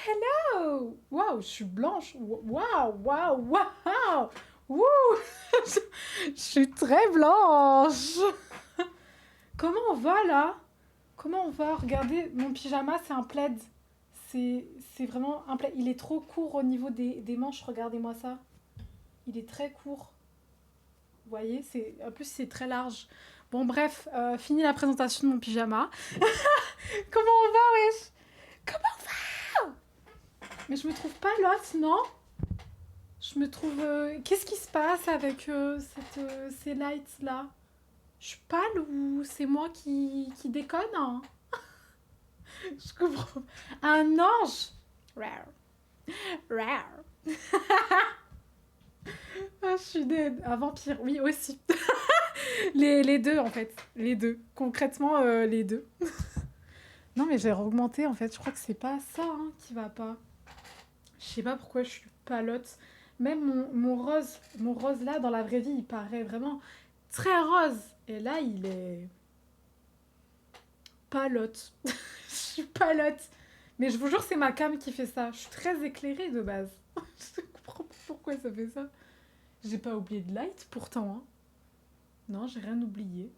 hello! Waouh, je suis blanche. Waouh, waouh, waouh! Wouh! Je suis très blanche. Comment on va là? Comment on va? Regardez, mon pyjama, c'est un plaid. C'est vraiment un plaid. Il est trop court au niveau des manches. Regardez-moi ça. Il est très court. Vous voyez, en plus c'est très large. Bon bref, fini la présentation de mon pyjama. Comment on va, wesh? Comment on va? Mais je me trouve pas l'autre, non? Je me trouve... Qu'est-ce qui se passe avec ces lights là? Je suis pâle ou c'est moi qui déconne, hein? Je comprends. Un ange. Rare. Rare. Ah, je suis dead. Un vampire, oui aussi. Les deux en fait. Les deux. Concrètement, les deux. Non mais j'ai augmenté en fait. Je crois que c'est pas ça hein, qui va pas. Je sais pas pourquoi je suis palote. Même mon rose là dans la vraie vie, il paraît vraiment très rose. Et là, il est palote. Je suis palote. Mais je vous jure, c'est ma cam qui fait ça. Je suis très éclairée de base. Je comprends pas pourquoi ça fait ça. J'ai pas oublié de light pourtant. Hein. Non, j'ai rien oublié.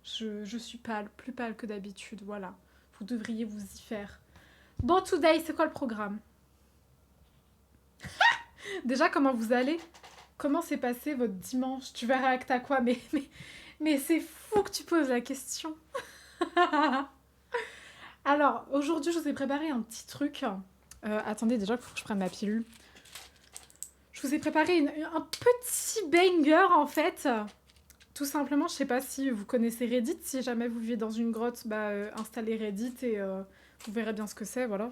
Je suis pâle, plus pâle que d'habitude. Voilà. Vous devriez vous y faire. Bon, today, c'est quoi le programme? Déjà, comment vous allez? Comment s'est passé votre dimanche? Tu vas réacter à quoi? Mais c'est fou que tu poses la question. Alors, aujourd'hui, je vous ai préparé un petit truc. Attendez, déjà, il faut que je prenne ma pilule. Je vous ai préparé un petit banger, en fait. Tout simplement, je sais pas si vous connaissez Reddit. Si jamais vous vivez dans une grotte, installez Reddit et vous verrez bien ce que c'est, voilà.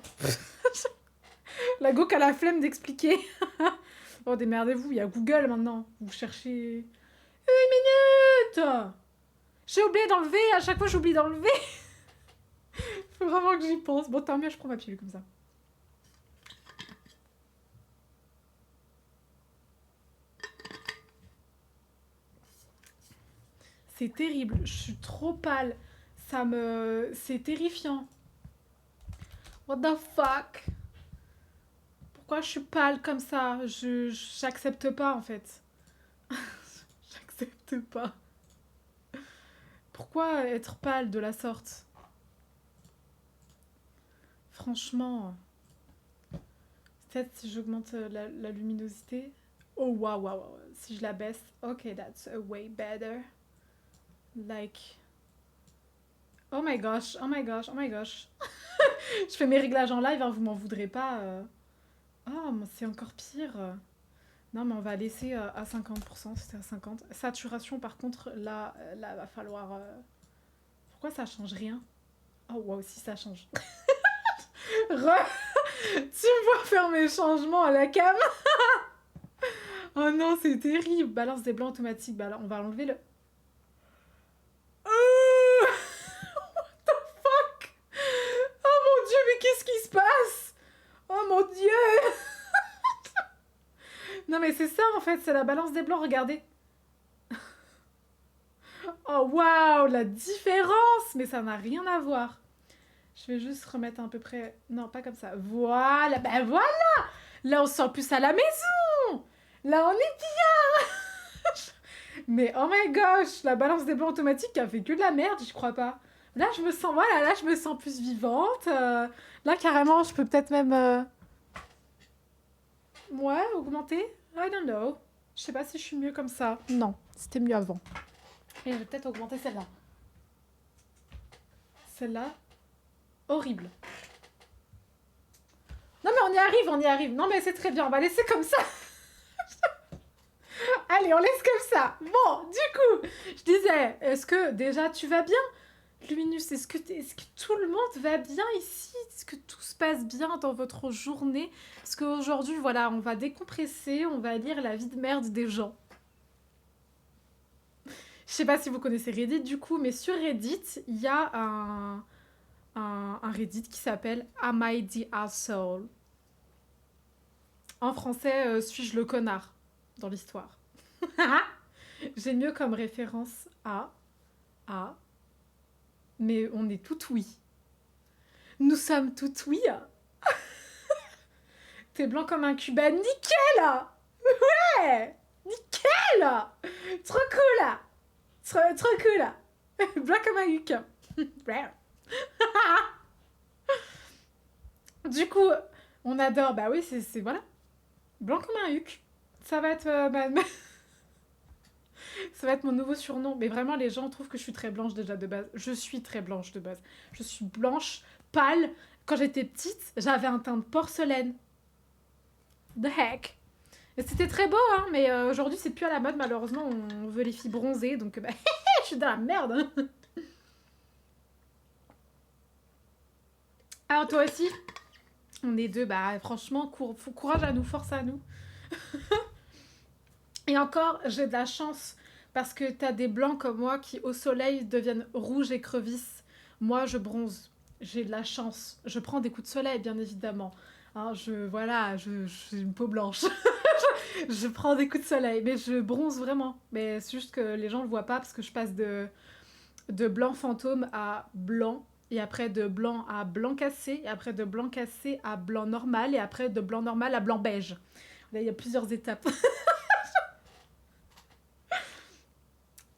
La go qui a la flemme d'expliquer. Oh, démerdez-vous, il y a Google maintenant. Vous cherchez... Une minute! J'ai oublié d'enlever, à chaque fois j'oublie d'enlever. Faut vraiment que j'y pense. Bon, tant mieux, je prends ma pilule comme ça. C'est terrible, je suis trop pâle. C'est terrifiant. What the fuck? Pourquoi je suis pâle comme ça? J'accepte pas en fait. J'accepte pas. Pourquoi être pâle de la sorte? Franchement. Peut-être si j'augmente la luminosité. Oh waouh, waouh. Si je la baisse. Ok, that's way better. Like. Oh my gosh, oh my gosh, oh my gosh. Je fais mes réglages en live, hein, vous m'en voudrez pas. Oh, c'est encore pire. Non, mais on va laisser à 50%, c'était à 50%. Saturation, par contre, là va falloir... Pourquoi ça change rien? Oh, wow, si ça change. Tu me vois faire mes changements à la cam. Oh non, c'est terrible. Balance des blancs automatiques. Bah, là, on va enlever le... What the fuck? Oh mon dieu, mais qu'est-ce qui se passe? Oh mon dieu. Non mais c'est ça en fait, c'est la balance des blancs, regardez. Oh waouh, la différence. Mais ça n'a rien à voir. Je vais juste remettre à peu près... Non, pas comme ça. Voilà, ben voilà. Là, on se sent plus à la maison. Là, on est bien. Mais oh my gosh, la balance des blancs automatique qui a fait que de la merde, je crois pas. Là, je me sens... Voilà, là, je me sens plus vivante. Là, carrément, je peux peut-être même... Ouais, augmenter. I don't know. Je sais pas si je suis mieux comme ça. Non, c'était mieux avant. Et je vais peut-être augmenter celle-là. Celle-là, horrible. Non mais on y arrive, on y arrive. Non mais c'est très bien, on va laisser comme ça. Allez, on laisse comme ça. Bon, du coup, je disais, est-ce que déjà tu vas bien? Luminus, est-ce que tout le monde va bien ici? Est-ce que tout se passe bien dans votre journée? Parce qu'aujourd'hui, voilà, on va décompresser, on va lire la vie de merde des gens. Je sais pas si vous connaissez Reddit du coup, mais sur Reddit, il y a un Reddit qui s'appelle Am I the Asshole? En français, suis-je le connard dans l'histoire? J'ai mieux comme référence à, mais on est tout oui. Nous sommes tout oui. T'es blanc comme un cubain. Nickel. Ouais. Nickel. Trop cool. Trop cool. Blanc comme un huc. Du coup, on adore. Bah oui, c'est voilà. Blanc comme un huc. Ça va être ça va être mon nouveau surnom. Mais vraiment, les gens trouvent que je suis très blanche déjà de base. Je suis très blanche de base. Je suis blanche, pâle. Quand j'étais petite, j'avais un teint de porcelaine. The heck. Et c'était très beau, hein, mais aujourd'hui, c'est plus à la mode, malheureusement. On veut les filles bronzées, donc bah, je suis dans la merde. Hein. Alors, toi aussi, on est deux, bah franchement, courage à nous, force à nous. Et encore, j'ai de la chance parce que t'as des blancs comme moi qui, au soleil, deviennent rouges et crevisses. Moi, je bronze. J'ai de la chance. Je prends des coups de soleil, bien évidemment. Hein, j'ai une peau blanche. Je prends des coups de soleil, mais je bronze vraiment. Mais c'est juste que les gens le voient pas parce que je passe de blanc fantôme à blanc. Et après de blanc à blanc cassé. Et après de blanc cassé à blanc normal. Et après de blanc normal à blanc beige. Là, il y a plusieurs étapes.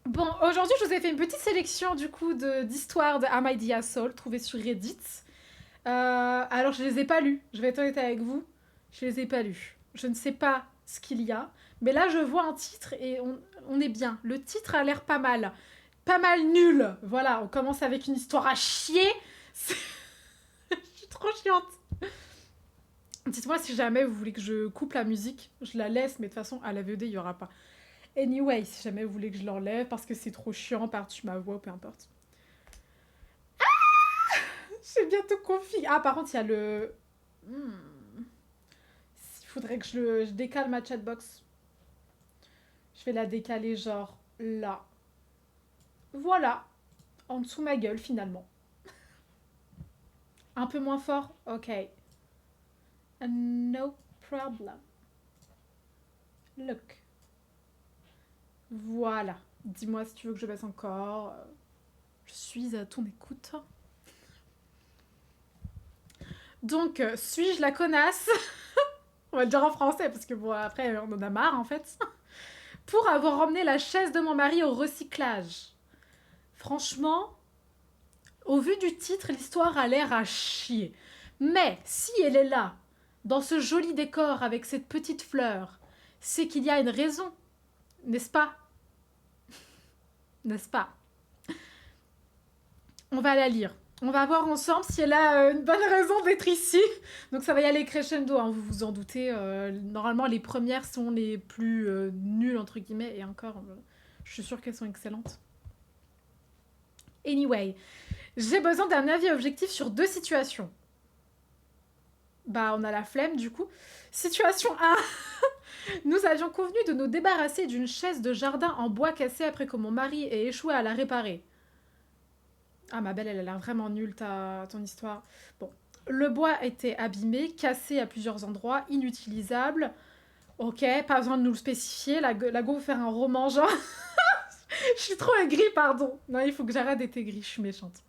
Bon, aujourd'hui, je vous ai fait une petite sélection du coup d'histoires de Am I the Asshole trouvées sur Reddit. Alors, je les ai pas lues. Je vais être honnête avec vous. Je les ai pas lues. Je ne sais pas ce qu'il y a. Mais là, je vois un titre et on est bien. Le titre a l'air pas mal. Pas mal nul. Voilà, on commence avec une histoire à chier. Je suis trop chiante. Dites-moi si jamais vous voulez que je coupe la musique. Je la laisse, mais de toute façon, à la VOD, il n'y aura pas. Anyway, si jamais vous voulez que je l'enlève parce que c'est trop chiant par-dessus ma voix, peu importe. Ah, j'ai bientôt config. Ah, par contre, il y a le... Il faudrait que je décale ma chatbox. Je vais la décaler genre là. Voilà. En dessous ma gueule, finalement. Un peu moins fort? Ok. No problem. Look. Voilà. Dis-moi si tu veux que je baisse encore. Je suis à ton écoute. Donc, suis-je la connasse? On va le dire en français, parce que bon, après, on en a marre, en fait. Pour avoir emmené la chaise de mon mari au recyclage. Franchement, au vu du titre, l'histoire a l'air à chier. Mais, si elle est là, dans ce joli décor avec cette petite fleur, c'est qu'il y a une raison. N'est-ce pas? N'est-ce pas? On va la lire. On va voir ensemble si elle a une bonne raison d'être ici. Donc ça va y aller crescendo, hein, vous vous en doutez. Normalement, les premières sont les plus nulles, entre guillemets. Et encore, je suis sûre qu'elles sont excellentes. Anyway, j'ai besoin d'un avis objectif sur deux situations. Bah, on a la flemme, du coup. Situation 1. Nous avions convenu de nous débarrasser d'une chaise de jardin en bois cassé après que mon mari ait échoué à la réparer. Ah, ma belle, elle a l'air vraiment nulle, ton histoire. Bon, le bois était abîmé, cassé à plusieurs endroits, inutilisable. Ok, pas besoin de nous le spécifier. La go veut faire un roman, genre... Je suis trop aigrie, pardon. Non, il faut que j'arrête d'être aigrie, je suis méchante.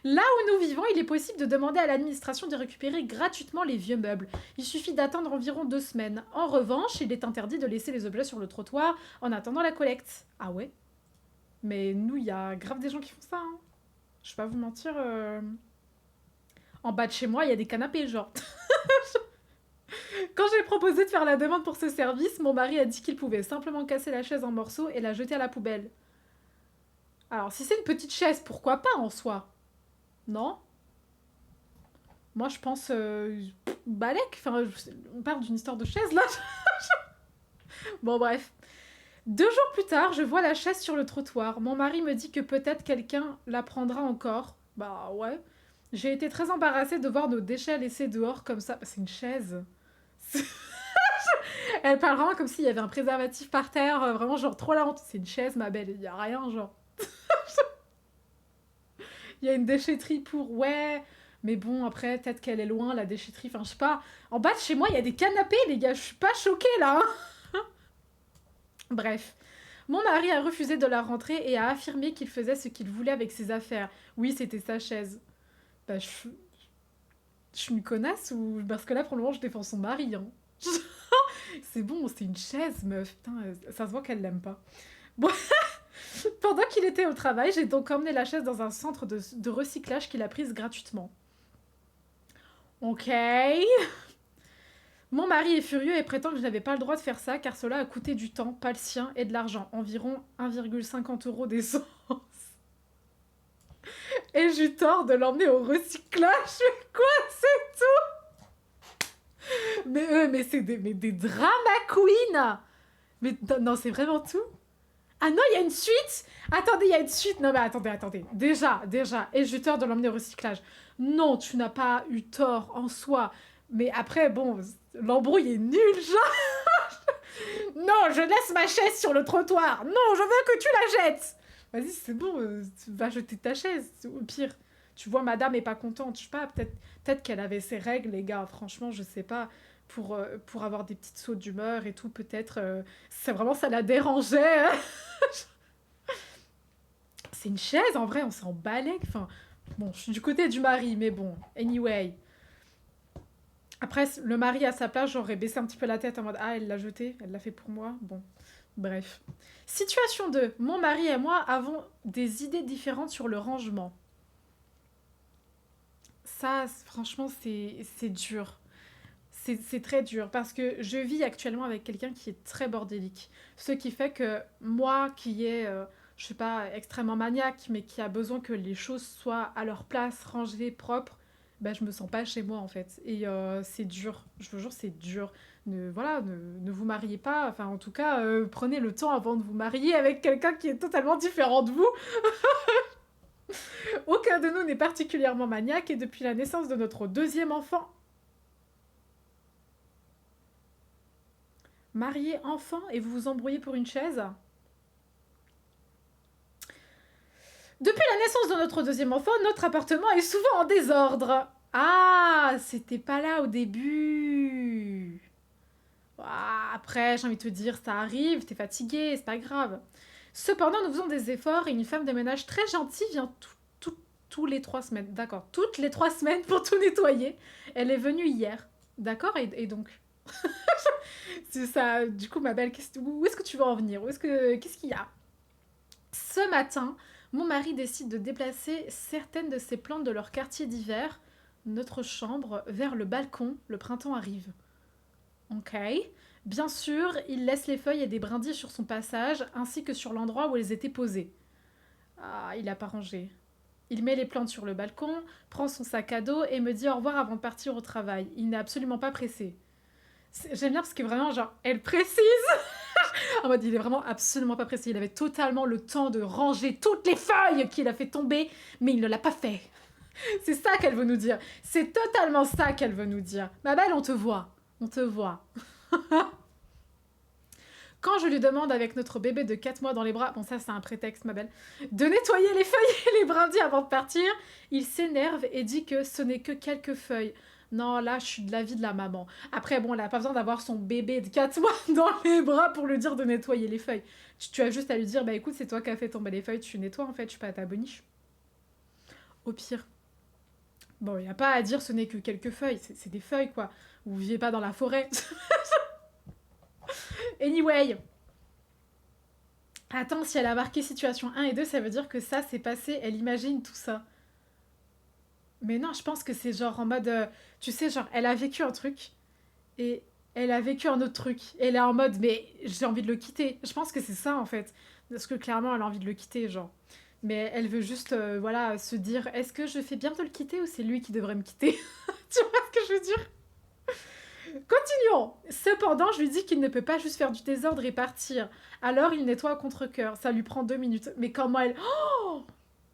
Là où nous vivons, il est possible de demander à l'administration de récupérer gratuitement les vieux meubles. Il suffit d'attendre environ 2 semaines. En revanche, il est interdit de laisser les objets sur le trottoir en attendant la collecte. Ah ouais? Mais nous, il y a grave des gens qui font ça, hein. Je vais pas vous mentir. En bas de chez moi, il y a des canapés, genre. Quand j'ai proposé de faire la demande pour ce service, mon mari a dit qu'il pouvait simplement casser la chaise en morceaux et la jeter à la poubelle. Alors, si c'est une petite chaise, pourquoi pas en soi? Non? Moi, je pense... balèque. Enfin, on parle d'une histoire de chaise, là. Bon, bref. 2 jours plus tard, je vois la chaise sur le trottoir. Mon mari me dit que peut-être quelqu'un la prendra encore. Bah ouais. J'ai été très embarrassée de voir nos déchets laissés dehors comme ça. C'est une chaise. Elle parle vraiment comme s'il y avait un préservatif par terre. Vraiment, genre, trop la honte. C'est une chaise, ma belle. Il y a rien, genre. Il y a une déchetterie pour... Ouais. Mais bon, après, peut-être qu'elle est loin, la déchetterie. Enfin, je sais pas. En bas de chez moi, il y a des canapés, les gars. Je suis pas choquée, là. Hein. Bref. Mon mari a refusé de la rentrer et a affirmé qu'il faisait ce qu'il voulait avec ses affaires. Oui, c'était sa chaise. Bah, Je suis une connasse ou... Parce que là, pour le moment, je défends son mari, hein. C'est bon, c'est une chaise, meuf. Putain, ça se voit qu'elle l'aime pas. Bon, pendant qu'il était au travail, j'ai donc emmené la chaise dans un centre de recyclage qu'il a prise gratuitement. Ok. Mon mari est furieux et prétend que je n'avais pas le droit de faire ça car cela a coûté du temps, pas le sien, et de l'argent, environ 1,50 € d'essence. Et j'ai tort de l'emmener au recyclage. Mais quoi, c'est tout? Mais c'est des drama queens. Mais non, c'est vraiment tout. Ah non, il y a une suite. Attendez, il y a une suite. Non mais attendez. Déjà. Et j'ai tort de l'emmener au recyclage. Non, tu n'as pas eu tort en soi. Mais après, bon, l'embrouille est nulle, genre. Non, je laisse ma chaise sur le trottoir. Non, je veux que tu la jettes. Vas-y, c'est bon, va jeter ta chaise. Au pire, tu vois, madame est pas contente. Je sais pas, peut-être qu'elle avait ses règles, les gars. Franchement, je sais pas. Pour avoir des petites sautes d'humeur et tout, peut-être. C'est vraiment, ça la dérangeait. C'est une chaise, en vrai, on s'en balèque. Enfin, bon, je suis du côté du mari, mais bon, anyway. Après, le mari à sa place, j'aurais baissé un petit peu la tête en mode ah, elle l'a jeté, elle l'a fait pour moi. Bon, bref. Situation 2. Mon mari et moi avons des idées différentes sur le rangement. Ça, franchement, c'est dur. C'est très dur parce que je vis actuellement avec quelqu'un qui est très bordélique. Ce qui fait que moi, qui est, je sais pas, extrêmement maniaque, mais qui a besoin que les choses soient à leur place, rangées, propres, ben, je me sens pas chez moi en fait. Et c'est dur, je vous jure, c'est dur. Voilà, ne vous mariez pas, enfin en tout cas, prenez le temps avant de vous marier avec quelqu'un qui est totalement différent de vous. Aucun de nous n'est particulièrement maniaque et depuis la naissance de notre deuxième enfant, marié, enfant, et vous vous embrouillez pour une chaise. Depuis la naissance de notre deuxième enfant, notre appartement est souvent en désordre. Ah, c'était pas là au début. Ah, après, j'ai envie de te dire, ça arrive, t'es fatigué, c'est pas grave. Cependant, nous faisons des efforts et une femme de ménage très gentille vient tous les 3 semaines. D'accord, toutes les 3 semaines pour tout nettoyer. Elle est venue hier. D'accord, et donc c'est ça, du coup, ma belle, où est-ce que tu veux en venir? Qu'est-ce qu'il y a? Ce matin, mon mari décide de déplacer certaines de ses plantes de leur quartier d'hiver, notre chambre, vers le balcon. Le printemps arrive. Ok. Bien sûr, il laisse les feuilles et des brindilles sur son passage, ainsi que sur l'endroit où elles étaient posées. Ah, il a pas rangé. Il met les plantes sur le balcon, prend son sac à dos et me dit au revoir avant de partir au travail. Il n'est absolument pas pressé. J'aime bien parce que vraiment, genre, elle précise. En mode, il est vraiment absolument pas pressé. Il avait totalement le temps de ranger toutes les feuilles qu'il a fait tomber, mais il ne l'a pas fait. C'est ça qu'elle veut nous dire. C'est totalement ça qu'elle veut nous dire. Ma belle, on te voit. On te voit. Quand je lui demande avec notre bébé de 4 mois dans les bras, bon ça c'est un prétexte ma belle, de nettoyer les feuilles et les brindilles avant de partir, il s'énerve et dit que ce n'est que quelques feuilles. Non, là, je suis de l'avis de la maman. Après, bon, elle n'a pas besoin d'avoir son bébé de 4 mois dans les bras pour lui dire de nettoyer les feuilles. Tu as juste à lui dire, bah écoute, c'est toi qui as fait tomber les feuilles, tu nettoies en fait, je suis pas à ta boniche. Au pire. Bon, il n'y a pas à dire ce n'est que quelques feuilles, c'est des feuilles quoi. Vous viviez pas dans la forêt. Anyway. Attends, si elle a marqué situation 1 et 2, ça veut dire que ça s'est passé, elle imagine tout ça. Mais non, je pense que c'est genre en mode... tu sais, genre, elle a vécu un truc et elle a vécu un autre truc. Et elle est en mode, mais j'ai envie de le quitter. Je pense que c'est ça, en fait. Parce que clairement, elle a envie de le quitter, genre. Mais elle veut juste, voilà, se dire, est-ce que je fais bien de le quitter ou c'est lui qui devrait me quitter? Tu vois ce que je veux dire? Continuons. Cependant, je lui dis qu'il ne peut pas juste faire du désordre et partir. Alors, il nettoie à contre-cœur. Ça lui prend 2 minutes. Mais comment elle... Oh,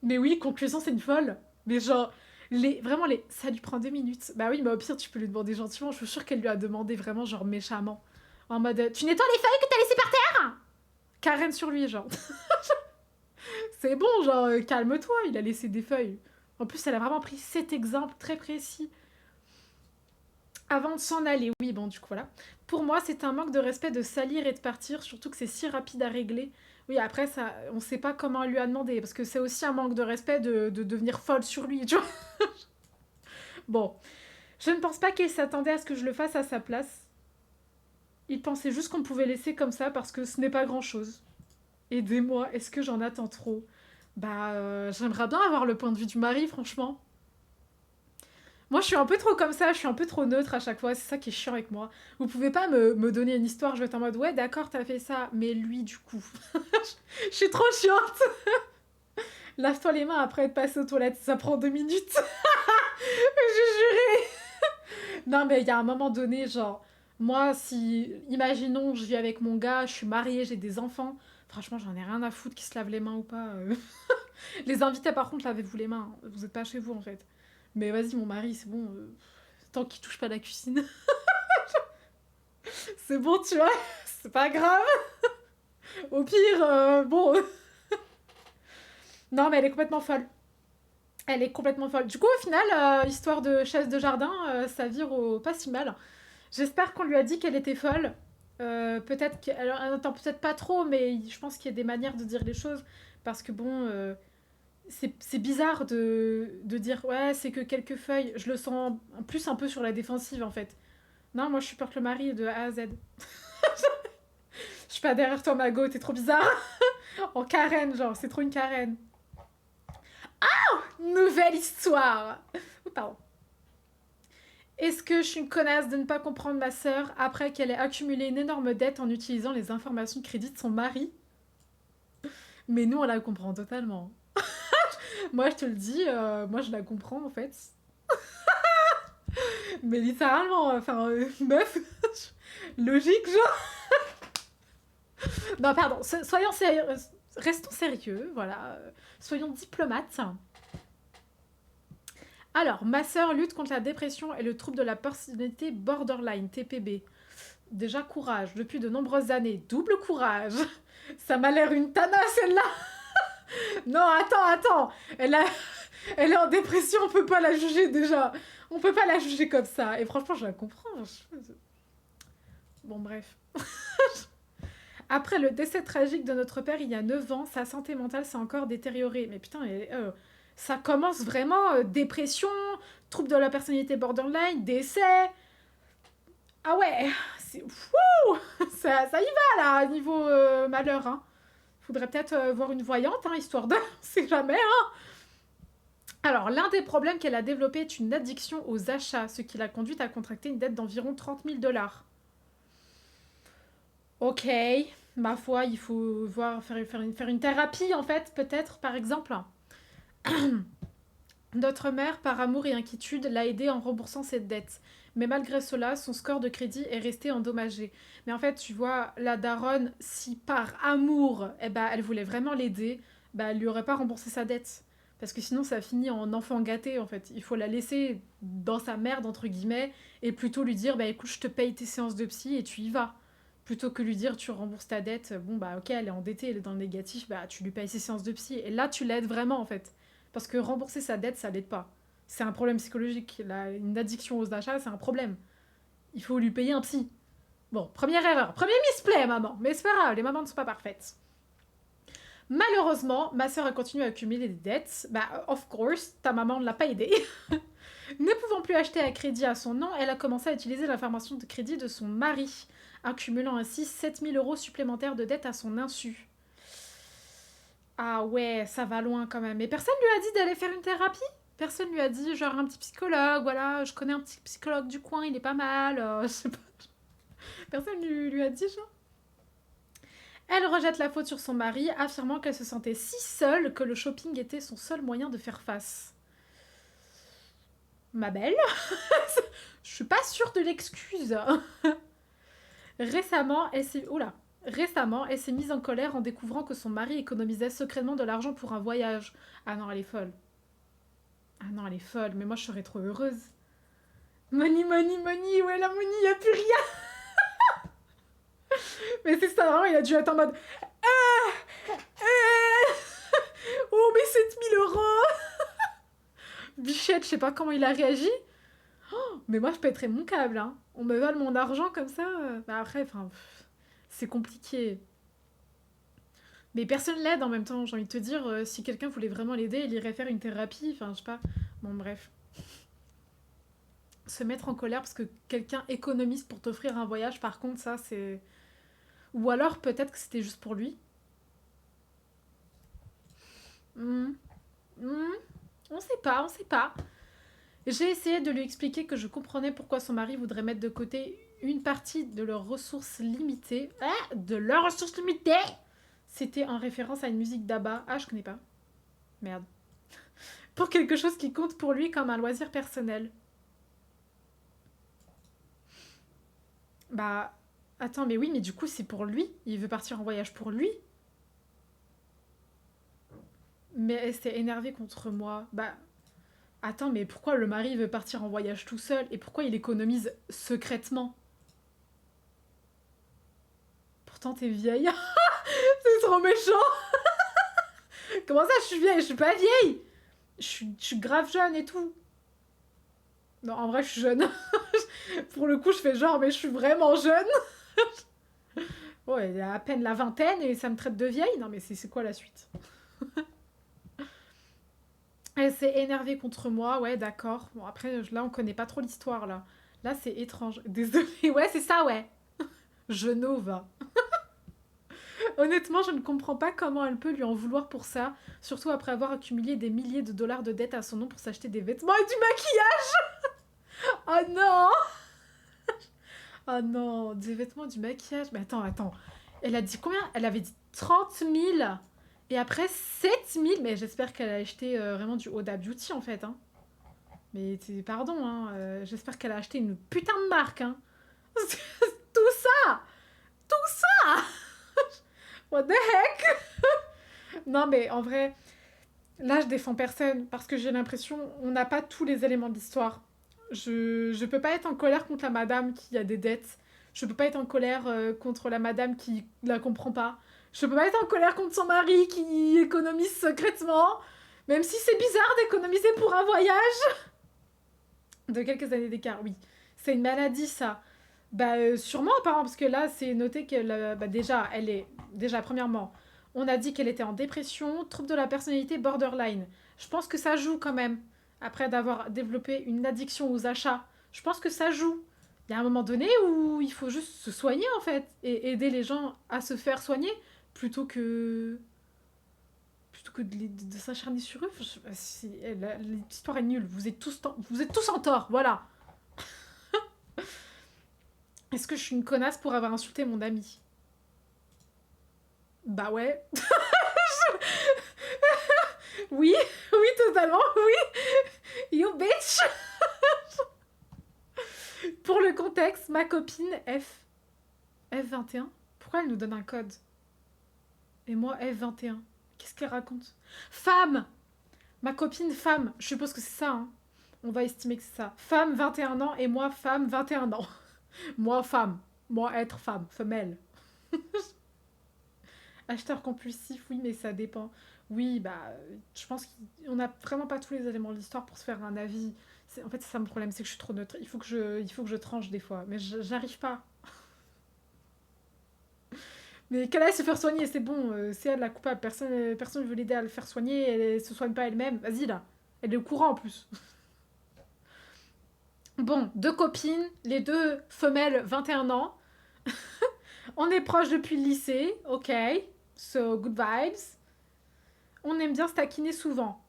mais oui, conclusion, c'est une folle. Mais genre, vraiment, ça lui prend 2 minutes. Bah oui, mais au pire, tu peux lui demander gentiment. Je suis sûre qu'elle lui a demandé vraiment, genre, méchamment. En mode, tu nettoies les feuilles que t'as laissées par terre? Karen sur lui, genre. C'est bon, genre, calme-toi, il a laissé des feuilles. En plus, elle a vraiment pris cet exemple très précis. Avant de s'en aller, oui, bon, du coup, voilà. Pour moi, c'est un manque de respect de salir et de partir, surtout que c'est si rapide à régler. Oui, après, ça, on sait pas comment elle lui a demandé, parce que c'est aussi un manque de respect de devenir folle sur lui, tu vois. Bon. Je ne pense pas qu'il s'attendait à ce que je le fasse à sa place. Il pensait juste qu'on pouvait laisser comme ça parce que ce n'est pas grand-chose. Aidez-moi, est-ce que j'en attends trop? Bah, j'aimerais bien avoir le point de vue du mari, franchement. Moi, je suis un peu trop comme ça, je suis un peu trop neutre à chaque fois, c'est ça qui est chiant avec moi. Vous pouvez pas me donner une histoire, je vais être en mode, ouais, d'accord, t'as fait ça, mais lui, du coup. Je suis trop chiante. Lave-toi les mains après être passé aux toilettes, ça prend 2 minutes. Je jure. Non, mais il y a un moment donné, genre, moi, si, imaginons, je vis avec mon gars, je suis mariée, j'ai des enfants, franchement, j'en ai rien à foutre qu'ils se lavent les mains ou pas. Les invités, par contre, lavez-vous les mains, vous êtes pas chez vous, en fait. Mais vas-y, mon mari, c'est bon, tant qu'il touche pas la cuisine, c'est bon, tu vois, c'est pas grave. Au pire, bon. Non, mais elle est complètement folle. Elle est complètement folle. Du coup, au final, histoire de chaise de jardin, ça vire au pas si mal. J'espère qu'on lui a dit qu'elle était folle. Peut-être qu'elle entend peut-être pas trop, mais je pense qu'il y a des manières de dire les choses. Parce que bon, c'est bizarre de dire ouais, c'est que quelques feuilles. Je le sens en plus un peu sur la défensive en fait. Non, moi je supporte le mari de A à Z. Je suis pas derrière toi, Mago, t'es trop bizarre. En Karen, genre, c'est trop une Karen. Nouvelle histoire. Oh, pardon. Est-ce que je suis une connasse de ne pas comprendre ma sœur après qu'elle ait accumulé une énorme dette en utilisant les informations de crédit de son mari? Mais nous, on la comprend totalement. Moi, je te le dis, moi, je la comprends, en fait. Mais littéralement, enfin, meuf, logique, genre. Non, pardon, soyons sérieux, restons sérieux, voilà. Soyons diplomates. Alors, ma sœur lutte contre la dépression et le trouble de la personnalité borderline, TPB. Déjà courage, depuis de nombreuses années. Double courage. Ça m'a l'air une tana, celle-là. Non, attends. Elle est en dépression, on peut pas la juger déjà. On peut pas la juger comme ça. Et franchement, je la comprends. Bon, bref. Après le décès tragique de notre père il y a 9 ans, sa santé mentale s'est encore détériorée. Mais putain, ça commence vraiment dépression, trouble de la personnalité borderline, décès. Ah ouais, c'est fou. Ça y va là, niveau malheur. Hein. Faudrait peut-être voir une voyante, hein, histoire de... On sait jamais, hein. Alors, l'un des problèmes qu'elle a développé est une addiction aux achats, ce qui l'a conduite à contracter une dette d'environ 30 000 $. Ok, ma foi, il faut voir, faire une thérapie, en fait, peut-être, par exemple. Notre mère, par amour et inquiétude, l'a aidée en remboursant cette dette. Mais malgré cela, son score de crédit est resté endommagé. Mais en fait, tu vois, la daronne, si par amour, eh ben, elle voulait vraiment l'aider, bah, elle lui aurait pas remboursé sa dette. Parce que sinon, ça finit en enfant gâté, en fait. Il faut la laisser dans sa merde, entre guillemets, et plutôt lui dire, bah écoute, je te paye tes séances de psy et tu y vas. Plutôt que lui dire, tu rembourses ta dette, bon bah ok, elle est endettée, elle est dans le négatif, bah tu lui payes ses séances de psy. Et là, tu l'aides vraiment, en fait. Parce que rembourser sa dette, ça l'aide pas. C'est un problème psychologique. Une addiction aux achats, c'est un problème. Il faut lui payer un psy. Bon, première erreur. Premier misplay, maman. Mais c'est pas grave, les mamans ne sont pas parfaites. Malheureusement, ma sœur a continué à accumuler des dettes. Bah, of course, ta maman ne l'a pas aidée. Ne pouvant plus acheter à crédit à son nom, elle a commencé à utiliser l'information de crédit de son mari, accumulant ainsi 7 000 € supplémentaires de dettes à son insu. Ah ouais, ça va loin quand même. Mais personne lui a dit d'aller faire une thérapie. Personne lui a dit, genre, un petit psychologue, voilà, je connais un petit psychologue du coin, il est pas mal, je sais pas. Personne lui a dit, genre. Elle rejette la faute sur son mari, affirmant qu'elle se sentait si seule que le shopping était son seul moyen de faire face. Ma belle, je suis pas sûre de l'excuse. Récemment, Récemment, elle s'est mise en colère en découvrant que son mari économisait secrètement de l'argent pour un voyage. Ah non, elle est folle. Ah non, elle est folle, mais moi je serais trop heureuse. Money, money, money, où est la money? Y a plus rien. Mais c'est ça, vraiment, il a dû être en mode. Oh, mais 7 000 €. Bichette, je sais pas comment il a réagi. Oh, mais moi je pèterais mon câble, hein. On me vole mon argent comme ça. Bah après, enfin, c'est compliqué. Mais personne l'aide en même temps, j'ai envie de te dire, si quelqu'un voulait vraiment l'aider, il irait faire une thérapie, enfin je sais pas. Bon bref. Se mettre en colère parce que quelqu'un économise pour t'offrir un voyage, par contre, ça, c'est... Ou alors, peut-être que c'était juste pour lui. Hmm. Hmm. On sait pas, on sait pas. J'ai essayé de lui expliquer que je comprenais pourquoi son mari voudrait mettre de côté une partie de leurs ressources limitées. Ah, de leurs ressources limitées. C'était en référence à une musique d'Abba. Ah, je connais pas. Merde. Pour quelque chose qui compte pour lui comme un loisir personnel. Bah, attends, mais oui, mais du coup, c'est pour lui. Il veut partir en voyage pour lui. Mais elle s'est énervée contre moi. Bah, attends, mais pourquoi le mari veut partir en voyage tout seul et pourquoi il économise secrètement? Pourtant, t'es vieille. C'est trop méchant. Comment ça, je suis vieille? Je suis pas vieille. Je suis grave jeune et tout. Non, en vrai, je suis jeune. Pour le coup, je fais genre, mais je suis vraiment jeune. Ouais, il a à peine la vingtaine et ça me traite de vieille. Non, mais c'est quoi la suite? Elle s'est énervée contre moi, ouais, d'accord. Bon, après, là, on connaît pas trop l'histoire, là. Là, c'est étrange. Désolée, ouais, c'est ça, ouais. Genova. Honnêtement, je ne comprends pas comment elle peut lui en vouloir pour ça, surtout après avoir accumulé des milliers de dollars de dettes à son nom pour s'acheter des vêtements et du maquillage. Oh non. Oh non, des vêtements, du maquillage. Mais attends, attends. Elle a dit combien? Elle avait dit 30 000. Et après 7 000. Mais j'espère qu'elle a acheté vraiment du Huda Beauty en fait. Hein. Mais pardon, hein, j'espère qu'elle a acheté une putain de marque. Hein. Tout ça. Tout ça. What the heck. Non mais en vrai, là je défends personne parce que j'ai l'impression on n'a pas tous les éléments de l'histoire. Je peux pas être en colère contre la madame qui a des dettes. Je peux pas être en colère contre la madame qui la comprend pas. Je peux pas être en colère contre son mari qui économise secrètement. Même si c'est bizarre d'économiser pour un voyage. De quelques années d'écart, oui. C'est une maladie, ça. Bah, sûrement, apparemment, parce que là, c'est noté qu'elle... bah, déjà, elle est... Déjà, premièrement, on a dit qu'elle était en dépression, trouble de la personnalité borderline. Je pense que ça joue quand même. Après d'avoir développé une addiction aux achats. Je pense que ça joue. Il y a un moment donné où il faut juste se soigner, en fait. Et aider les gens à se faire soigner. Plutôt que... Plutôt que de s'acharner sur eux. L'histoire est nulle. Vous êtes tous en tort. Voilà. Est-ce que je suis une connasse pour avoir insulté mon ami? Bah ouais. Oui, oui, totalement, oui. You bitch. Pour le contexte, ma copine F21, pourquoi elle nous donne un code? Et moi F21. Qu'est-ce qu'elle raconte? Femme. Ma copine femme. Je suppose que c'est ça, hein. On va estimer que c'est ça. Femme 21 ans et moi femme 21 ans. Moi femme. Moi être femme. Femelle. Acheteur compulsif, oui, mais ça dépend. Oui, bah, je pense qu'on n'a vraiment pas tous les éléments de l'histoire pour se faire un avis. En fait, c'est ça mon problème, c'est que je suis trop neutre. Il faut que je tranche des fois, mais j'arrive pas. Mais qu'elle aille se faire soigner, c'est bon, c'est elle la coupable. Personne ne veut l'aider à le faire soigner, elle se soigne pas elle-même. Vas-y là, elle est au courant en plus. Bon, deux copines, les deux femelles, 21 ans. On est proches depuis le lycée, ok. So, good vibes. On aime bien se taquiner souvent.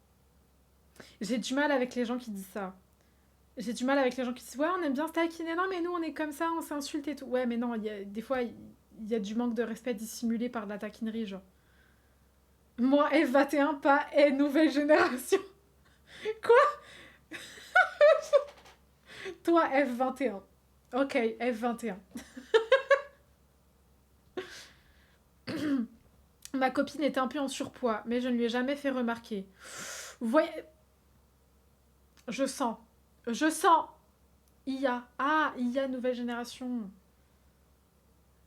J'ai du mal avec les gens qui disent ça. J'ai du mal avec les gens qui disent ouais, on aime bien se taquiner. Non, mais nous, on est comme ça, on s'insulte et tout. Ouais, mais non, des fois, il y a du manque de respect dissimulé par de la taquinerie, genre. Moi, F21, pas et nouvelle génération. Quoi? Toi, F21. Ok, F21. Ma copine est un peu en surpoids, mais je ne lui ai jamais fait remarquer. Vous voyez, je sens. Je sens. IA. Ah, IA nouvelle génération.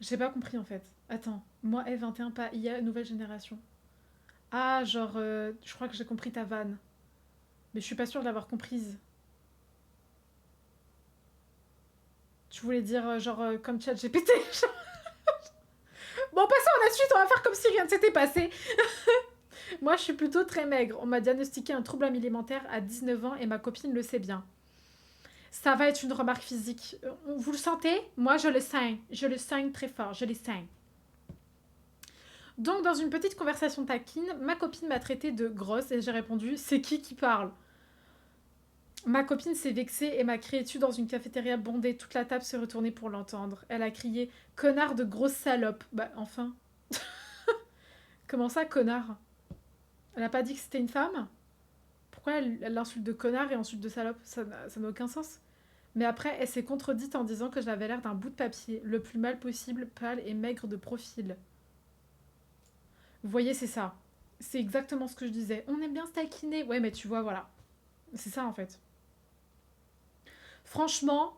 J'ai pas compris en fait. Attends. Moi, F21, pas IA nouvelle génération. Ah, genre, je crois que j'ai compris ta vanne. Mais je suis pas sûre de l'avoir comprise. Tu voulais dire, genre, comme ChatGPT. Bon, passons à la suite, on va faire comme si rien ne s'était passé. Moi, je suis plutôt très maigre. On m'a diagnostiqué un trouble alimentaire à 19 ans et ma copine le sait bien. Ça va être une remarque physique. Vous le sentez? Moi, je le sens. Je le sens très fort. Je le sens. Donc, dans une petite conversation taquine, ma copine m'a traité de grosse et j'ai répondu, c'est qui parle? Ma copine s'est vexée et m'a crié dessus dans une cafétéria bondée. Toute la table s'est retournée pour l'entendre. Elle a crié, connard de grosse salope. Bah, enfin. Comment ça, connard? Elle a pas dit que c'était une femme? Pourquoi elle l'insulte de connard et ensuite de salope? Ça n'a aucun sens. Mais après, elle s'est contredite en disant que j'avais l'air d'un bout de papier, le plus mal possible, pâle et maigre de profil. Vous voyez, c'est ça. C'est exactement ce que je disais. On aime bien se taquiner. Ouais, mais tu vois, voilà. C'est ça, en fait. Franchement,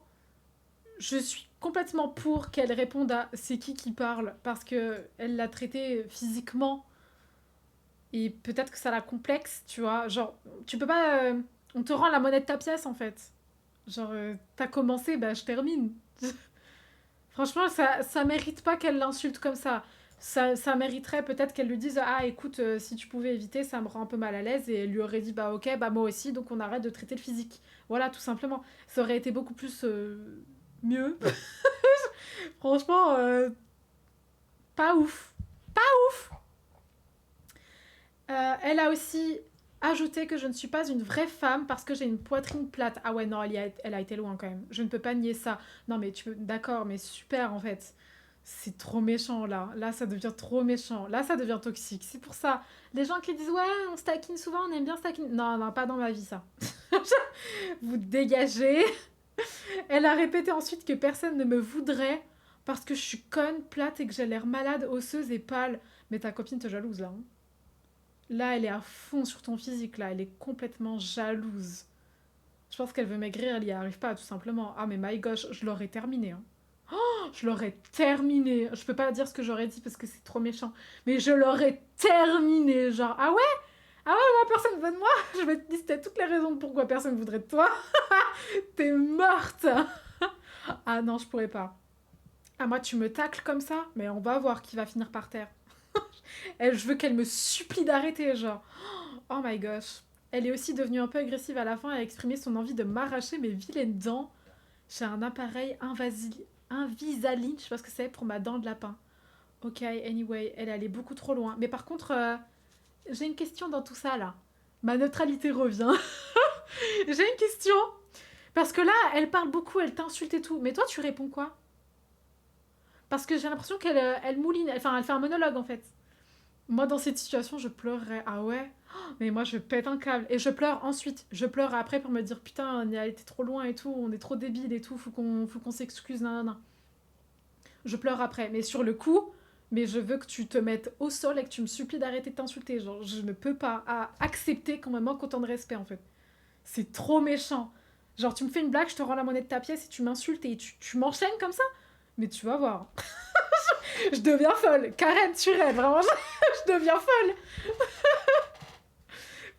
je suis complètement pour qu'elle réponde à c'est qui parle, parce que elle l'a traité physiquement. Et peut-être que ça la complexe, tu vois. Genre, tu peux pas... on te rend la monnaie de ta pièce, en fait. Genre, t'as commencé, bah je termine. Franchement, ça mérite pas qu'elle l'insulte comme ça. Ça mériterait peut-être qu'elle lui dise ah écoute si tu pouvais éviter ça me rend un peu mal à l'aise et elle lui aurait dit bah ok bah moi aussi donc on arrête de traiter le physique. Voilà tout simplement. Ça aurait été beaucoup plus mieux. Franchement pas ouf. Pas ouf. Elle a aussi ajouté que je ne suis pas une vraie femme parce que j'ai une poitrine plate. Ah ouais non elle a été loin quand même. Je ne peux pas nier ça. Non mais tu peux d'accord mais super en fait. C'est trop méchant là. Là, ça devient trop méchant. Là, ça devient toxique. C'est pour ça. Les gens qui disent ouais, on se taquine souvent, on aime bien se taquiner. Non, non, pas dans ma vie ça. Vous dégagez. Elle a répété ensuite que personne ne me voudrait parce que je suis conne, plate et que j'ai l'air malade, osseuse et pâle. Mais ta copine te jalouse là. Hein. Là, elle est à fond sur ton physique là. Elle est complètement jalouse. Je pense qu'elle veut maigrir, elle y arrive pas tout simplement. Ah mais my gosh, je l'aurais terminé. Hein. Je l'aurais terminé. Je peux pas dire ce que j'aurais dit parce que c'est trop méchant. Mais je l'aurais terminé. Genre, ah ouais? Ah ouais, moi, personne veut de moi? Je vais te lister toutes les raisons de pourquoi personne voudrait de toi. T'es morte. Ah non, je pourrais pas. Ah, moi, tu me tacles comme ça? Mais on va voir qui va finir par terre. Je veux qu'elle me supplie d'arrêter, genre. Oh my gosh. Elle est aussi devenue un peu agressive à la fin et a exprimé son envie de m'arracher mes vilaines dents. J'ai un appareil Invisalign, je sais pas ce que c'est, pour ma dent de lapin. Ok, anyway, elle est allée beaucoup trop loin. Mais par contre, j'ai une question dans tout ça, là. Ma neutralité revient. J'ai une question. Parce que là, elle parle beaucoup, elle t'insulte et tout. Mais toi, tu réponds quoi? Parce que j'ai l'impression qu'elle elle mouline. Enfin, elle fait un monologue, en fait. Moi, dans cette situation, je pleurerais. Ah ouais? Mais moi, je pète un câble. Et je pleure ensuite. Je pleure après pour me dire putain, on a été trop loin et tout, on est trop débile et tout, faut qu'on s'excuse, nan, nan, nan. Je pleure après. Mais sur le coup, mais je veux que tu te mettes au sol et que tu me supplies d'arrêter de t'insulter. Genre, je ne peux pas accepter qu'on me manque autant de respect, en fait. C'est trop méchant. Genre, tu me fais une blague, je te rends la monnaie de ta pièce et tu m'insultes et tu m'enchaînes comme ça. Mais tu vas voir. Je deviens folle. Karen, tu rêves, vraiment, je deviens folle.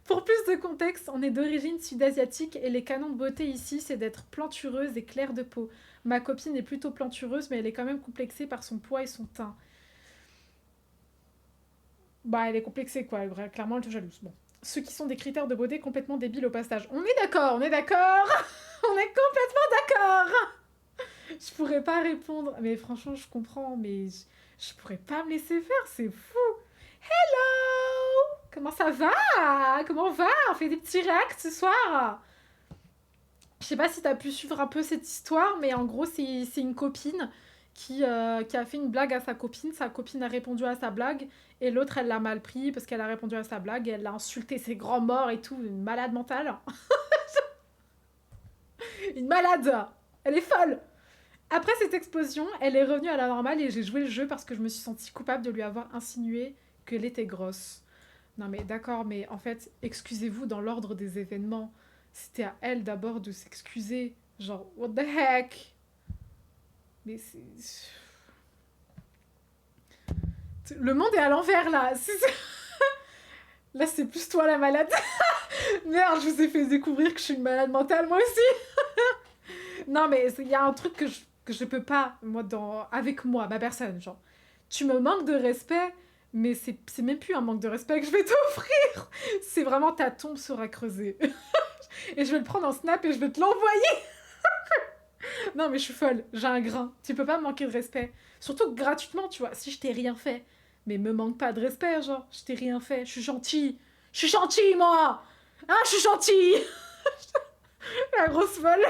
Pour plus de contexte, on est d'origine sud-asiatique et les canons de beauté ici, c'est d'être plantureuse et claire de peau. Ma copine est plutôt plantureuse, mais elle est quand même complexée par son poids et son teint. Bah, elle est complexée, quoi. Clairement, elle te jalouse. Bon. Ceux qui sont des critères de beauté complètement débiles au passage. On est d'accord, on est d'accord. On est complètement d'accord. Je pourrais pas répondre. Mais franchement, je comprends, mais je pourrais pas me laisser faire, c'est fou. Hello! Comment ça va? Comment on va? On fait des petits réacts ce soir? Je sais pas si t'as pu suivre un peu cette histoire, mais en gros, c'est une copine qui a fait une blague à sa copine. Sa copine a répondu à sa blague, et l'autre, elle l'a mal pris parce qu'elle a répondu à sa blague, et elle l'a insulté ses grands morts et tout, une malade mentale. Une malade! Elle est folle! Après cette explosion, elle est revenue à la normale et j'ai joué le jeu parce que je me suis sentie coupable de lui avoir insinué qu'elle était grosse. Non mais d'accord, mais en fait, excusez-vous dans l'ordre des événements. C'était à elle d'abord de s'excuser. Genre, what the heck? Mais c'est... Le monde est à l'envers là. Là, c'est plus toi la malade. Merde, je vous ai fait découvrir que je suis une malade mentale moi aussi. Non mais il y a un truc que je peux pas, moi, avec moi, ma personne, genre. Tu me manques de respect, mais c'est même plus un manque de respect que je vais t'offrir. C'est vraiment ta tombe sera creusée. Et je vais le prendre en snap et je vais te l'envoyer. Non, mais je suis folle. J'ai un grain. Tu peux pas me manquer de respect. Surtout gratuitement, tu vois. Si je t'ai rien fait. Mais me manque pas de respect, genre. Je t'ai rien fait. Je suis gentille. Je suis gentille, moi. Hein, je suis gentille. La grosse folle.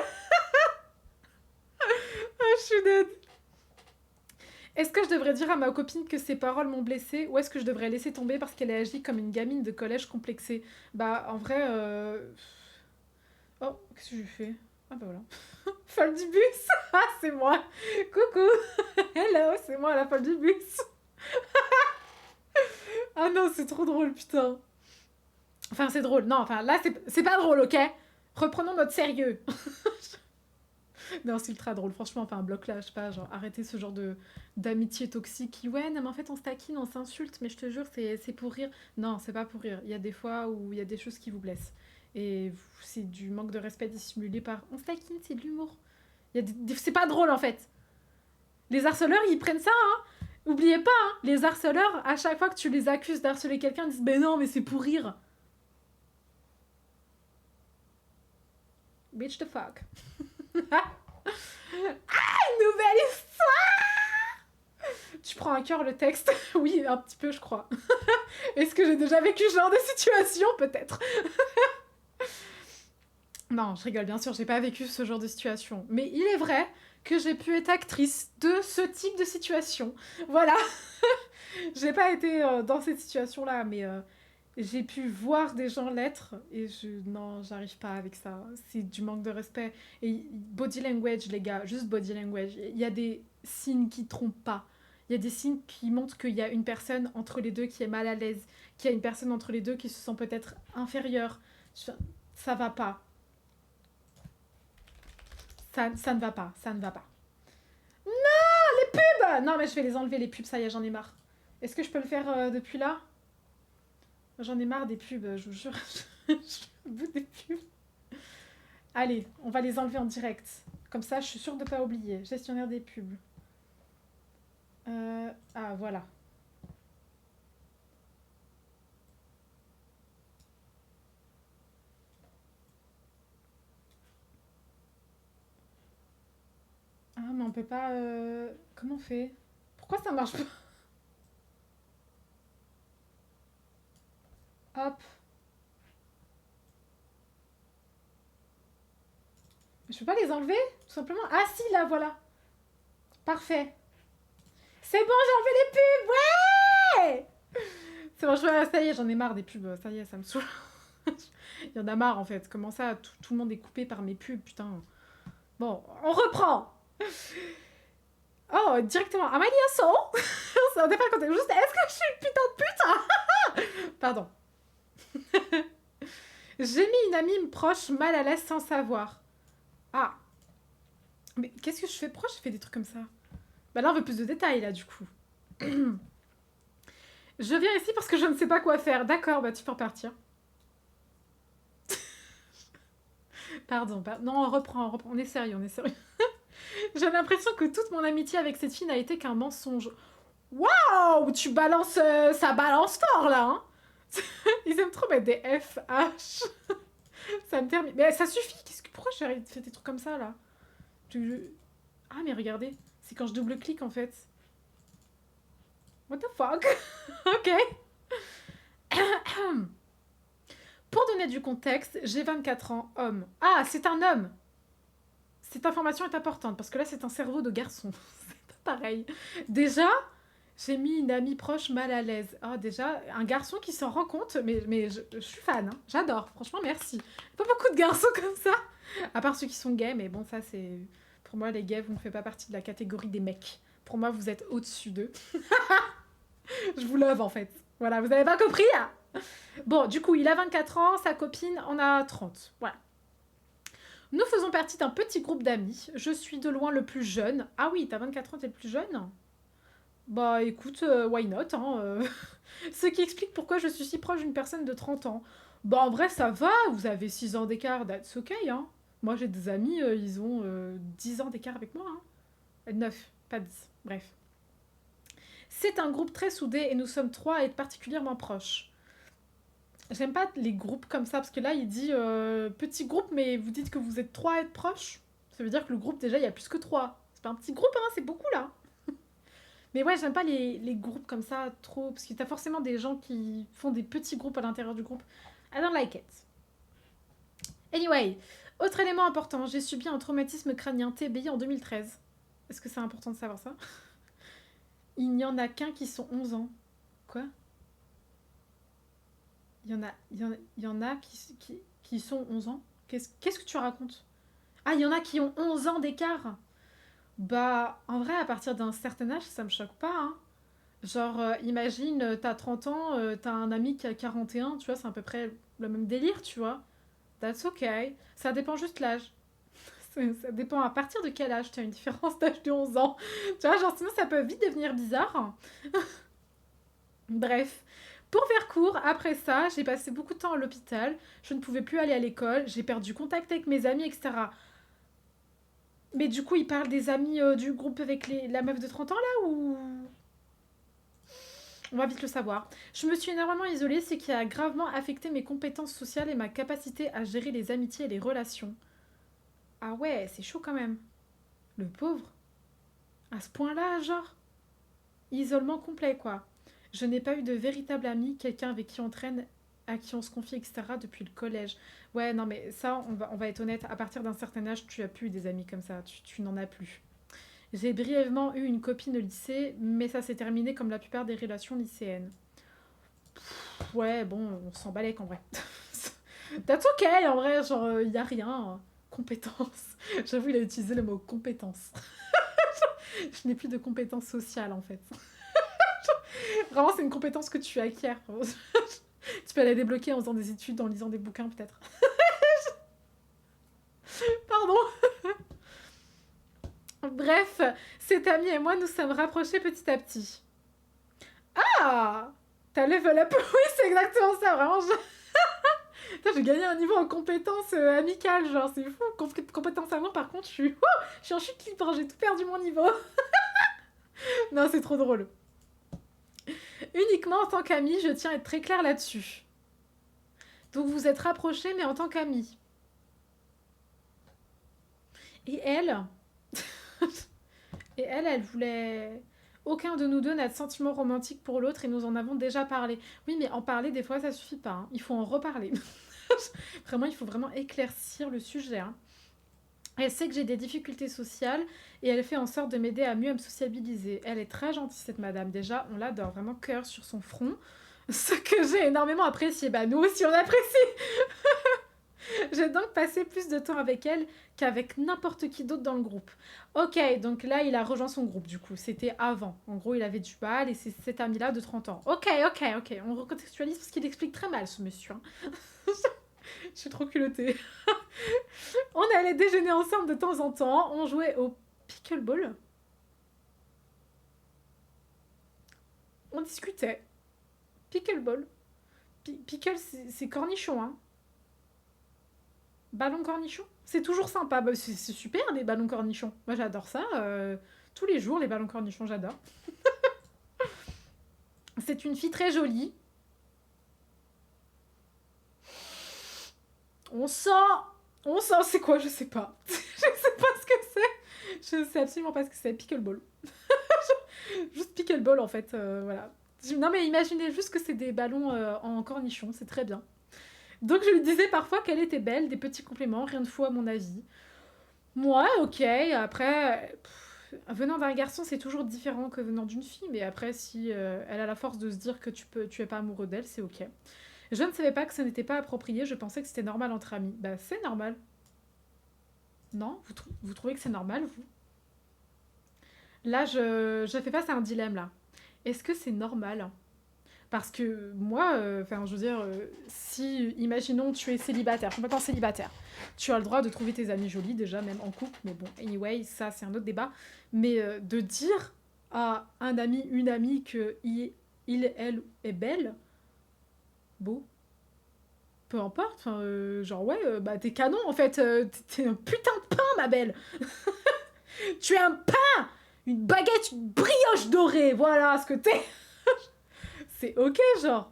Ah, je suis dead. Est-ce que je devrais dire à ma copine que ses paroles m'ont blessée ou est-ce que je devrais laisser tomber parce qu'elle a agi comme une gamine de collège complexée? Bah, en vrai... Oh, qu'est-ce que j'ai fait? Ah bah voilà. Folle du bus. Ah, c'est moi. Coucou. Hello, c'est moi la folle du bus. Ah non, c'est trop drôle, putain. Enfin, c'est drôle. Non, enfin, là, c'est pas drôle, ok? Reprenons notre sérieux. Non, c'est ultra drôle. Franchement, enfin, un bloc là, je sais pas, genre, arrêtez ce genre de d'amitié toxique qui, ouais, non, mais en fait, on se taquine, on s'insulte, mais je te jure, c'est pour rire. Non, c'est pas pour rire. Il y a des fois où il y a des choses qui vous blessent. Et c'est du manque de respect dissimulé par on se taquine, c'est de l'humour. C'est pas drôle en fait. Les harceleurs, ils prennent ça, hein. Oubliez pas, hein, les harceleurs, à chaque fois que tu les accuses d'harceler quelqu'un, ils disent ben non, mais c'est pour rire. Bitch the fuck. Nouvelle histoire. Tu prends à cœur le texte? Oui, un petit peu, je crois. Est-ce que j'ai déjà vécu ce genre de situation? Peut-être. Non, je rigole, bien sûr, j'ai pas vécu ce genre de situation. Mais il est vrai que j'ai pu être actrice de ce type de situation. Voilà. J'ai pas été dans cette situation-là, mais j'ai pu voir des gens l'être et non, j'arrive pas avec ça. C'est du manque de respect. Et body language, les gars, juste body language. Il y a des signes qui trompent pas. Il y a des signes qui montrent qu'il y a une personne entre les deux qui est mal à l'aise, qu'il y a une personne entre les deux qui se sent peut-être inférieure. Ça va pas. Ça ne va pas, ça ne va pas. Non, les pubs. Non, mais je vais les enlever, les pubs, ça y est, j'en ai marre. Est-ce que je peux le faire depuis là? J'en ai marre des pubs, je vous jure. Je suis au bout des pubs. Allez, on va les enlever en direct. Comme ça, je suis sûre de ne pas oublier. Gestionnaire des pubs. Ah, voilà. Ah, mais on peut pas... Comment on fait? Pourquoi ça marche pas? Hop. Je peux pas les enlever, tout simplement? Ah si, là, voilà. Parfait. C'est bon, j'ai enlevé les pubs. Ouais. C'est bon, ça y est, j'en ai marre des pubs. Ça y est, ça me saoule. Il y en a marre, en fait. Comment ça, tout le monde est coupé par mes pubs, putain. Bon, on reprend. Oh, directement. Am I the asshole? Ça dépend quand juste, est-ce que je suis une putain de pute? Pardon. J'ai mis une amie proche mal à l'aise sans savoir. Ah. Mais qu'est-ce que je fais? Pourquoi je fais des trucs comme ça? Bah là, on veut plus de détails, là, du coup. Je viens ici parce que je ne sais pas quoi faire. D'accord, bah tu peux repartir. Pardon, non, on reprend. On est sérieux, on est sérieux. J'ai l'impression que toute mon amitié avec cette fille n'a été qu'un mensonge. Waouh, tu balances... ça balance fort, là, hein. Ils aiment trop mettre des FH. Ça me termine. Mais ça suffit. Pourquoi j'ai fait des trucs comme ça, là? Ah, mais regardez. C'est quand je double-clique, en fait. What the fuck? Ok. Pour donner du contexte, j'ai 24 ans, homme. Ah, c'est un homme. Cette information est importante, parce que là, c'est un cerveau de garçon. C'est pas pareil. Déjà, j'ai mis une amie proche mal à l'aise. Ah, déjà, un garçon qui s'en rend compte, mais je suis fan, hein. J'adore. Franchement, merci. Pas beaucoup de garçons comme ça. À part ceux qui sont gays, mais bon, ça, c'est... Pour moi, les gays, vous ne faites pas partie de la catégorie des mecs. Pour moi, vous êtes au-dessus d'eux. Je vous love, en fait. Voilà, vous avez pas compris, hein? Bon, du coup, il a 24 ans, sa copine en a 30. Voilà. Nous faisons partie d'un petit groupe d'amis. Je suis de loin le plus jeune. Ah oui, t'as 24 ans, t'es le plus jeune? Bah écoute, why not, hein. Ce qui explique pourquoi je suis si proche d'une personne de 30 ans. Bah en vrai, ça va, vous avez 6 ans d'écart, that's ok, hein. Moi, j'ai des amis, ils ont 10 ans d'écart avec moi, hein. 9, pas 10, bref. C'est un groupe très soudé et nous sommes 3 à être particulièrement proches. J'aime pas les groupes comme ça, parce que là, il dit petit groupe, mais vous dites que vous êtes 3 à être proches. Ça veut dire que le groupe, déjà, il y a plus que 3. C'est pas un petit groupe, hein, c'est beaucoup, là. Mais ouais, j'aime pas les groupes comme ça, trop, parce que t'as forcément des gens qui font des petits groupes à l'intérieur du groupe. I don't like it. Anyway, autre élément important, j'ai subi un traumatisme crânien TBI en 2013. Est-ce que c'est important de savoir ça? Il n'y en a qu'un qui sont 11 ans. Quoi? Il y en a qui sont 11 ans? Qu'est-ce que tu racontes? Ah, il y en a qui ont 11 ans d'écart. Bah, en vrai, à partir d'un certain âge, ça me choque pas, hein. Genre, imagine, t'as 30 ans, t'as un ami qui a 41, tu vois, c'est à peu près le même délire, tu vois. That's okay. Ça dépend juste de l'âge. Ça dépend à partir de quel âge tu as une différence d'âge de 11 ans. Tu vois, genre, sinon ça peut vite devenir bizarre. Bref. Pour faire court, après ça, j'ai passé beaucoup de temps à l'hôpital. Je ne pouvais plus aller à l'école. J'ai perdu contact avec mes amis, etc. Mais du coup, il parle des amis du groupe avec la meuf de 30 ans là ou... On va vite le savoir. Je me suis énormément isolée, ce qui a gravement affecté mes compétences sociales et ma capacité à gérer les amitiés et les relations. Ah ouais, c'est chaud quand même. Le pauvre. À ce point-là, genre. Isolement complet, quoi. Je n'ai pas eu de véritable ami, quelqu'un avec qui on traîne, à qui on se confie, etc. depuis le collège. Ouais, non, mais ça, on va être honnête, à partir d'un certain âge, tu as plus des amis comme ça. Tu n'en as plus. J'ai brièvement eu une copine au lycée, mais ça s'est terminé comme la plupart des relations lycéennes. Ouais, bon, on s'en balèque en vrai. That's okay, en vrai, genre, y a rien. Compétence. J'avoue, il a utilisé le mot compétence. Je n'ai plus de compétences sociales, en fait. Vraiment, c'est une compétence que tu acquiers. Tu peux la débloquer en faisant des études, en lisant des bouquins, peut-être. Pardon. Bref, cet ami et moi nous sommes rapprochés petit à petit. Ah, t'as level up. Oui, c'est exactement ça, vraiment. Putain, j'ai gagné un niveau en compétences amicales, genre, c'est fou. Compétences amour, par contre, je suis en chute libre, j'ai tout perdu mon niveau. Non, c'est trop drôle. Uniquement en tant qu'ami, je tiens à être très claire là-dessus. Donc vous êtes rapprochés, mais en tant qu'amis. Et elle, elle voulait... Aucun de nous deux n'a de sentiment romantique pour l'autre et nous en avons déjà parlé. Oui, mais en parler, des fois, ça suffit pas. Hein. Il faut en reparler. Vraiment, il faut vraiment éclaircir le sujet. Hein. Elle sait que j'ai des difficultés sociales et elle fait en sorte de m'aider à mieux me sociabiliser. Elle est très gentille, cette madame. Déjà, on l'adore. Vraiment, cœur sur son front. Ce que j'ai énormément apprécié. Bah, nous aussi, on apprécie. J'ai donc passé plus de temps avec elle qu'avec n'importe qui d'autre dans le groupe. Ok, donc là, il a rejoint son groupe, du coup. C'était avant. En gros, il avait du mal et c'est cet ami-là de 30 ans. Ok. On recontextualise parce qu'il explique très mal, ce monsieur. Hein. Je suis trop culottée. On allait déjeuner ensemble de temps en temps. On jouait au pickleball. On discutait. Pickleball. Pickle, c'est cornichon, hein. Ballon cornichon. C'est toujours sympa. Bah, c'est super, les ballons cornichons. Moi, j'adore ça. Tous les jours, les ballons cornichons, j'adore. C'est une fille très jolie. On sent... c'est quoi? Je sais pas. Je sais pas ce que c'est. Je sais absolument pas ce que c'est. Pickleball. Juste pickleball, en fait. Voilà. Non, mais imaginez juste que c'est des ballons en cornichon. C'est très bien. Donc, je lui disais parfois qu'elle était belle. Des petits compléments. Rien de fou à mon avis. Moi, ok. Après... venant d'un garçon, c'est toujours différent que venant d'une fille. Mais après, si elle a la force de se dire que tu es pas amoureux d'elle, c'est ok. Je ne savais pas que ce n'était pas approprié, je pensais que c'était normal entre amis. Bah, c'est normal. Non, vous trouvez que c'est normal, vous? Là, je fais face à un dilemme, là. Est-ce que c'est normal? Parce que moi, je veux dire, si, imaginons, tu es célibataire, complètement célibataire, tu as le droit de trouver tes amis jolis, déjà, même en couple, mais bon, anyway, ça, c'est un autre débat. Mais de dire à un ami, une amie que elle est belle, beau, peu importe, genre ouais, bah t'es canon en fait, t'es un putain de pain ma belle. Tu es un pain, une baguette, une brioche dorée, voilà ce que t'es. C'est ok genre.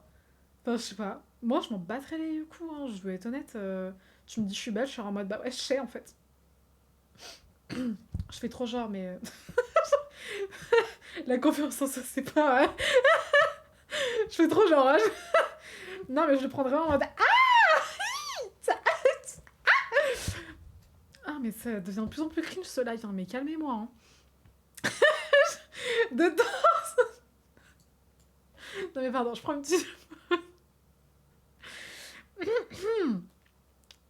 Enfin je sais pas, moi je m'en battrais les coups, hein, je dois être honnête. Tu me dis je suis belle, je suis en mode bah ouais je sais en fait. Je fais trop genre, mais... La confiance en soi, c'est pas... Je fais trop genre... Non, mais je le prends vraiment en mode... Ah, mais ça devient de plus en plus cringe, ce live. Hein. Mais calmez-moi. Hein. De temps... Non, mais pardon, je prends une petite...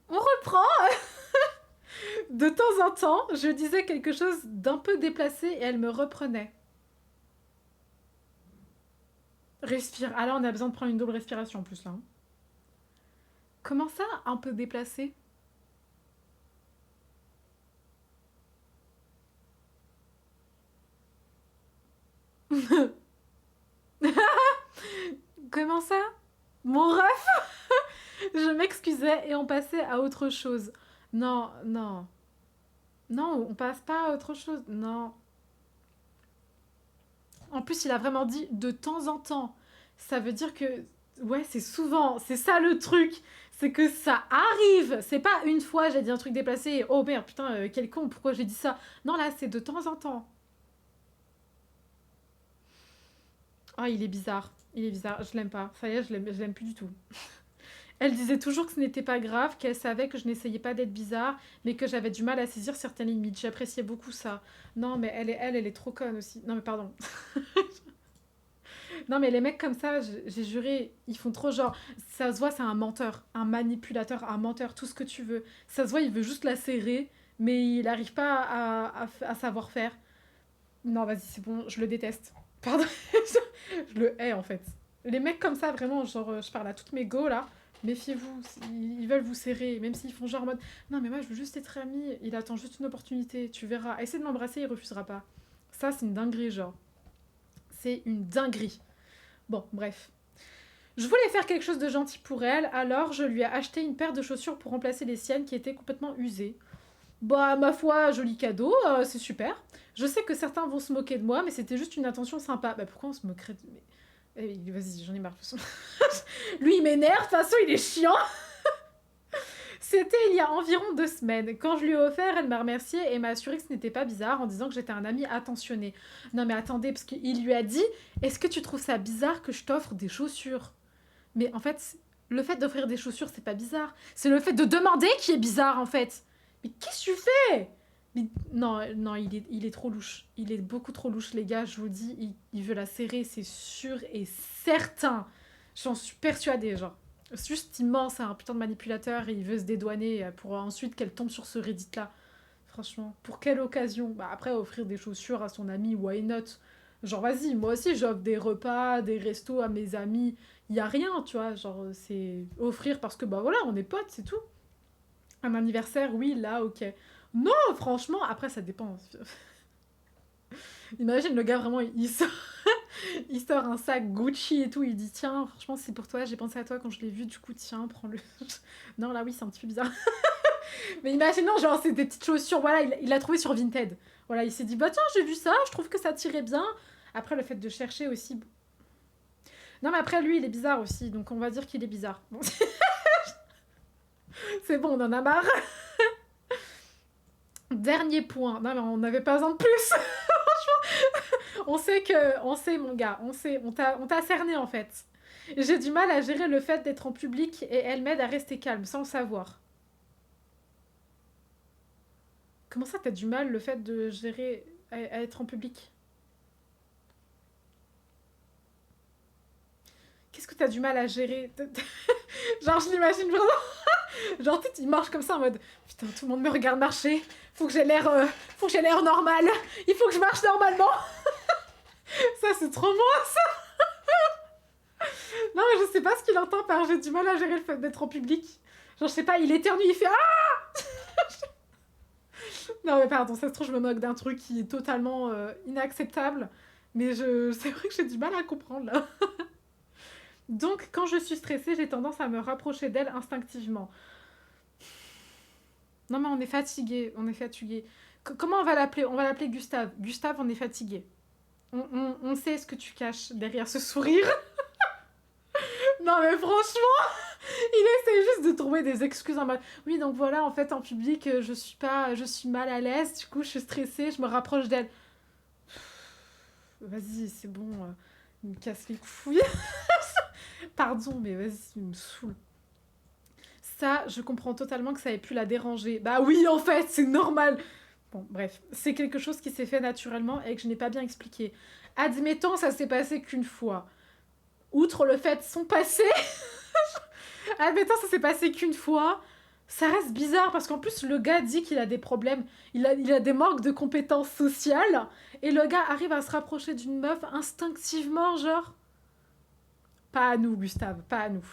On reprend. De temps en temps, je disais quelque chose d'un peu déplacé et elle me reprenait. Respire. Ah là, on a besoin de prendre une double respiration en plus, là. Hein. Comment ça, un peu déplacé? Comment ça? Mon ref. Je m'excusais et on passait à autre chose. Non, non. Non, on passe pas à autre chose. Non. En plus, il a vraiment dit de temps en temps. Ça veut dire que... Ouais, c'est souvent. C'est ça le truc. C'est que ça arrive. C'est pas une fois j'ai dit un truc déplacé et oh merde, putain, quel con, pourquoi j'ai dit ça? Non, là, c'est de temps en temps. Oh, il est bizarre. Il est bizarre. Je l'aime pas. Ça y est, je l'aime plus du tout. Elle disait toujours que ce n'était pas grave, qu'elle savait que je n'essayais pas d'être bizarre, mais que j'avais du mal à saisir certaines limites. J'appréciais beaucoup ça. Non, mais elle est trop conne aussi. Non, mais pardon. Non, mais les mecs comme ça, j'ai juré, ils font trop genre. Ça se voit, c'est un menteur, un manipulateur, un menteur, tout ce que tu veux. Ça se voit, il veut juste la serrer, mais il n'arrive pas à savoir faire. Non, vas-y, c'est bon, je le déteste. Pardon, je le hais en fait. Les mecs comme ça, vraiment, genre, je parle à toutes mes go là. Méfiez-vous, ils veulent vous serrer, même s'ils font genre en mode non, mais moi je veux juste être ami, il attend juste une opportunité, tu verras. Essaie de m'embrasser, il refusera pas. Ça, c'est une dinguerie, genre. C'est une dinguerie. Bon, bref. Je voulais faire quelque chose de gentil pour elle, alors je lui ai acheté une paire de chaussures pour remplacer les siennes qui étaient complètement usées. Bah, ma foi, joli cadeau, c'est super. Je sais que certains vont se moquer de moi, mais c'était juste une intention sympa. Bah, pourquoi on se moquerait de... Vas-y, j'en ai marre. Lui, il m'énerve, de toute façon, il est chiant. C'était il y a environ 2 semaines. Quand je lui ai offert, elle m'a remercié et m'a assuré que ce n'était pas bizarre en disant que j'étais un ami attentionné. Non mais attendez, parce qu'il lui a dit « Est-ce que tu trouves ça bizarre que je t'offre des chaussures ?» Mais en fait, le fait d'offrir des chaussures, c'est pas bizarre. C'est le fait de demander qui est bizarre, en fait. Mais qu'est-ce que tu fais? Mais non, non, il est trop louche. Il est beaucoup trop louche, les gars, je vous le dis. Il veut la serrer, c'est sûr et certain. J'en suis persuadée, genre. C'est juste immense, c'est un putain de manipulateur et il veut se dédouaner pour ensuite qu'elle tombe sur ce Reddit-là. Franchement, pour quelle occasion? Bah après, offrir des chaussures à son ami, why not? Genre, vas-y, moi aussi, j'offre des repas, des restos à mes amis. Il y a rien, tu vois. Genre, c'est offrir parce que, bah voilà, on est potes, c'est tout. Un anniversaire, oui, là, ok. Non, franchement, après, ça dépend. Imagine le gars vraiment, il sort un sac Gucci et tout, il dit tiens, franchement, c'est pour toi, j'ai pensé à toi quand je l'ai vu, du coup, tiens, prends-le. Non, là, oui, c'est un petit peu bizarre. Mais imaginons, genre, c'est des petites chaussures, voilà, il l'a trouvé sur Vinted. Voilà, il s'est dit, bah tiens, j'ai vu ça, je trouve que ça tirait bien. Après, le fait de chercher aussi. Non, mais après, lui, il est bizarre aussi, donc on va dire qu'il est bizarre. Bon. C'est bon, on en a marre. Dernier point. Non, mais on n'avait pas besoin de plus. On sait, mon gars, on t'a cerné en fait. J'ai du mal à gérer le fait d'être en public et elle m'aide à rester calme, sans le savoir. Comment ça, t'as du mal le fait de gérer à être en public? Qu'est-ce que t'as du mal à gérer? Genre, je l'imagine vraiment. Genre, tu sais, il marche comme ça en mode putain, tout le monde me regarde marcher. Faut que j'ai l'air normal. Il faut que je marche normalement. Ça, c'est trop moi, ça. Non, mais je sais pas ce qu'il entend par j'ai du mal à gérer le fait d'être en public. Genre, je sais pas, il éternue, il fait ah. Non, mais pardon, ça se trouve, je me moque d'un truc qui est totalement inacceptable. Mais c'est vrai que j'ai du mal à comprendre là. Donc, quand je suis stressée, j'ai tendance à me rapprocher d'elle instinctivement. Non, mais on est fatigué, on est fatigué. Comment on va l'appeler? On va l'appeler Gustave. Gustave, on est fatigué. On sait ce que tu caches derrière ce sourire. Non, mais franchement, Il essaie juste de trouver des excuses en mode oui, donc voilà, en fait, en public, je suis mal à l'aise, du coup, je suis stressée, je me rapproche d'elle. Vas-y, c'est bon, il me casse les couilles. Pardon, mais vas-y, il me saoule. Ça, je comprends totalement que ça ait pu la déranger. Bah oui, en fait, c'est normal. Bon, bref, c'est quelque chose qui s'est fait naturellement et que je n'ai pas bien expliqué. Admettons, ça s'est passé qu'une fois. Outre le fait son passé, admettons, ça s'est passé qu'une fois. Ça reste bizarre parce qu'en plus, le gars dit qu'il a des problèmes. Il a des manques de compétences sociales. Et le gars arrive à se rapprocher d'une meuf instinctivement, genre. Pas à nous, Gustave, pas à nous.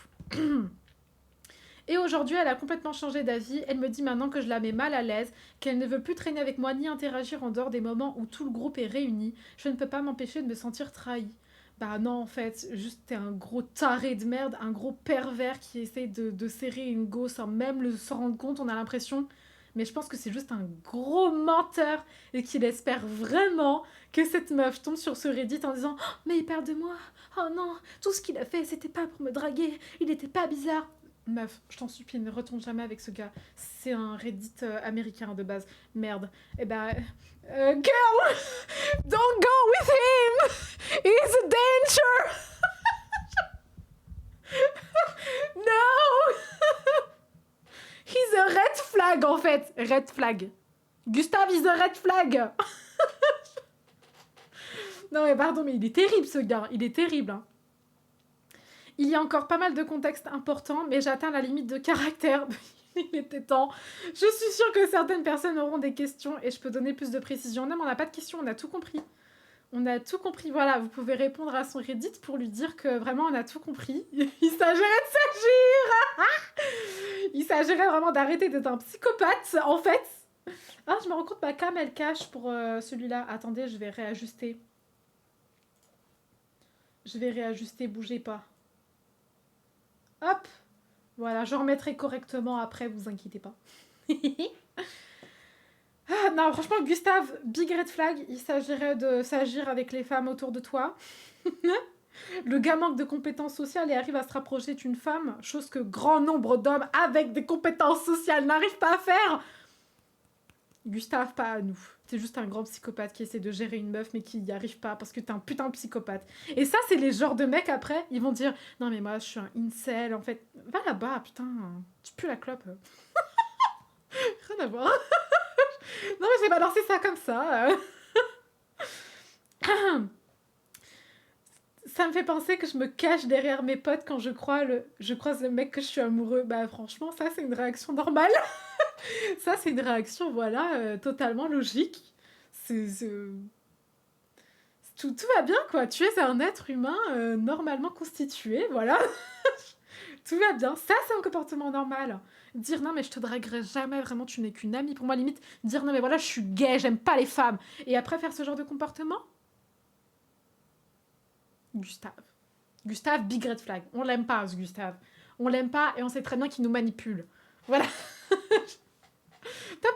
Et aujourd'hui, elle a complètement changé d'avis. Elle me dit maintenant que je la mets mal à l'aise, qu'elle ne veut plus traîner avec moi ni interagir en dehors des moments où tout le groupe est réuni. Je ne peux pas m'empêcher de me sentir trahie. Bah non, en fait, juste t'es un gros taré de merde, un gros pervers qui essaye de serrer une go sans même s'en rendre compte, on a l'impression. Mais je pense que c'est juste un gros menteur et qu'il espère vraiment que cette meuf tombe sur ce Reddit en disant oh, mais il parle de moi. Oh non, tout ce qu'il a fait, c'était pas pour me draguer. Il était pas bizarre. Meuf, je t'en supplie, ne retourne jamais avec ce gars. C'est un Reddit américain de base. Merde. Eh ben, girl, don't go with him. He's a danger. No. He's a red flag en fait. Red flag. Gustave is a red flag. Non mais pardon, mais il est terrible ce gars. Il est terrible. Hein. Il y a encore pas mal de contextes importants, mais j'atteins la limite de caractère. Il était temps. Je suis sûre que certaines personnes auront des questions et je peux donner plus de précision. Non, mais on n'a pas de questions, on a tout compris. On a tout compris. Voilà, vous pouvez répondre à son Reddit pour lui dire que vraiment on a tout compris. Il s'agirait de s'agir. Il s'agirait vraiment d'arrêter d'être un psychopathe, en fait. Ah, je me rends compte, ma cam, elle cache pour celui-là. Attendez, je vais réajuster. Je vais réajuster, bougez pas. Hop. Voilà, je remettrai correctement après, vous inquiétez pas. Ah, non, franchement, Gustave, big red flag, il s'agirait de s'agir avec les femmes autour de toi. Le gars manque de compétences sociales et arrive à se rapprocher d'une femme, chose que grand nombre d'hommes avec des compétences sociales n'arrivent pas à faire. Gustave, pas à nous. T'es juste un grand psychopathe qui essaie de gérer une meuf mais qui n'y arrive pas parce que t'es un putain de psychopathe. Et ça, c'est les genres de mecs après, ils vont dire non mais moi je suis un incel en fait. Va là-bas, putain, tu pues la clope. Rien à voir. Non mais j'ai balancé ça comme ça. Ça me fait penser que je me cache derrière mes potes quand je croise le mec que je suis amoureux. Bah franchement, ça c'est une réaction normale. Ça c'est une réaction, voilà, totalement logique. Tout va bien quoi. Tu es un être humain normalement constitué, voilà. Tout va bien. Ça c'est un comportement normal. Dire non mais je te draguerai jamais, vraiment tu n'es qu'une amie. Pour moi limite, dire non mais voilà je suis gay, j'aime pas les femmes. Et après faire ce genre de comportement. Gustave. Gustave, big red flag. On l'aime pas, ce Gustave. On l'aime pas et on sait très bien qu'il nous manipule. Voilà.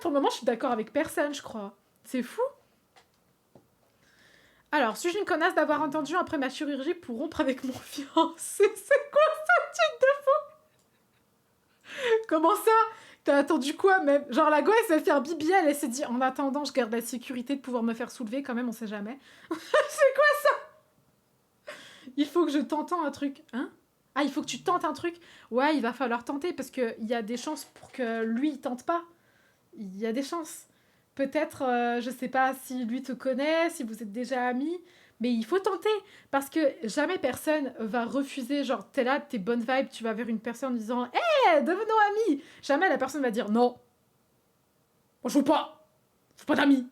Pour le moment, je suis d'accord avec personne, je crois. C'est fou. Alors, suis-je une connasse d'avoir entendu après ma chirurgie pour rompre avec mon fiancé? C'est quoi ce truc de fou? Comment ça? T'as attendu quoi même? Genre la go elle s'est fait faire bibi, elle s'est dit en attendant je garde la sécurité de pouvoir me faire soulever quand même, on sait jamais. C'est quoi ça? Il faut que je tente un truc. Hein? Ah, il faut que tu tentes un truc? Ouais, il va falloir tenter parce qu'il y a des chances pour que lui, il tente pas. Il y a des chances. Peut-être, je sais pas si lui te connaît, si vous êtes déjà amis, mais il faut tenter parce que jamais personne va refuser. Genre, t'es là, t'es bonne vibe, tu vas vers une personne en disant hé, devenons amis. Jamais la personne va dire non. Moi, je veux pas d'amis.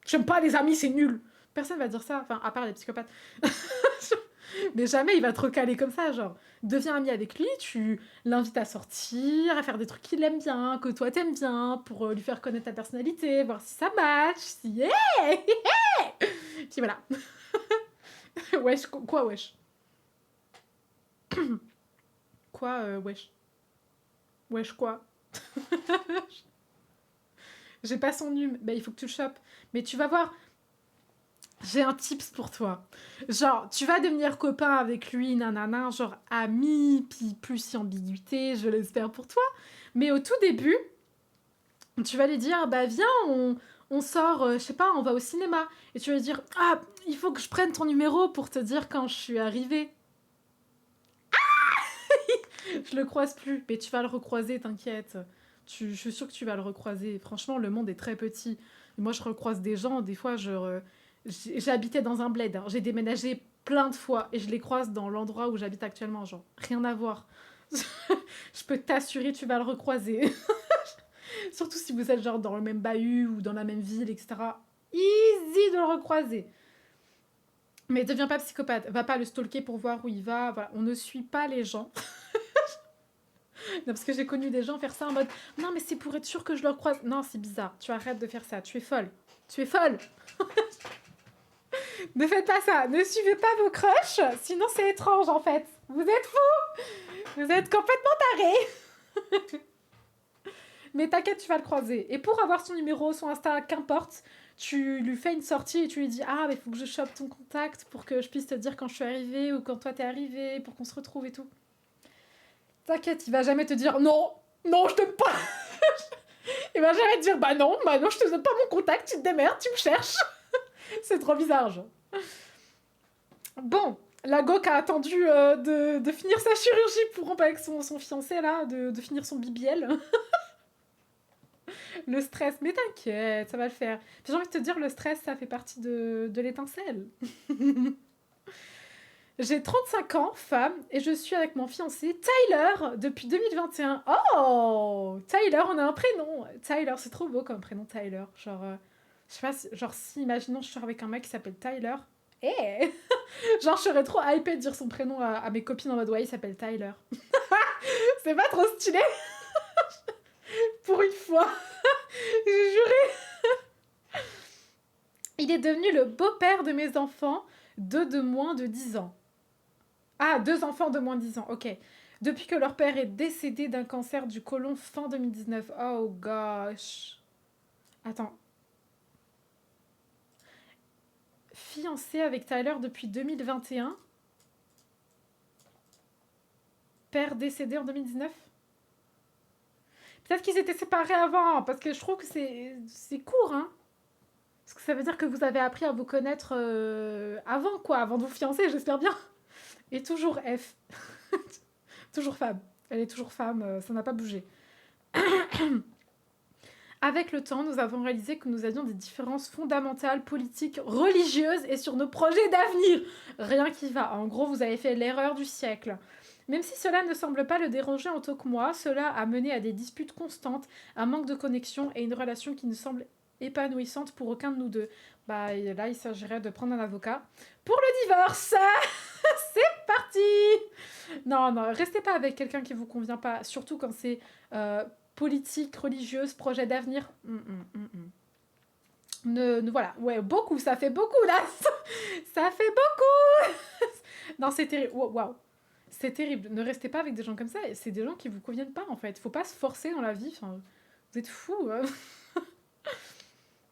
J'aime pas les amis, c'est nul. Personne va dire ça, enfin, à part les psychopathes. Mais jamais il va te recaler comme ça, genre, deviens ami avec lui, tu l'invites à sortir, à faire des trucs qu'il aime bien, que toi t'aimes bien, pour lui faire connaître ta personnalité, voir si ça match, si... Hey puis voilà. Wesh, quoi wesh? Quoi wesh? Wesh quoi? J'ai pas son num, bah il faut que tu le chopes. Mais tu vas voir, J'ai un tips pour toi. Genre, tu vas devenir copain avec lui, nanana, genre ami, puis plus si ambiguïté, je l'espère pour toi. Mais au tout début, tu vas lui dire, bah viens, on sort, je sais pas, on va au cinéma. Et tu vas lui dire, ah, il faut que je prenne ton numéro pour te dire quand je suis arrivée. Je le croise plus, mais tu vas le recroiser, t'inquiète. Je suis sûre que tu vas le recroiser. Franchement, le monde est très petit. Moi, je recroise des gens, des fois, j'habitais dans un bled. Hein. J'ai déménagé plein de fois et je les croise dans l'endroit où j'habite actuellement. Genre, rien à voir. Je peux t'assurer, tu vas le recroiser. Surtout si vous êtes genre dans le même bahut ou dans la même ville, etc. Easy de le recroiser. Mais deviens pas psychopathe. Va pas le stalker pour voir où il va. Voilà. On ne suit pas les gens. Non, parce que j'ai connu des gens faire ça en mode non, mais c'est pour être sûr que je le croise. Non, c'est bizarre. Tu arrêtes de faire ça. Tu es folle. Tu es folle. Ne faites pas ça. Ne suivez pas vos crushs. Sinon, c'est étrange en fait. Vous êtes fous. Vous êtes complètement tarés. Mais t'inquiète, tu vas le croiser. Et pour avoir son numéro, son Insta, qu'importe, tu lui fais une sortie et tu lui dis ah, mais il faut que je chope ton contact pour que je puisse te dire quand je suis arrivée ou quand toi t'es arrivée, pour qu'on se retrouve et tout. T'inquiète, il va jamais te dire non, non, je t'aime pas. Il va jamais te dire bah non, je te donne pas mon contact, tu te démerdes, tu me cherches. C'est trop bizarre, genre. Bon, la Gok a attendu de finir sa chirurgie pour rompre avec son fiancé, là, de finir son BBL. Le stress, mais t'inquiète, ça va le faire. J'ai envie de te dire, le stress, ça fait partie de l'étincelle. J'ai 35 ans, femme, et je suis avec mon fiancé Tyler depuis 2021. Oh, Tyler, on a un prénom. Tyler, c'est trop beau comme prénom, Tyler. Genre, je sais pas, genre si, imaginons, je sors avec un mec qui s'appelle Tyler. Eh genre, je serais trop hypée de dire son prénom à mes copines en mode, ouais, il s'appelle Tyler. C'est pas trop stylé. Pour une fois. J'ai juré. Il est devenu le beau-père de mes enfants, deux de moins de 10 ans. Ah, 2 enfants de moins de 10 ans, ok. Depuis que leur père est décédé d'un cancer du côlon fin 2019. Oh gosh. Attends. Fiancé avec Tyler depuis 2021. Père décédé en 2019. Peut-être qu'ils étaient séparés avant, parce que je trouve que c'est court, hein. Parce que ça veut dire que vous avez appris à vous connaître avant, quoi, avant de vous fiancer, j'espère bien. Et toujours F. Toujours femme. Elle est toujours femme, ça n'a pas bougé. Avec le temps, nous avons réalisé que nous avions des différences fondamentales, politiques, religieuses et sur nos projets d'avenir. Rien qui va. En gros, vous avez fait l'erreur du siècle. Même si cela ne semble pas le déranger en tant que moi, cela a mené à des disputes constantes, un manque de connexion et une relation qui ne semble épanouissante pour aucun de nous deux. Bah là, il s'agirait de prendre un avocat pour le divorce. C'est parti. Non, restez pas avec quelqu'un qui vous convient pas, surtout quand c'est politique, religieuse, projet d'avenir. Voilà, ouais, beaucoup, ça fait beaucoup là. Ça fait beaucoup. Non, c'est terrible. Waouh. C'est terrible. Ne restez pas avec des gens comme ça. C'est des gens qui vous conviennent pas en fait. Faut pas se forcer dans la vie. Enfin, vous êtes fous. Hein.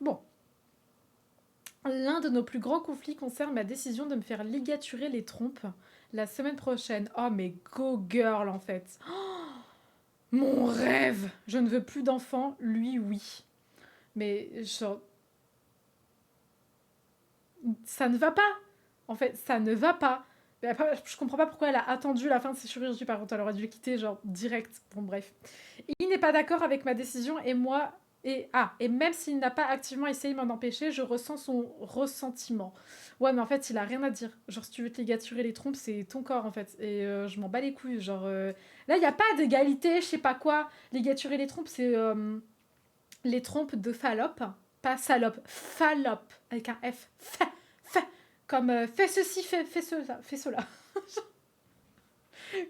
Bon. L'un de nos plus grands conflits concerne ma décision de me faire ligaturer les trompes la semaine prochaine. Oh, mais go girl en fait. Oh, mon rêve. Je ne veux plus d'enfants. Lui, oui. Mais genre... Ça ne va pas. En fait, ça ne va pas. Mais après, je comprends pas pourquoi elle a attendu la fin de ses chirurgies. Par contre, elle aurait dû le quitter, genre, direct. Bon, bref. Il n'est pas d'accord avec ma décision et moi... Et même s'il n'a pas activement essayé de m'en empêcher, je ressens son ressentiment. Ouais, mais en fait, il a rien à dire. Genre, si tu veux te ligaturer les trompes, c'est ton corps, en fait. Et je m'en bats les couilles. Genre, là, il n'y a pas d'égalité, je sais pas quoi. Ligaturer les trompes, c'est les trompes de Fallope. Pas salope, Fallope. Avec un F. Comme fais ceci, fais cela. Fais cela.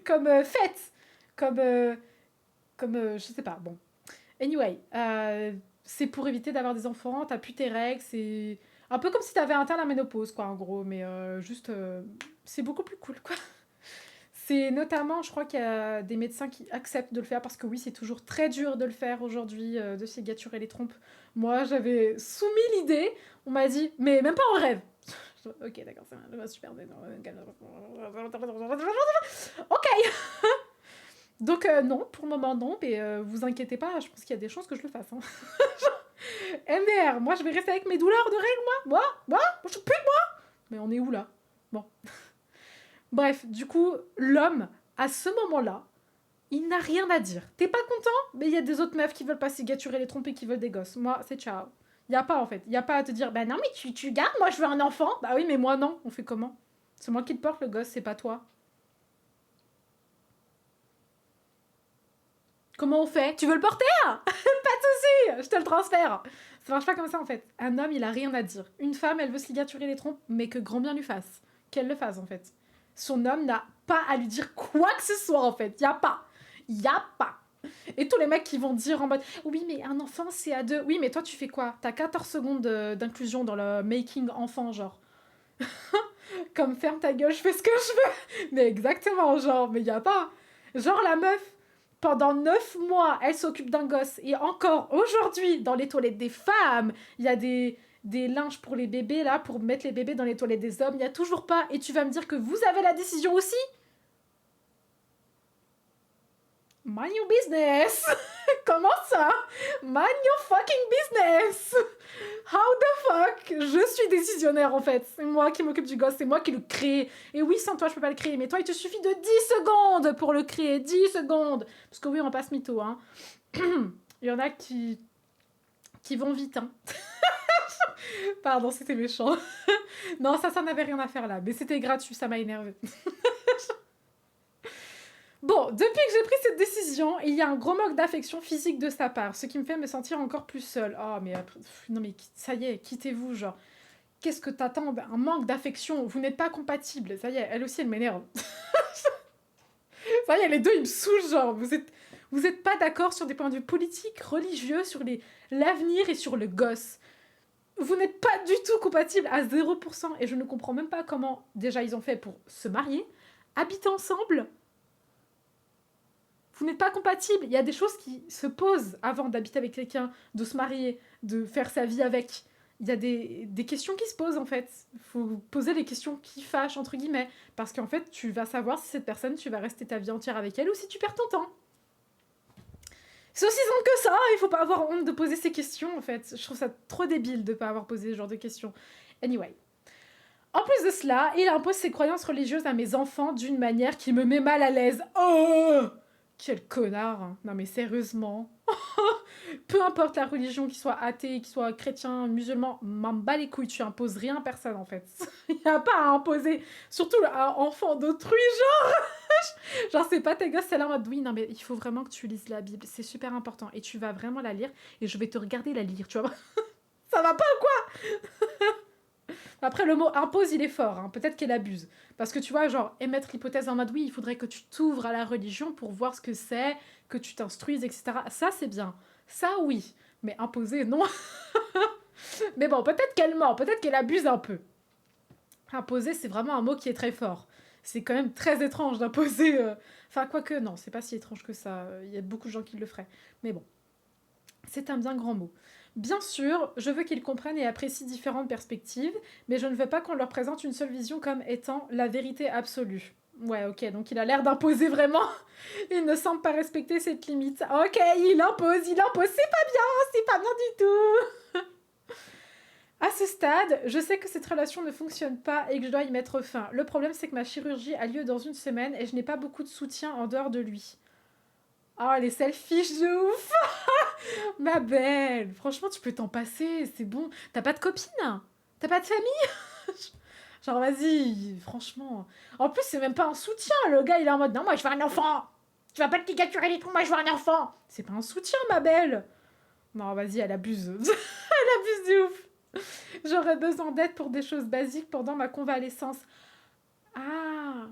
Comme faites. Comme... je sais pas, bon. Anyway, c'est pour éviter d'avoir des enfants, t'as plus tes règles, c'est un peu comme si t'avais atteint la ménopause, quoi, en gros, mais juste, c'est beaucoup plus cool, quoi. C'est notamment, je crois qu'il y a des médecins qui acceptent de le faire, parce que oui, c'est toujours très dur de le faire aujourd'hui, de ligaturer les trompes. Moi, j'avais soumis l'idée, on m'a dit, mais même pas en rêve. Ok, d'accord, c'est bien, super. Ok. Donc non, pour le moment non, mais vous inquiétez pas, je pense qu'il y a des chances que je le fasse. Hein. MDR, moi je vais rester avec mes douleurs de règles, moi, je suis plus de moi. Mais on est où là? Bon. Bref, du coup, l'homme, à ce moment-là, il n'a rien à dire. T'es pas content? Mais il y a des autres meufs qui veulent pas se gâturer les trompes et qui veulent des gosses. Moi, c'est ciao. Y a pas en fait. Y a pas à te dire, bah non, mais tu gardes, moi je veux un enfant. Bah oui, mais moi non. On fait comment? C'est moi qui le porte le gosse, c'est pas toi. Comment on fait? Tu veux le porter? Pas de soucis, je te le transfère. Ça marche pas comme ça en fait. Un homme, il a rien à dire. Une femme, elle veut se ligaturer les trompes, mais que grand bien lui fasse. Qu'elle le fasse en fait. Son homme n'a pas à lui dire quoi que ce soit en fait. Y a pas. Y a pas. Et tous les mecs qui vont dire en mode oui, mais un enfant c'est à deux. Oui, mais toi tu fais quoi? T'as 14 secondes d'inclusion dans le making enfant, genre. Comme ferme ta gueule, je fais ce que je veux. Mais exactement, genre, mais y a pas. Genre la meuf, pendant 9 mois, elle s'occupe d'un gosse. Et encore aujourd'hui, dans les toilettes des femmes, il y a des linges pour les bébés, là, pour mettre les bébés dans les toilettes des hommes. Il n'y a toujours pas. Et tu vas me dire que vous avez la décision aussi? Mind your business. Comment ça? Mind your fucking business. How the fuck? Je suis décisionnaire en fait. C'est moi qui m'occupe du gosse, c'est moi qui le crée. Et oui, sans toi, je peux pas le créer. Mais toi, il te suffit de 10 secondes pour le créer. 10 secondes. Parce que oui, on passe mytho. Hein. Il y en a qui vont vite. Hein. Pardon, c'était méchant. Non, ça n'avait rien à faire là. Mais c'était gratuit, ça m'a énervé. Bon, depuis que j'ai pris cette décision, il y a un gros manque d'affection physique de sa part, ce qui me fait me sentir encore plus seule. Oh, mais non, mais ça y est, quittez-vous, genre. Qu'est-ce que t'attends? Un manque d'affection, vous n'êtes pas compatibles. Ça y est, elle aussi, elle m'énerve. Ça y est, les deux, ils me saoulent, genre. Vous êtes pas d'accord sur des points de vue politiques, religieux, sur l'avenir et sur le gosse. Vous n'êtes pas du tout compatibles à 0%. Et je ne comprends même pas comment, déjà, ils ont fait pour se marier, habiter ensemble. Vous n'êtes pas compatibles. Il y a des choses qui se posent avant d'habiter avec quelqu'un, de se marier, de faire sa vie avec. Il y a des questions qui se posent en fait. Il faut poser les questions qui fâchent, entre guillemets. Parce qu'en fait, tu vas savoir si cette personne, tu vas rester ta vie entière avec elle ou si tu perds ton temps. C'est aussi simple que ça. Il faut pas avoir honte de poser ces questions en fait. Je trouve ça trop débile de pas avoir posé ce genre de questions. Anyway. En plus de cela, il impose ses croyances religieuses à mes enfants d'une manière qui me met mal à l'aise. Oh! Quel connard, hein. Non mais sérieusement. Peu importe la religion, qu'il soit athée, qu'il soit chrétien, musulman, m'en bats les couilles, tu imposes rien à personne en fait. Il n'y a pas à imposer, surtout à enfant d'autrui, genre. Genre c'est pas tes gosses, c'est là en mode oui, non mais il faut vraiment que tu lises la Bible, c'est super important. Et tu vas vraiment la lire et je vais te regarder la lire, tu vois. Ça va pas ou quoi? Après, le mot impose, il est fort. Hein. Peut-être qu'elle abuse. Parce que tu vois, genre, émettre l'hypothèse en mode oui, il faudrait que tu t'ouvres à la religion pour voir ce que c'est, que tu t'instruises, etc. Ça, c'est bien. Ça, oui. Mais imposer, non. Mais bon, peut-être qu'elle ment, peut-être qu'elle abuse un peu. Imposer, c'est vraiment un mot qui est très fort. C'est quand même très étrange d'imposer. Enfin, quoique, non, c'est pas si étrange que ça. Il y a beaucoup de gens qui le feraient. Mais bon, c'est un bien grand mot. Bien sûr, je veux qu'ils comprennent et apprécient différentes perspectives, mais je ne veux pas qu'on leur présente une seule vision comme étant la vérité absolue. Ouais, ok, donc il a l'air d'imposer vraiment. Il ne semble pas respecter cette limite. Ok, il impose, c'est pas bien du tout. À ce stade, je sais que cette relation ne fonctionne pas et que je dois y mettre fin. Le problème, c'est que ma chirurgie a lieu dans une semaine et je n'ai pas beaucoup de soutien en dehors de lui. Oh, les selfish de ouf. Ma belle, franchement, tu peux t'en passer, c'est bon. T'as pas de copine? T'as pas de famille? Genre, vas-y, franchement. En plus, c'est même pas un soutien. Le gars, il est en mode non, moi, je veux un enfant. Tu vas pas te ligaturer les trous, moi, je veux un enfant. C'est pas un soutien, ma belle. Non, vas-y, elle abuse. Elle abuse de ouf. J'aurais besoin d'aide pour des choses basiques pendant ma convalescence. Ah,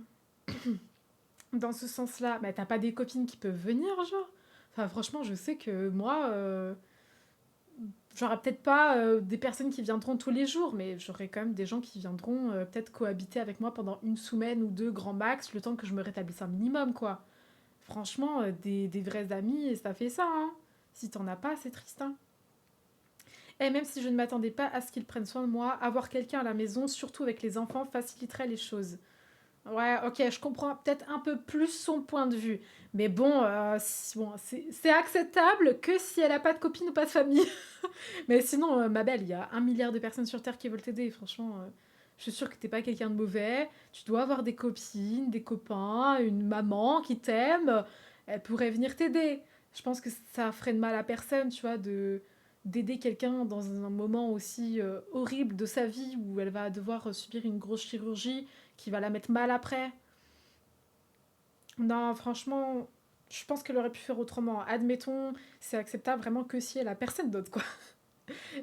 dans ce sens-là. Mais t'as pas des copines qui peuvent venir, genre? Enfin, franchement, je sais que moi, j'aurai peut-être pas des personnes qui viendront tous les jours, mais j'aurai quand même des gens qui viendront peut-être cohabiter avec moi pendant une semaine ou deux, grand max, le temps que je me rétablisse un minimum, quoi. Franchement, des vrais amis, ça fait ça, hein. Si t'en as pas, c'est triste, hein. Et même si je ne m'attendais pas à ce qu'ils prennent soin de moi, avoir quelqu'un à la maison, surtout avec les enfants, faciliterait les choses. Ouais, ok, je comprends peut-être un peu plus son point de vue. Mais bon, c'est acceptable que si elle a pas de copine ou pas de famille. Mais sinon, ma belle, il y a 1 milliard de personnes sur Terre qui veulent t'aider. Franchement, je suis sûre que t'es pas quelqu'un de mauvais. Tu dois avoir des copines, des copains, une maman qui t'aime. Elle pourrait venir t'aider. Je pense que ça ferait de mal à personne, tu vois, d'aider quelqu'un dans un moment aussi horrible de sa vie où elle va devoir subir une grosse chirurgie qui va la mettre mal après. Non, franchement, je pense qu'elle aurait pu faire autrement. Admettons, c'est acceptable vraiment que si elle a personne d'autre, quoi.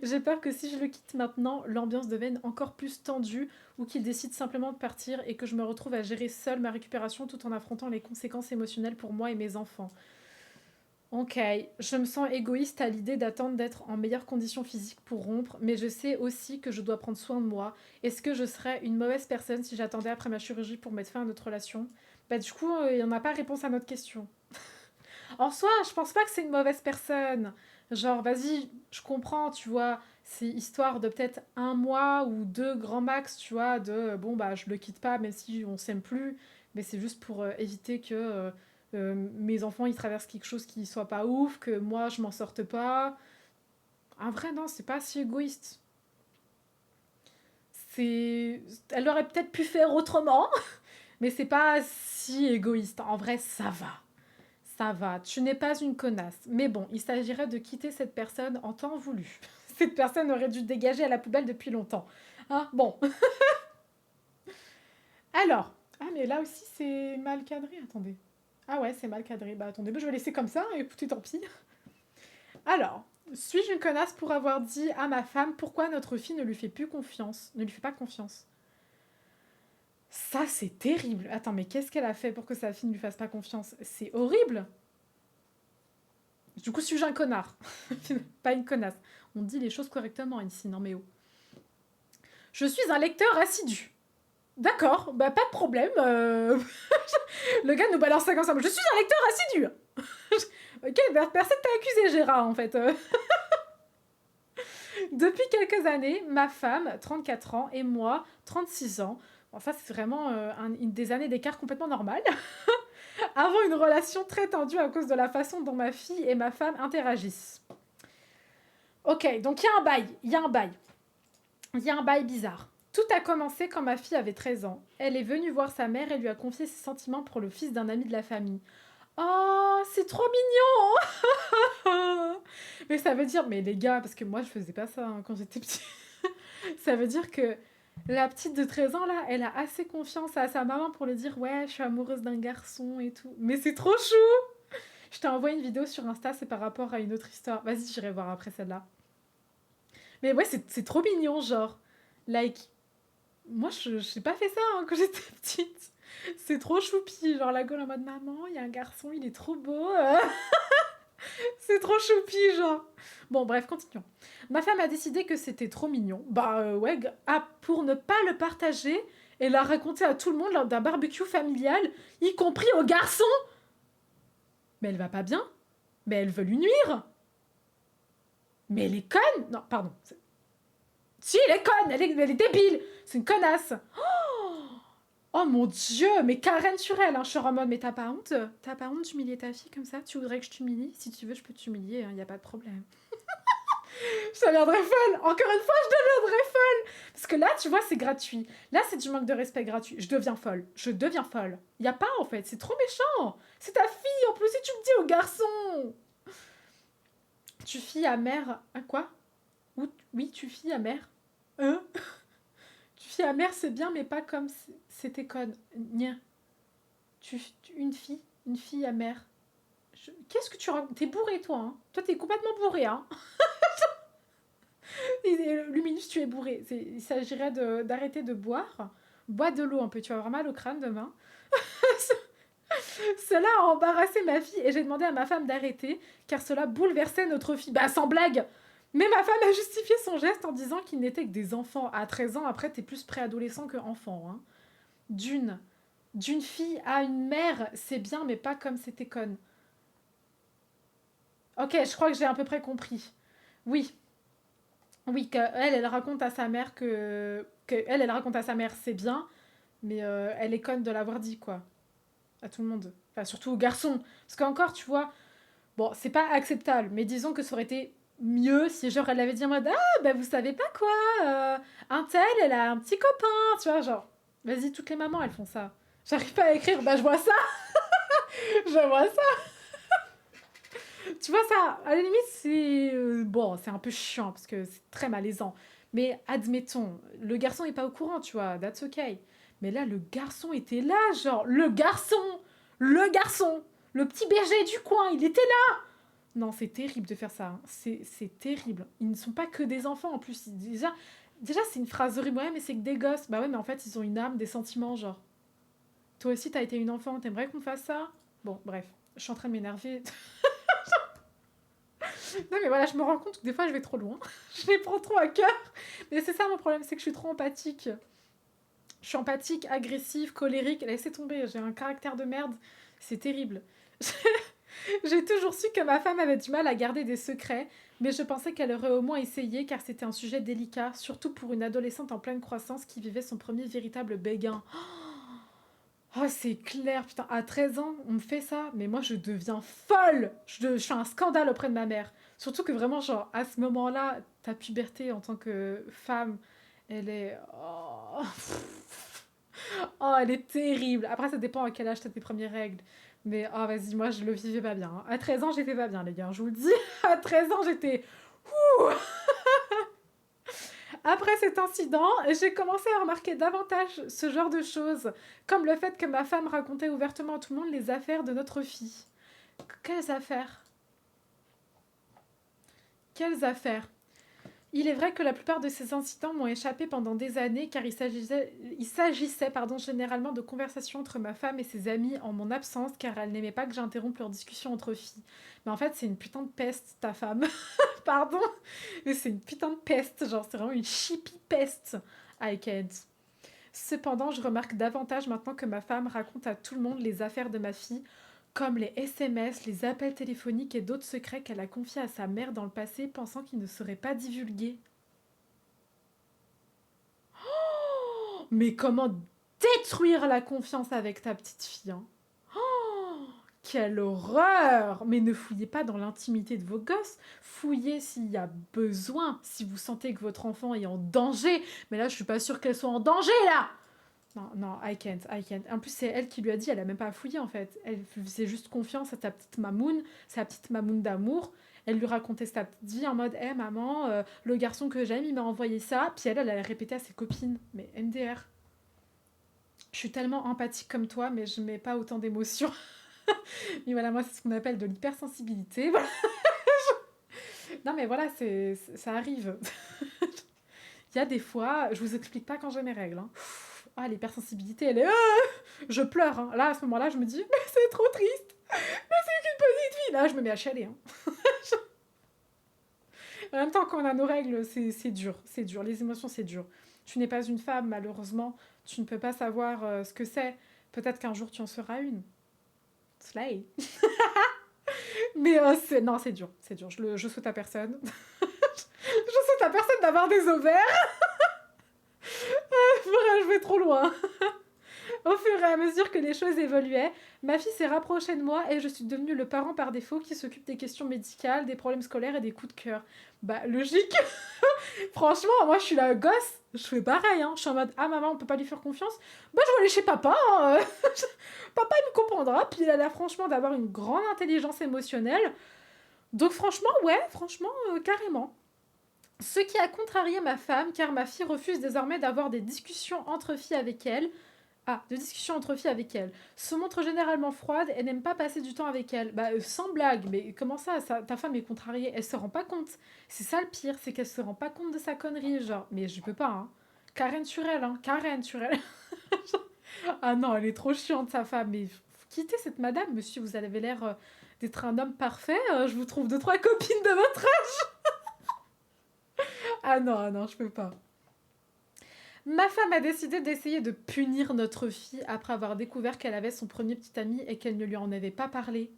J'ai peur que si je le quitte maintenant, l'ambiance devienne encore plus tendue ou qu'il décide simplement de partir et que je me retrouve à gérer seule ma récupération tout en affrontant les conséquences émotionnelles pour moi et mes enfants. Ok, je me sens égoïste à l'idée d'attendre d'être en meilleure condition physique pour rompre, mais je sais aussi que je dois prendre soin de moi. Est-ce que je serais une mauvaise personne si j'attendais après ma chirurgie pour mettre fin à notre relation? Bah du coup, il n'y en a pas réponse à notre question. En soi, je pense pas que c'est une mauvaise personne. Genre, vas-y, je comprends, tu vois, c'est histoire de peut-être 1 mois ou 2 grand max, tu vois, de bon, bah, je le quitte pas, même si on s'aime plus, mais c'est juste pour éviter que mes enfants ils traversent quelque chose qui soit pas ouf, que moi je m'en sorte pas. En vrai, non, c'est pas si égoïste. C'est. Elle aurait peut-être pu faire autrement, mais c'est pas si égoïste. En vrai, ça va. Ça va, tu n'es pas une connasse. Mais bon, il s'agirait de quitter cette personne en temps voulu. Cette personne aurait dû dégager à la poubelle depuis longtemps. Hein, bon. Alors. Ah, mais là aussi, c'est mal cadré. Attendez. Ah ouais, c'est mal cadré. Bah attendez, je vais laisser comme ça. Écoutez, tant pis. Alors. Suis-je une connasse pour avoir dit à ma femme pourquoi notre fille ne lui fait plus confiance? Ne lui fait pas confiance. Ça, c'est terrible. Attends, mais qu'est-ce qu'elle a fait pour que sa fille ne lui fasse pas confiance? C'est horrible. Du coup, suis-je un connard? Pas une connasse. On dit les choses correctement ici, non mais oh. Je suis un lecteur assidu. D'accord, bah pas de problème. Le gars nous balance ça comme ça. Je suis un lecteur assidu. Ok, personne t'a accusé, Gérard, en fait. Depuis quelques années, ma femme, 34 ans, et moi, 36 ans, enfin c'est vraiment des années d'écart complètement normal, avons une relation très tendue à cause de la façon dont ma fille et ma femme interagissent. Ok, donc il y a un bail, il y a un bail bizarre. Tout a commencé quand ma fille avait 13 ans. Elle est venue voir sa mère et lui a confié ses sentiments pour le fils d'un ami de la famille. Oh, c'est trop mignon. Mais ça veut dire, mais les gars, parce que moi je faisais pas ça quand j'étais petite. Ça veut dire que la petite de 13 ans là, elle a assez confiance à sa maman pour lui dire ouais, je suis amoureuse d'un garçon et tout. Mais c'est trop chou. Je t'ai envoyé une vidéo sur Insta, c'est par rapport à une autre histoire. Vas-y, j'irai voir après celle-là. Mais ouais, c'est trop mignon, genre. Like, moi, je n'ai pas fait ça hein, quand j'étais petite. C'est trop choupi. Genre, la gueule en mode maman, il y a un garçon, il est trop beau. C'est trop choupi, genre. Bon, bref, continuons. Ma femme a décidé que c'était trop mignon. Bah, ouais, pour ne pas le partager et l'a raconté à tout le monde lors d'un barbecue familial, y compris aux garçons. Mais elle va pas bien. Mais elle veut lui nuire. Mais elle est conne. Non, pardon. Si, elle est conne. Elle est débile. C'est une connasse. Oh mon dieu, mais Karen sur elle, hein. Je suis en mode, mais t'as pas honte? T'as pas honte d'humilier ta fille comme ça? Tu voudrais que je t'humilie? Si tu veux, je peux t'humilier, hein, y a pas de problème. Je deviendrai folle. Encore une fois, je deviendrai folle. Parce que là, tu vois, c'est gratuit. Là, c'est du manque de respect gratuit. Je deviens folle. Je deviens folle. Y a pas, en fait. C'est trop méchant. C'est ta fille, en plus, si tu me dis au garçon. Tu fille amère. À quoi? Oui, tu fille amère. Hein? Tu fille amère, c'est bien, mais pas comme c'était conne. Nia. Une fille amère. Qu'est-ce que tu racontes? T'es bourré, toi. Hein. Toi, t'es complètement bourré. Hein. Luminus, tu es bourré. Il s'agirait d'arrêter de boire. Bois de l'eau un peu, tu vas avoir mal au crâne demain. Cela a embarrassé ma fille et j'ai demandé à ma femme d'arrêter car cela bouleversait notre fille. Bah, sans blague. Mais ma femme a justifié son geste en disant qu'ils n'étaient que des enfants. À 13 ans, après, t'es plus préadolescent que enfant. Hein. D'une fille à une mère, c'est bien, mais pas comme c'était conne. Ok, je crois que j'ai à peu près compris. Oui. Oui, qu'elle raconte à sa mère elle raconte à sa mère c'est bien, mais elle est conne de l'avoir dit, quoi. À tout le monde. Enfin, surtout aux garçons. Parce qu'encore, tu vois, bon, c'est pas acceptable, mais disons que ça aurait été mieux si, genre, elle avait dit en mode ah, bah vous savez pas quoi, un tel, elle a un petit copain, tu vois, genre, vas-y, toutes les mamans, elles font ça. J'arrive pas à écrire, bah je vois ça, je vois ça. Tu vois ça, à la limite, c'est bon, c'est un peu chiant parce que c'est très malaisant. Mais admettons, le garçon est pas au courant, tu vois, that's okay. Mais là, le garçon était là, genre, le garçon, le petit berger du coin, il était là. Non, c'est terrible de faire ça. Hein. C'est terrible. Ils ne sont pas que des enfants en plus. Déjà c'est une phrase horrible. Ouais, mais c'est que des gosses. Bah ouais, mais en fait, ils ont une âme, des sentiments, genre. Toi aussi, t'as été une enfant, t'aimerais qu'on fasse ça? Bon, bref, je suis en train de m'énerver. Non, mais voilà, je me rends compte que des fois, je vais trop loin. Je les prends trop à cœur. Mais c'est ça mon problème, c'est que je suis trop empathique. Je suis empathique, agressive, colérique. Laissez tomber, j'ai un caractère de merde. C'est terrible. J'ai toujours su que ma femme avait du mal à garder des secrets, mais je pensais qu'elle aurait au moins essayé car c'était un sujet délicat, surtout pour une adolescente en pleine croissance qui vivait son premier véritable béguin. Oh, c'est clair, putain, à 13 ans, on me fait ça, mais moi je deviens folle. Je fais un scandale auprès de ma mère. Surtout que vraiment, genre, à ce moment-là, ta puberté en tant que femme, elle est... Oh, oh, elle est terrible. Après, ça dépend à quel âge t'as tes premières règles. Mais, oh, vas-y, moi, je le vivais pas bien. Hein. À 13 ans, j'étais pas bien, les gars, je vous le dis. À 13 ans, j'étais... Ouh. Après cet incident, j'ai commencé à remarquer davantage ce genre de choses, comme le fait que ma femme racontait ouvertement à tout le monde les affaires de notre fille. Quelles affaires? Quelles affaires? Il est vrai que la plupart de ces incidents m'ont échappé pendant des années car il s'agissait généralement de conversations entre ma femme et ses amis en mon absence car elle n'aimait pas que j'interrompe leurs discussions entre filles. Mais en fait, c'est une putain de peste, ta femme. Pardon, mais c'est une putain de peste. Genre, c'est vraiment une chippy peste. I can't. Cependant, je remarque davantage maintenant que ma femme raconte à tout le monde les affaires de ma fille, comme les SMS, les appels téléphoniques et d'autres secrets qu'elle a confiés à sa mère dans le passé, pensant qu'ils ne seraient pas divulgués. Mais comment détruire la confiance avec ta petite fille, hein? Quelle horreur! Mais ne fouillez pas dans l'intimité de vos gosses. Fouillez s'il y a besoin, si vous sentez que votre enfant est en danger. Mais là, je suis pas sûre qu'elle soit en danger, là! Non, non, I can't, I can't. En plus, c'est elle qui lui a dit, elle a même pas à fouiller, en fait. Elle faisait juste confiance à ta petite mamoun, sa petite mamoun d'amour. Elle lui racontait sa petite vie en mode, hé hey, maman, le garçon que j'aime, il m'a envoyé ça. Puis elle a répété à ses copines. Mais MDR. Je suis tellement empathique comme toi, mais je mets pas autant d'émotions. Mais voilà, moi, c'est ce qu'on appelle de l'hypersensibilité. Voilà. Non, mais voilà, ça arrive. Il y a des fois, je vous explique pas quand j'ai mes règles. Hein. Ah, l'hypersensibilité, elle est... je pleure. Hein. Là, à ce moment-là, je me dis, mais c'est trop triste. Mais c'est une petite fille. Là, je me mets à chialer. Hein. En même temps, quand on a nos règles, c'est dur. C'est dur. Les émotions, c'est dur. Tu n'es pas une femme, malheureusement. Tu ne peux pas savoir ce que c'est. Peut-être qu'un jour, tu en seras une. Slay. Mais non, c'est dur. C'est dur. Je souhaite à personne. Je souhaite à personne d'avoir des ovaires. Je vais trop loin. Au fur et à mesure que les choses évoluaient, ma fille s'est rapprochée de moi et je suis devenue le parent par défaut qui s'occupe des questions médicales, des problèmes scolaires et des coups de cœur. Bah, logique. Franchement, moi, je suis la gosse. Je fais pareil. Hein. Je suis en mode, ah, maman, on peut pas lui faire confiance. Bah, je vais aller chez papa. Hein. Papa, il me comprendra. Puis il a l'air, franchement, d'avoir une grande intelligence émotionnelle. Donc, franchement, ouais, franchement, carrément. Ce qui a contrarié ma femme, car ma fille refuse désormais d'avoir des discussions entre filles avec elle. Ah, de discussions entre filles avec elle. Se montre généralement froide et n'aime pas passer du temps avec elle. Bah, sans blague, mais comment ça, ta femme est contrariée? Elle se rend pas compte. C'est ça le pire, c'est qu'elle se rend pas compte de sa connerie, genre. Mais je peux pas, hein. Karen sur elle, hein. Karen sur elle. Ah non, elle est trop chiante, sa femme. Mais quittez cette madame, monsieur, vous avez l'air d'être un homme parfait. Je vous trouve deux, trois copines de votre âge. Ah non, ah non, je peux pas. Ma femme a décidé d'essayer de punir notre fille après avoir découvert qu'elle avait son premier petit ami et qu'elle ne lui en avait pas parlé.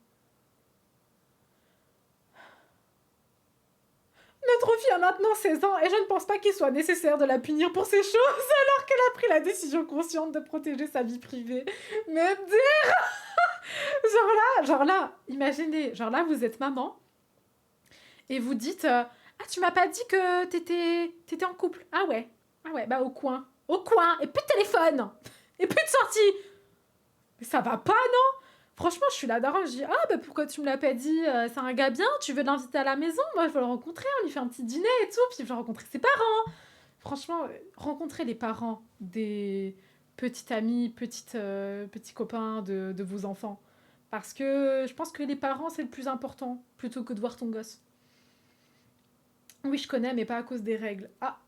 Notre fille a maintenant 16 ans et je ne pense pas qu'il soit nécessaire de la punir pour ces choses alors qu'elle a pris la décision consciente de protéger sa vie privée. Mais dire genre là, imaginez, genre là vous êtes maman et vous dites ah tu m'as pas dit que t'étais en couple. Ah ouais, bah au coin, et plus de téléphone, et plus de sortie. Mais ça va pas non? Franchement, je suis là daronne, je dis ah bah pourquoi tu me l'as pas dit, c'est un gars bien, tu veux l'inviter à la maison, moi je veux le rencontrer, on lui fait un petit dîner et tout, puis je veux rencontrer ses parents. Franchement, rencontrer les parents des petits amis, petits copains de vos enfants. Parce que je pense que les parents, c'est le plus important, plutôt que de voir ton gosse. Oui, je connais, mais pas à cause des règles. Ah,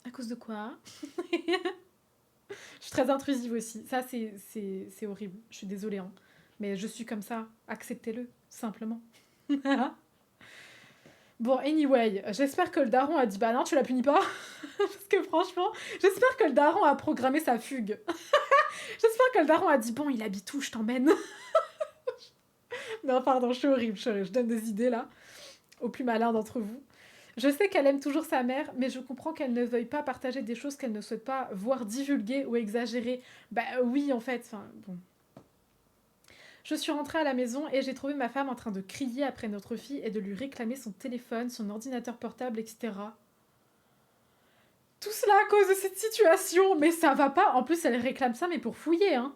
à cause de quoi? Je suis très intrusive aussi. Ça, c'est horrible. Je suis désolée, hein. Mais je suis comme ça. Acceptez-le, simplement. Bon, anyway, j'espère que le daron a dit bah non, tu la punis pas. Parce que franchement, j'espère que le daron a programmé sa fugue. J'espère que le daron a dit bon, il habite où, je t'emmène. Non, pardon, je suis horrible, je donne des idées là, au plus malin d'entre vous. Je sais qu'elle aime toujours sa mère, mais je comprends qu'elle ne veuille pas partager des choses qu'elle ne souhaite pas voir divulguer ou exagérer. Bah oui, en fait, enfin, bon. Je suis rentrée à la maison et j'ai trouvé ma femme en train de crier après notre fille et de lui réclamer son téléphone, son ordinateur portable, etc. Tout cela à cause de cette situation, mais ça va pas. En plus, elle réclame ça, mais pour fouiller, hein.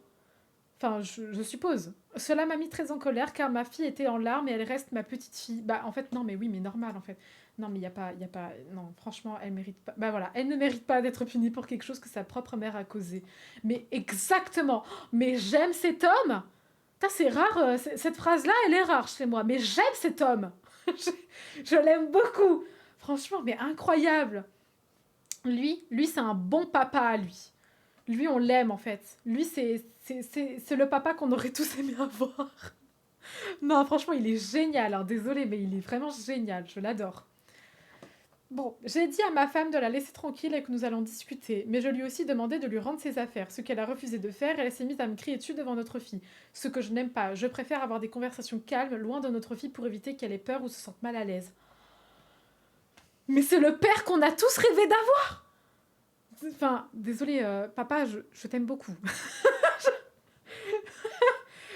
Enfin, je suppose. Cela m'a mis très en colère car ma fille était en larmes et elle reste ma petite fille. Bah, en fait, non, mais oui, mais normal, en fait. Non, mais il y a pas... Non, franchement, elle mérite pas... Bah voilà, elle ne mérite pas d'être punie pour quelque chose que sa propre mère a causé. Mais exactement. Mais j'aime cet homme. Putain, c'est rare, cette phrase-là, elle est rare chez moi. Mais j'aime cet homme. je l'aime beaucoup. Franchement, mais incroyable. Lui, c'est un bon papa, lui. Lui, on l'aime, en fait. Lui, c'est le papa qu'on aurait tous aimé avoir. Non, franchement, il est génial. Hein. Désolée, mais il est vraiment génial. Je l'adore. Bon, j'ai dit à ma femme de la laisser tranquille et que nous allons discuter, mais je lui ai aussi demandé de lui rendre ses affaires, ce qu'elle a refusé de faire et elle s'est mise à me crier dessus devant notre fille. Ce que je n'aime pas. Je préfère avoir des conversations calmes, loin de notre fille, pour éviter qu'elle ait peur ou se sente mal à l'aise. Mais c'est le père qu'on a tous rêvé d'avoir. Enfin, désolée, papa, je t'aime beaucoup.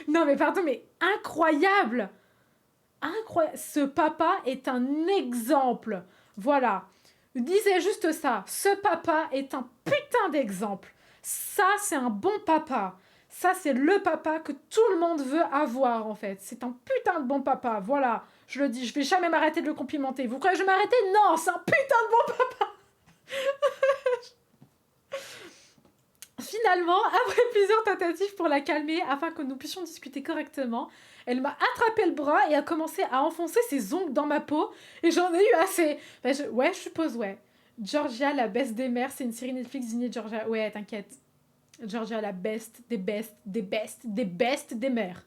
Non, mais pardon, mais incroyable! Incroyable! Ce papa est un exemple. Voilà. Disais juste ça. Ce papa est un putain d'exemple. Ça, c'est un bon papa. Ça, c'est le papa que tout le monde veut avoir, en fait. C'est un putain de bon papa. Voilà. Je le dis, je vais jamais m'arrêter de le complimenter. Vous croyez que je vais m'arrêter? Non, c'est un putain de bon papa. Finalement, après plusieurs tentatives pour la calmer afin que nous puissions discuter correctement, elle m'a attrapé le bras et a commencé à enfoncer ses ongles dans ma peau et j'en ai eu assez. Ouais, je suppose, ouais. Georgia, la best des mères, c'est une série Netflix signée Georgia. Ouais, t'inquiète. Georgia, la best des mères.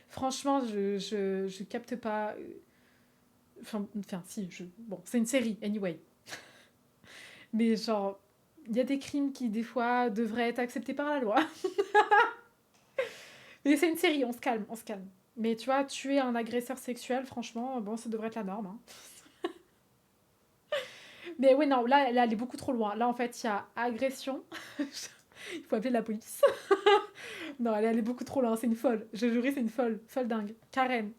Franchement, je capte pas. Enfin, si, bon, c'est une série, anyway. Mais genre, il y a des crimes qui, des fois, devraient être acceptés par la loi. Mais c'est une série, on se calme. Mais tu vois, tuer un agresseur sexuel, franchement, bon, ça devrait être la norme. Hein. Mais ouais, non, là, elle est beaucoup trop loin. Là, en fait, il y a agression. Il faut appeler la police. Non, elle est beaucoup trop loin, c'est une folle. Je jurais, c'est une folle. Folle dingue. Karen.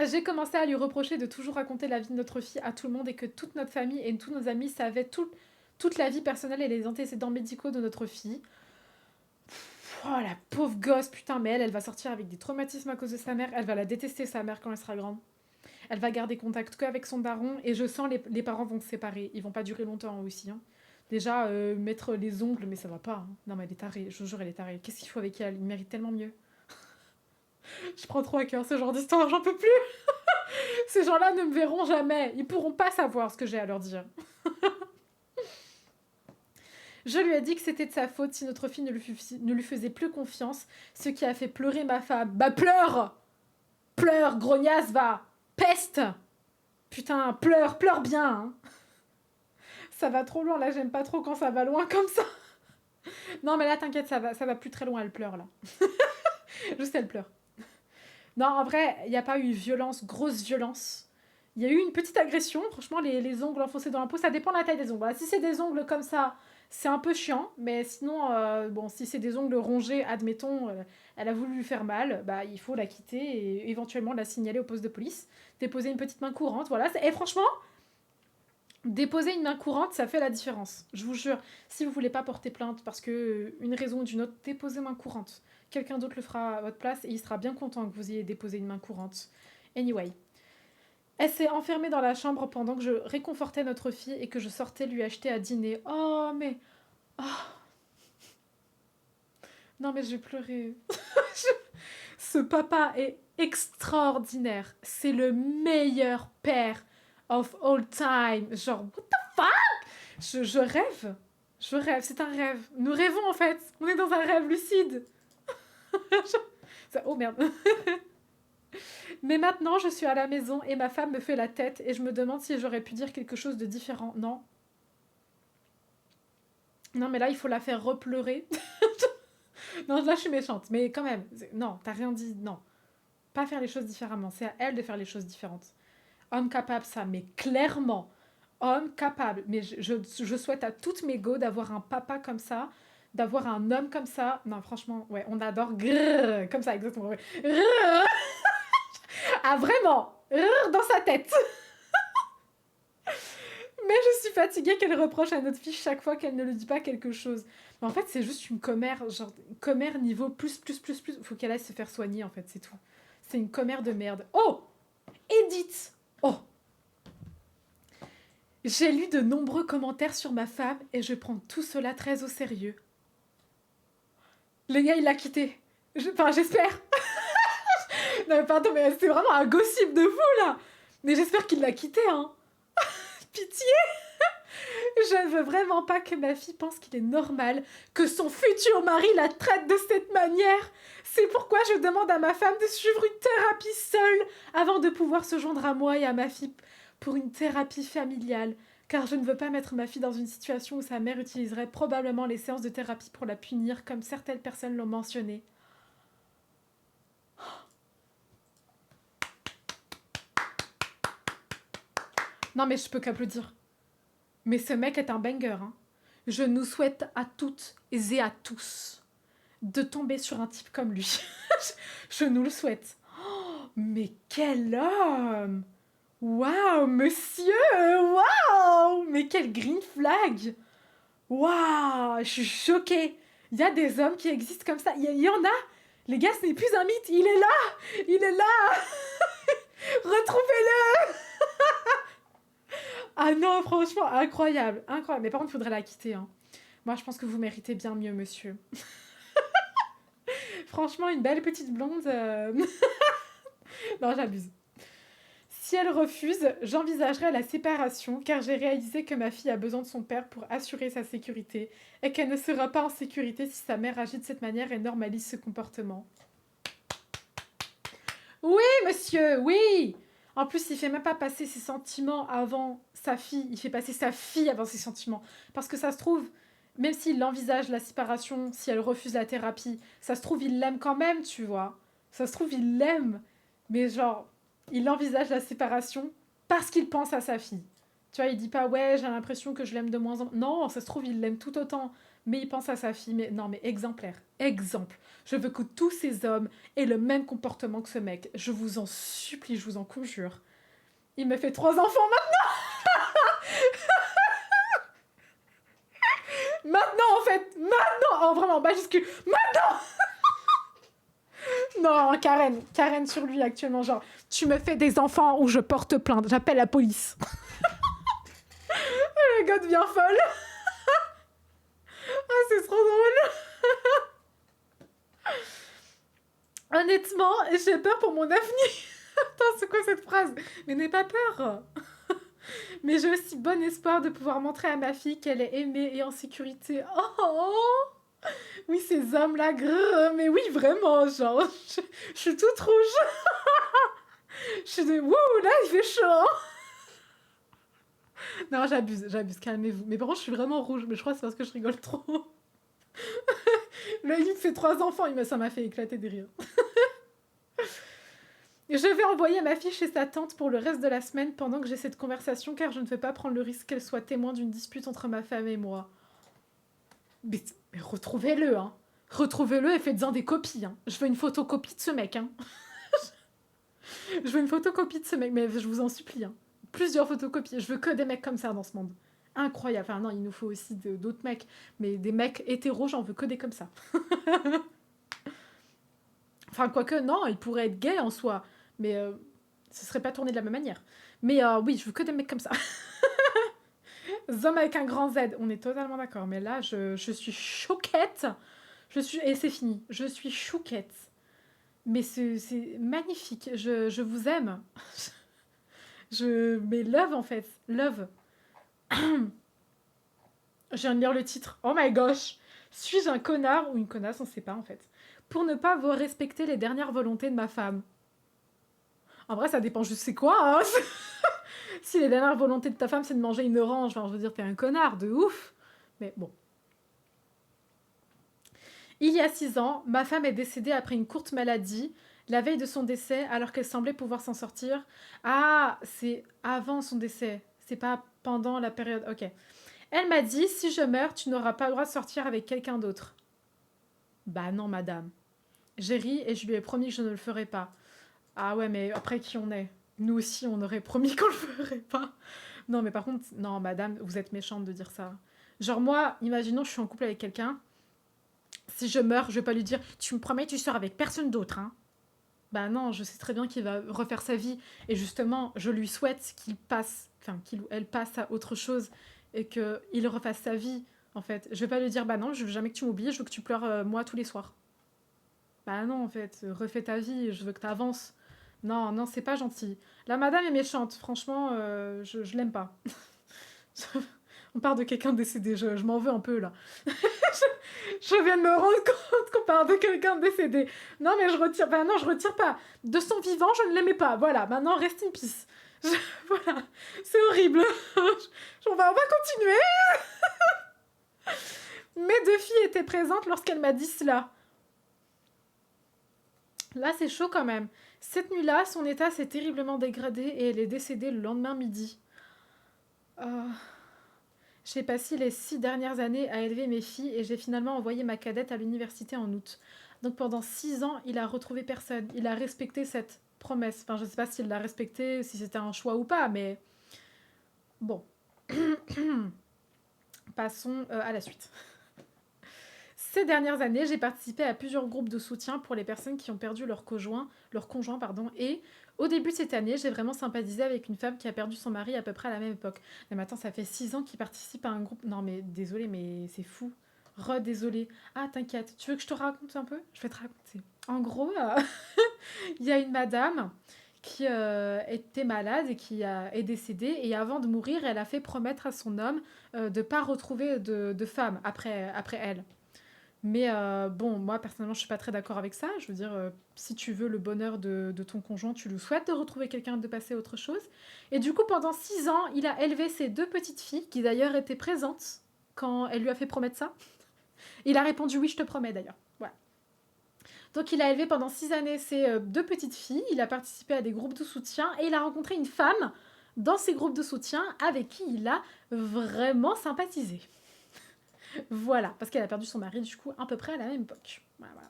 J'ai commencé à lui reprocher de toujours raconter la vie de notre fille à tout le monde et que toute notre famille et tous nos amis savaient toute la vie personnelle et les antécédents médicaux de notre fille. Oh, la pauvre gosse, putain, mais elle va sortir avec des traumatismes à cause de sa mère. Elle va la détester, sa mère, quand elle sera grande. Elle va garder contact qu'avec son daron et je sens les parents vont se séparer. Ils vont pas durer longtemps aussi. Hein. Déjà, mettre les ongles, mais ça va pas. Hein. Non, mais elle est tarée, je vous jure, elle est tarée. Qu'est-ce qu'il faut avec elle? Il mérite tellement mieux. Je prends trop à cœur ce genre d'histoire, j'en peux plus. Ces gens-là ne me verront jamais. Ils pourront pas savoir ce que j'ai à leur dire. Je lui ai dit que c'était de sa faute si notre fille ne lui faisait plus confiance, ce qui a fait pleurer ma femme. Bah pleure! Pleure, grognasse, va! Peste! Putain, pleure bien, hein. Ça va trop loin, là, j'aime pas trop quand ça va loin comme ça. Non, mais là, t'inquiète, ça va plus très loin, elle pleure, là. Juste, elle pleure. Non, en vrai, il n'y a pas eu violence, grosse violence. Il y a eu une petite agression. Franchement, les ongles enfoncés dans la peau, ça dépend de la taille des ongles. Voilà, si c'est des ongles comme ça, c'est un peu chiant. Mais sinon, bon, si c'est des ongles rongés, admettons, elle a voulu lui faire mal, bah, il faut la quitter et éventuellement la signaler au poste de police. Déposer une petite main courante, voilà. Et franchement, déposer une main courante, ça fait la différence. Je vous jure, si vous voulez pas porter plainte parce que une raison ou d'une autre, déposez main courante. Quelqu'un d'autre le fera à votre place et il sera bien content que vous ayez déposé une main courante. Anyway. Elle s'est enfermée dans la chambre pendant que je réconfortais notre fille et que je sortais lui acheter à dîner. Oh, mais... Oh. Non, mais je vais pleurer. Ce papa est extraordinaire. C'est le meilleur père of all time. Genre, what the fuck? Je rêve. Je rêve, c'est un rêve. Nous rêvons en fait. On est dans un rêve lucide. Oh merde. Mais maintenant, je suis à la maison et ma femme me fait la tête et je me demande si j'aurais pu dire quelque chose de différent. Non. Non, mais là, il faut la faire repleurer. Non, là, je suis méchante. Mais quand même, non, t'as rien dit. Non. Pas faire les choses différemment. C'est à elle de faire les choses différentes. Homme capable, ça, mais clairement. Homme capable. Mais je souhaite à toutes mes go d'avoir un papa comme ça, d'avoir un homme comme ça. Non, franchement, ouais, on adore. Grrr, comme ça, exactement. Ouais. Ah, vraiment. Dans sa tête. Mais je suis fatiguée qu'elle reproche à notre fille chaque fois qu'elle ne lui dit pas quelque chose. Mais en fait, c'est juste une commère, genre commère niveau plus. Faut qu'elle aille se faire soigner, en fait, c'est tout. C'est une commère de merde. Oh, Edith. Oh. J'ai lu de nombreux commentaires sur ma femme et je prends tout cela très au sérieux. Le gars, il l'a quitté. Enfin, j'espère. Non, mais pardon, mais c'est vraiment un gossip de fou, là. Mais j'espère qu'il l'a quitté, hein. Pitié. Je ne veux vraiment pas que ma fille pense qu'il est normal que son futur mari la traite de cette manière. C'est pourquoi je demande à ma femme de suivre une thérapie seule avant de pouvoir se joindre à moi et à ma fille pour une thérapie familiale. Car je ne veux pas mettre ma fille dans une situation où sa mère utiliserait probablement les séances de thérapie pour la punir, comme certaines personnes l'ont mentionné. Non mais je peux qu'applaudir. Mais ce mec est un banger, hein. Je nous souhaite à toutes et à tous de tomber sur un type comme lui. Je nous le souhaite. Oh, mais quel homme! Waouh, monsieur! Waouh! Mais quel green flag! Waouh! Je suis choquée. Il y a des hommes qui existent comme ça. Il y en a. Les gars, ce n'est plus un mythe. Il est là! Il est là! Retrouvez-le! Ah non, franchement, incroyable. Incroyable. Mais par contre, il faudrait la quitter, hein. Moi, je pense que vous méritez bien mieux, monsieur. Franchement, une belle petite blonde. Non, j'abuse. Si elle refuse, j'envisagerai la séparation car j'ai réalisé que ma fille a besoin de son père pour assurer sa sécurité et qu'elle ne sera pas en sécurité si sa mère agit de cette manière et normalise ce comportement. Oui, monsieur, oui! En plus, il fait même pas passer ses sentiments avant sa fille, il fait passer sa fille avant ses sentiments. Parce que ça se trouve, même s'il envisage la séparation, si elle refuse la thérapie, ça se trouve, il l'aime quand même, tu vois. Ça se trouve, il l'aime. Mais genre, il envisage la séparation parce qu'il pense à sa fille. Tu vois, il dit pas, ouais, j'ai l'impression que je l'aime de moins en moins. Non, ça se trouve, il l'aime tout autant. Mais il pense à sa fille. Mais non, mais exemplaire. Exemple. Je veux que tous ces hommes aient le même comportement que ce mec. Je vous en supplie, je vous en conjure. Il me fait 3 enfants maintenant, en fait. Maintenant. Oh, vraiment, majuscule. Maintenant. Non, Karen. Karen sur lui actuellement. Genre, tu me fais des enfants ou je porte plainte. J'appelle la police. Le gars devient folle. Ah, c'est trop drôle. Honnêtement, j'ai peur pour mon avenir. Attends, c'est quoi cette phrase? Mais n'aie pas peur. Mais j'ai aussi bon espoir de pouvoir montrer à ma fille qu'elle est aimée et en sécurité. Oh, oui, ces hommes-là, grrr, mais oui, vraiment, genre, je suis toute rouge. Je suis de, wouh, là, il fait chaud. Non, j'abuse, calmez-vous. Mais par contre, je suis vraiment rouge, mais je crois que c'est parce que je rigole trop. Là, il me fait 3 enfants, ça m'a fait éclater des rires. Je vais envoyer ma fille chez sa tante pour le reste de la semaine pendant que j'ai cette conversation car je ne veux pas prendre le risque qu'elle soit témoin d'une dispute entre ma femme et moi. Mais retrouvez-le, hein. Retrouvez-le et faites-en des copies, hein. Je veux une photocopie de ce mec, hein. Je veux une photocopie de ce mec, mais je vous en supplie, hein. Plusieurs photocopies. Je veux que des mecs comme ça dans ce monde. Incroyable. Enfin, non, il nous faut aussi d'autres mecs. Mais des mecs hétéros, j'en veux que des comme ça. Enfin, quoique, non, il pourrait être gay en soi. Mais ce serait pas tourné de la même manière. Mais oui, je veux que des mecs comme ça. Zom avec un grand Z. On est totalement d'accord. Mais là, je suis choquette. Et c'est fini. Je suis chouquette. Mais c'est magnifique. Je vous aime. Mais love, en fait. Love. Je viens de lire le titre. Oh my gosh. Suis-je un connard ou une connasse? On sait pas, en fait. Pour ne pas respecter les dernières volontés de ma femme. En vrai, ça dépend juste c'est quoi, hein. Si les dernières volontés de ta femme, c'est de manger une orange, enfin, je veux dire, t'es un connard, de ouf. Mais bon. Il y a 6 ans, ma femme est décédée après une courte maladie. La veille de son décès, alors qu'elle semblait pouvoir s'en sortir. Ah, c'est avant son décès. C'est pas pendant la période. Ok. Elle m'a dit, si je meurs, tu n'auras pas le droit de sortir avec quelqu'un d'autre. Bah non, madame. J'ai ri et je lui ai promis que je ne le ferais pas. Ah ouais, mais après qui on est? Nous aussi, on aurait promis qu'on le ferait pas. Non, mais par contre, non, madame, vous êtes méchante de dire ça. Genre moi, imaginons, je suis en couple avec quelqu'un. Si je meurs, je vais pas lui dire, tu me promets, tu sors avec personne d'autre, hein. Bah non, je sais très bien qu'il va refaire sa vie. Et justement, je lui souhaite qu'il passe, enfin, qu'il ou elle passe à autre chose et qu'il refasse sa vie, en fait. Je vais pas lui dire, bah non, je veux jamais que tu m'oublies, je veux que tu pleures moi tous les soirs. Bah non, en fait, refais ta vie, je veux que tu avances. Non, non, c'est pas gentil. La madame est méchante, franchement, je l'aime pas. On parle de quelqu'un décédé, je m'en veux un peu là. je viens de me rendre compte qu'on parle de quelqu'un décédé. Non, mais je retire, bah non, je retire pas. De son vivant, je ne l'aimais pas. Voilà, maintenant, reste in peace. Voilà, c'est horrible. On va continuer. Mes 2 filles étaient présentes lorsqu'elle m'a dit cela. Là, c'est chaud quand même. Cette nuit-là, son état s'est terriblement dégradé et elle est décédée le lendemain midi. J'ai passé les 6 dernières années à élever mes filles et j'ai finalement envoyé ma cadette à l'université en août. Donc pendant 6 ans, il a retrouvé personne. Il a respecté cette promesse. Enfin, je sais pas s'il l'a respectée, si c'était un choix ou pas, mais bon. Passons à la suite. Ces dernières années, j'ai participé à plusieurs groupes de soutien pour les personnes qui ont perdu leur conjoint, et au début de cette année, j'ai vraiment sympathisé avec une femme qui a perdu son mari à peu près à la même époque. Mais attends, ça fait 6 ans qu'il participe à un groupe. Non mais désolé, mais c'est fou. Désolé. Ah t'inquiète, tu veux que je te raconte un peu? Je vais te raconter. En gros, il y a une madame qui était malade et qui est décédée, et avant de mourir, elle a fait promettre à son homme de ne pas retrouver de femme après elle. Mais bon, moi personnellement, je suis pas très d'accord avec ça. Je veux dire, si tu veux le bonheur de ton conjoint, tu lui souhaites de retrouver quelqu'un, de passer à autre chose. Et du coup, pendant 6 ans, il a élevé ses 2 petites filles, qui d'ailleurs étaient présentes quand elle lui a fait promettre ça. Il a répondu oui, je te promets d'ailleurs. Voilà. Donc il a élevé pendant 6 années ses 2 petites filles, il a participé à des groupes de soutien et il a rencontré une femme dans ces groupes de soutien avec qui il a vraiment sympathisé. Voilà, parce qu'elle a perdu son mari, du coup, à peu près à la même époque. Voilà.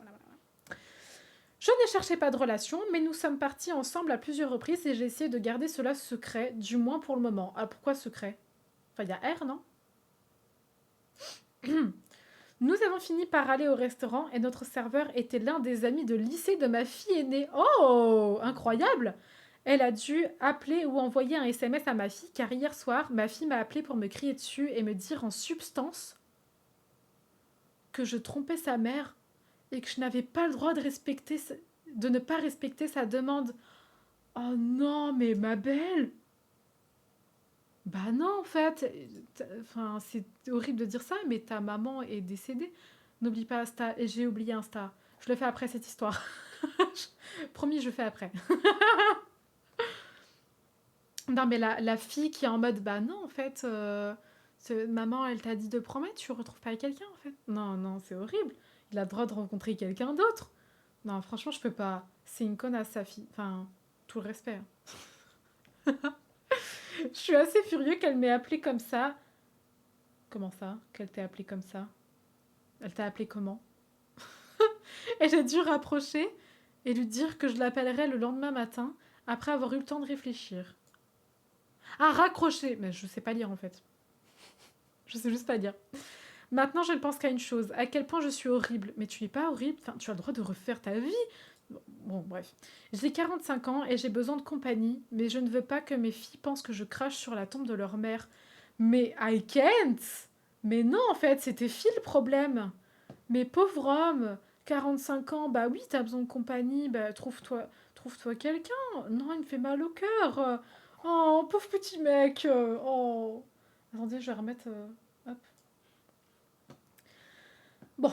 Je ne cherchais pas de relation, mais nous sommes partis ensemble à plusieurs reprises et j'ai essayé de garder cela secret, du moins pour le moment. Ah, pourquoi secret? Enfin, il y a R, non? Nous avons fini par aller au restaurant et notre serveur était l'un des amis de lycée de ma fille aînée. Oh, incroyable! Elle a dû appeler ou envoyer un SMS à ma fille car hier soir, ma fille m'a appelé pour me crier dessus et me dire en substance que je trompais sa mère et que je n'avais pas le droit de ne pas respecter sa demande. Oh non, mais ma belle! Bah non, en fait. Enfin, c'est horrible de dire ça, mais ta maman est décédée. N'oublie pas Insta. Et j'ai oublié Insta. Je le fais après cette histoire. Promis, je fais après. Non, mais la fille qui est en mode, bah non, en fait, maman, elle t'a dit de promettre, tu retrouves pas quelqu'un, en fait. Non, non, c'est horrible. Il a le droit de rencontrer quelqu'un d'autre. Non, franchement, je peux pas. C'est une connasse, sa fille. Enfin, tout le respect. Je suis assez furieux qu'elle m'ait appelé comme ça. Comment ça? Qu'elle t'ait appelé comme ça? Elle t'a appelé comment? Et j'ai dû rapprocher et lui dire que je l'appellerai le lendemain matin, après avoir eu le temps de réfléchir. Ah, raccrocher! Mais je sais pas lire en fait. Je sais juste pas lire. Maintenant, je ne pense qu'à une chose. À quel point je suis horrible. Mais tu es pas horrible. Enfin, tu as le droit de refaire ta vie. Bon, bref. J'ai 45 ans et j'ai besoin de compagnie, mais je ne veux pas que mes filles pensent que je crache sur la tombe de leur mère. Mais I can't! Mais non, en fait, c'était Phil le problème. Mais pauvre homme, 45 ans, bah oui, t'as besoin de compagnie, bah trouve-toi quelqu'un. Non, il me fait mal au cœur. Oh, pauvre petit mec. Oh. Attendez, je vais remettre... hop. Bon.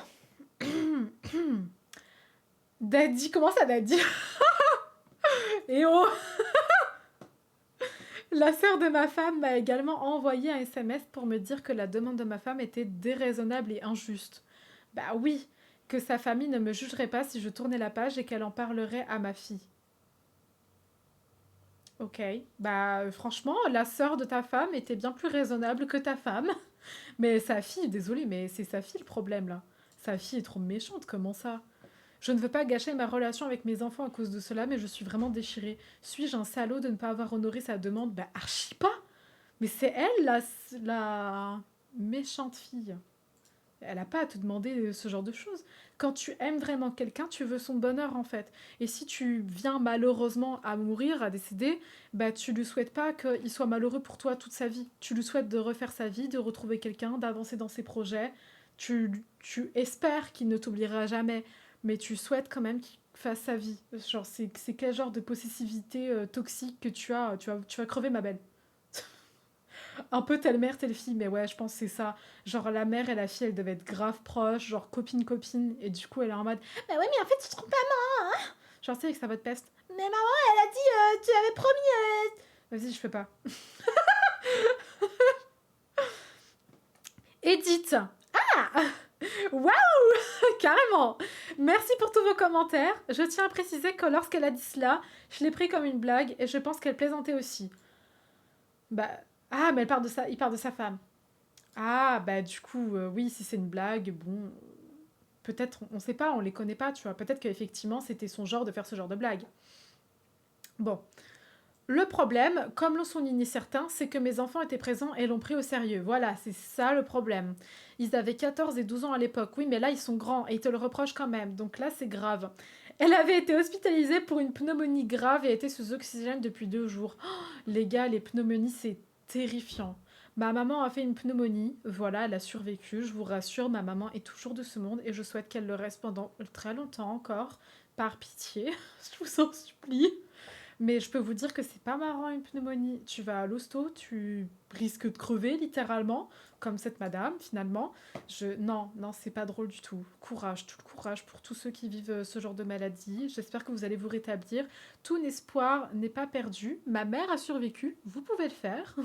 Daddy, comment ça, Daddy? Et oh! La sœur de ma femme m'a également envoyé un SMS pour me dire que la demande de ma femme était déraisonnable et injuste. Bah oui, que sa famille ne me jugerait pas si je tournais la page et qu'elle en parlerait à ma fille. Ok, bah franchement, la sœur de ta femme était bien plus raisonnable que ta femme. Mais sa fille, désolée, mais c'est sa fille le problème là. Sa fille est trop méchante, comment ça? Je ne veux pas gâcher ma relation avec mes enfants à cause de cela, mais je suis vraiment déchirée. Suis-je un salaud de ne pas avoir honoré sa demande? Bah archi pas. Mais c'est elle la méchante fille. Elle n'a pas à te demander ce genre de choses. Quand tu aimes vraiment quelqu'un, tu veux son bonheur en fait. Et si tu viens malheureusement à mourir, à décéder, bah tu lui souhaites pas qu'il soit malheureux pour toi toute sa vie. Tu lui souhaites de refaire sa vie, de retrouver quelqu'un, d'avancer dans ses projets. Tu espères qu'il ne t'oubliera jamais, mais tu souhaites quand même qu'il fasse sa vie. Genre c'est quel genre de possessivité toxique que tu as? Tu vas crever ma belle. Un peu telle mère, telle fille, mais ouais, je pense que c'est ça. Genre, la mère et la fille, elles devaient être grave proches, genre copine-copine, et du coup, elle est en mode bah ouais, mais en fait, tu te trompes pas, maman, hein. Genre, tu sais, avec sa voix de peste. Mais maman, elle a dit, tu avais promis. Vas-y, je fais pas. Edith. Ah. Waouh. Carrément. Merci pour tous vos commentaires. Je tiens à préciser que lorsqu'elle a dit cela, je l'ai pris comme une blague, et je pense qu'elle plaisantait aussi. Bah. Ah, mais il parle de sa femme. Ah, bah du coup, oui, si c'est une blague, bon, peut-être, on sait pas, on les connaît pas, tu vois. Peut-être qu'effectivement, c'était son genre de faire ce genre de blague. Bon. Le problème, comme l'ont souligné certains, c'est que mes enfants étaient présents et l'ont pris au sérieux. Voilà, c'est ça le problème. Ils avaient 14 et 12 ans à l'époque. Oui, mais là, ils sont grands et ils te le reprochent quand même. Donc là, c'est grave. Elle avait été hospitalisée pour une pneumonie grave et était sous oxygène depuis 2 jours. Oh, les gars, les pneumonies, c'est terrifiant. Ma maman a fait une pneumonie. Voilà, elle a survécu. Je vous rassure, ma maman est toujours de ce monde et je souhaite qu'elle le reste pendant très longtemps encore. Par pitié, je vous en supplie. Mais je peux vous dire que c'est pas marrant une pneumonie. Tu vas à l'hosto, tu risques de crever littéralement, comme cette madame finalement. Non, c'est pas drôle du tout. Courage, tout le courage pour tous ceux qui vivent ce genre de maladie. J'espère que vous allez vous rétablir. Tout espoir n'est pas perdu. Ma mère a survécu, vous pouvez le faire.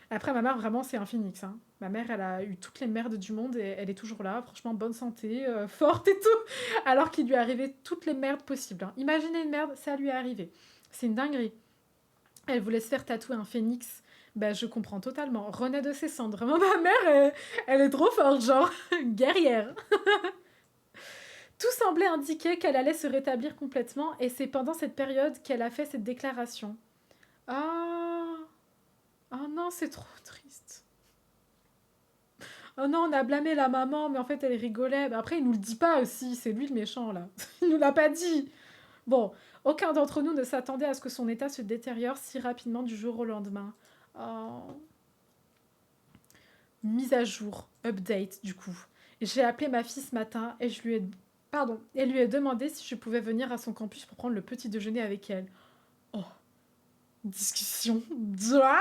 Après, ma mère, vraiment, c'est un phénix. Hein. Ma mère, elle a eu toutes les merdes du monde et elle est toujours là. Franchement, bonne santé, forte et tout. Alors qu'il lui est arrivé toutes les merdes possibles. Hein. Imaginez une merde, ça lui est arrivé. C'est une dinguerie. Elle voulait se faire tatouer un phénix. Ben, je comprends totalement. Renaît de ses cendres. Vraiment, ma mère, elle est trop forte, genre, guerrière. Tout semblait indiquer qu'elle allait se rétablir complètement et c'est pendant cette période qu'elle a fait cette déclaration. Ah... Oh non, c'est trop triste. Oh non, on a blâmé la maman, mais en fait, elle rigolait. Mais après, il nous le dit pas aussi. C'est lui le méchant, là. Il nous l'a pas dit. Bon, aucun d'entre nous ne s'attendait à ce que son état se détériore si rapidement du jour au lendemain. Oh. Mise à jour. Update, du coup. J'ai appelé ma fille ce matin et je lui ai... Pardon. Et lui ai demandé si je pouvais venir à son campus pour prendre le petit déjeuner avec elle. Oh. Discussion. Drama.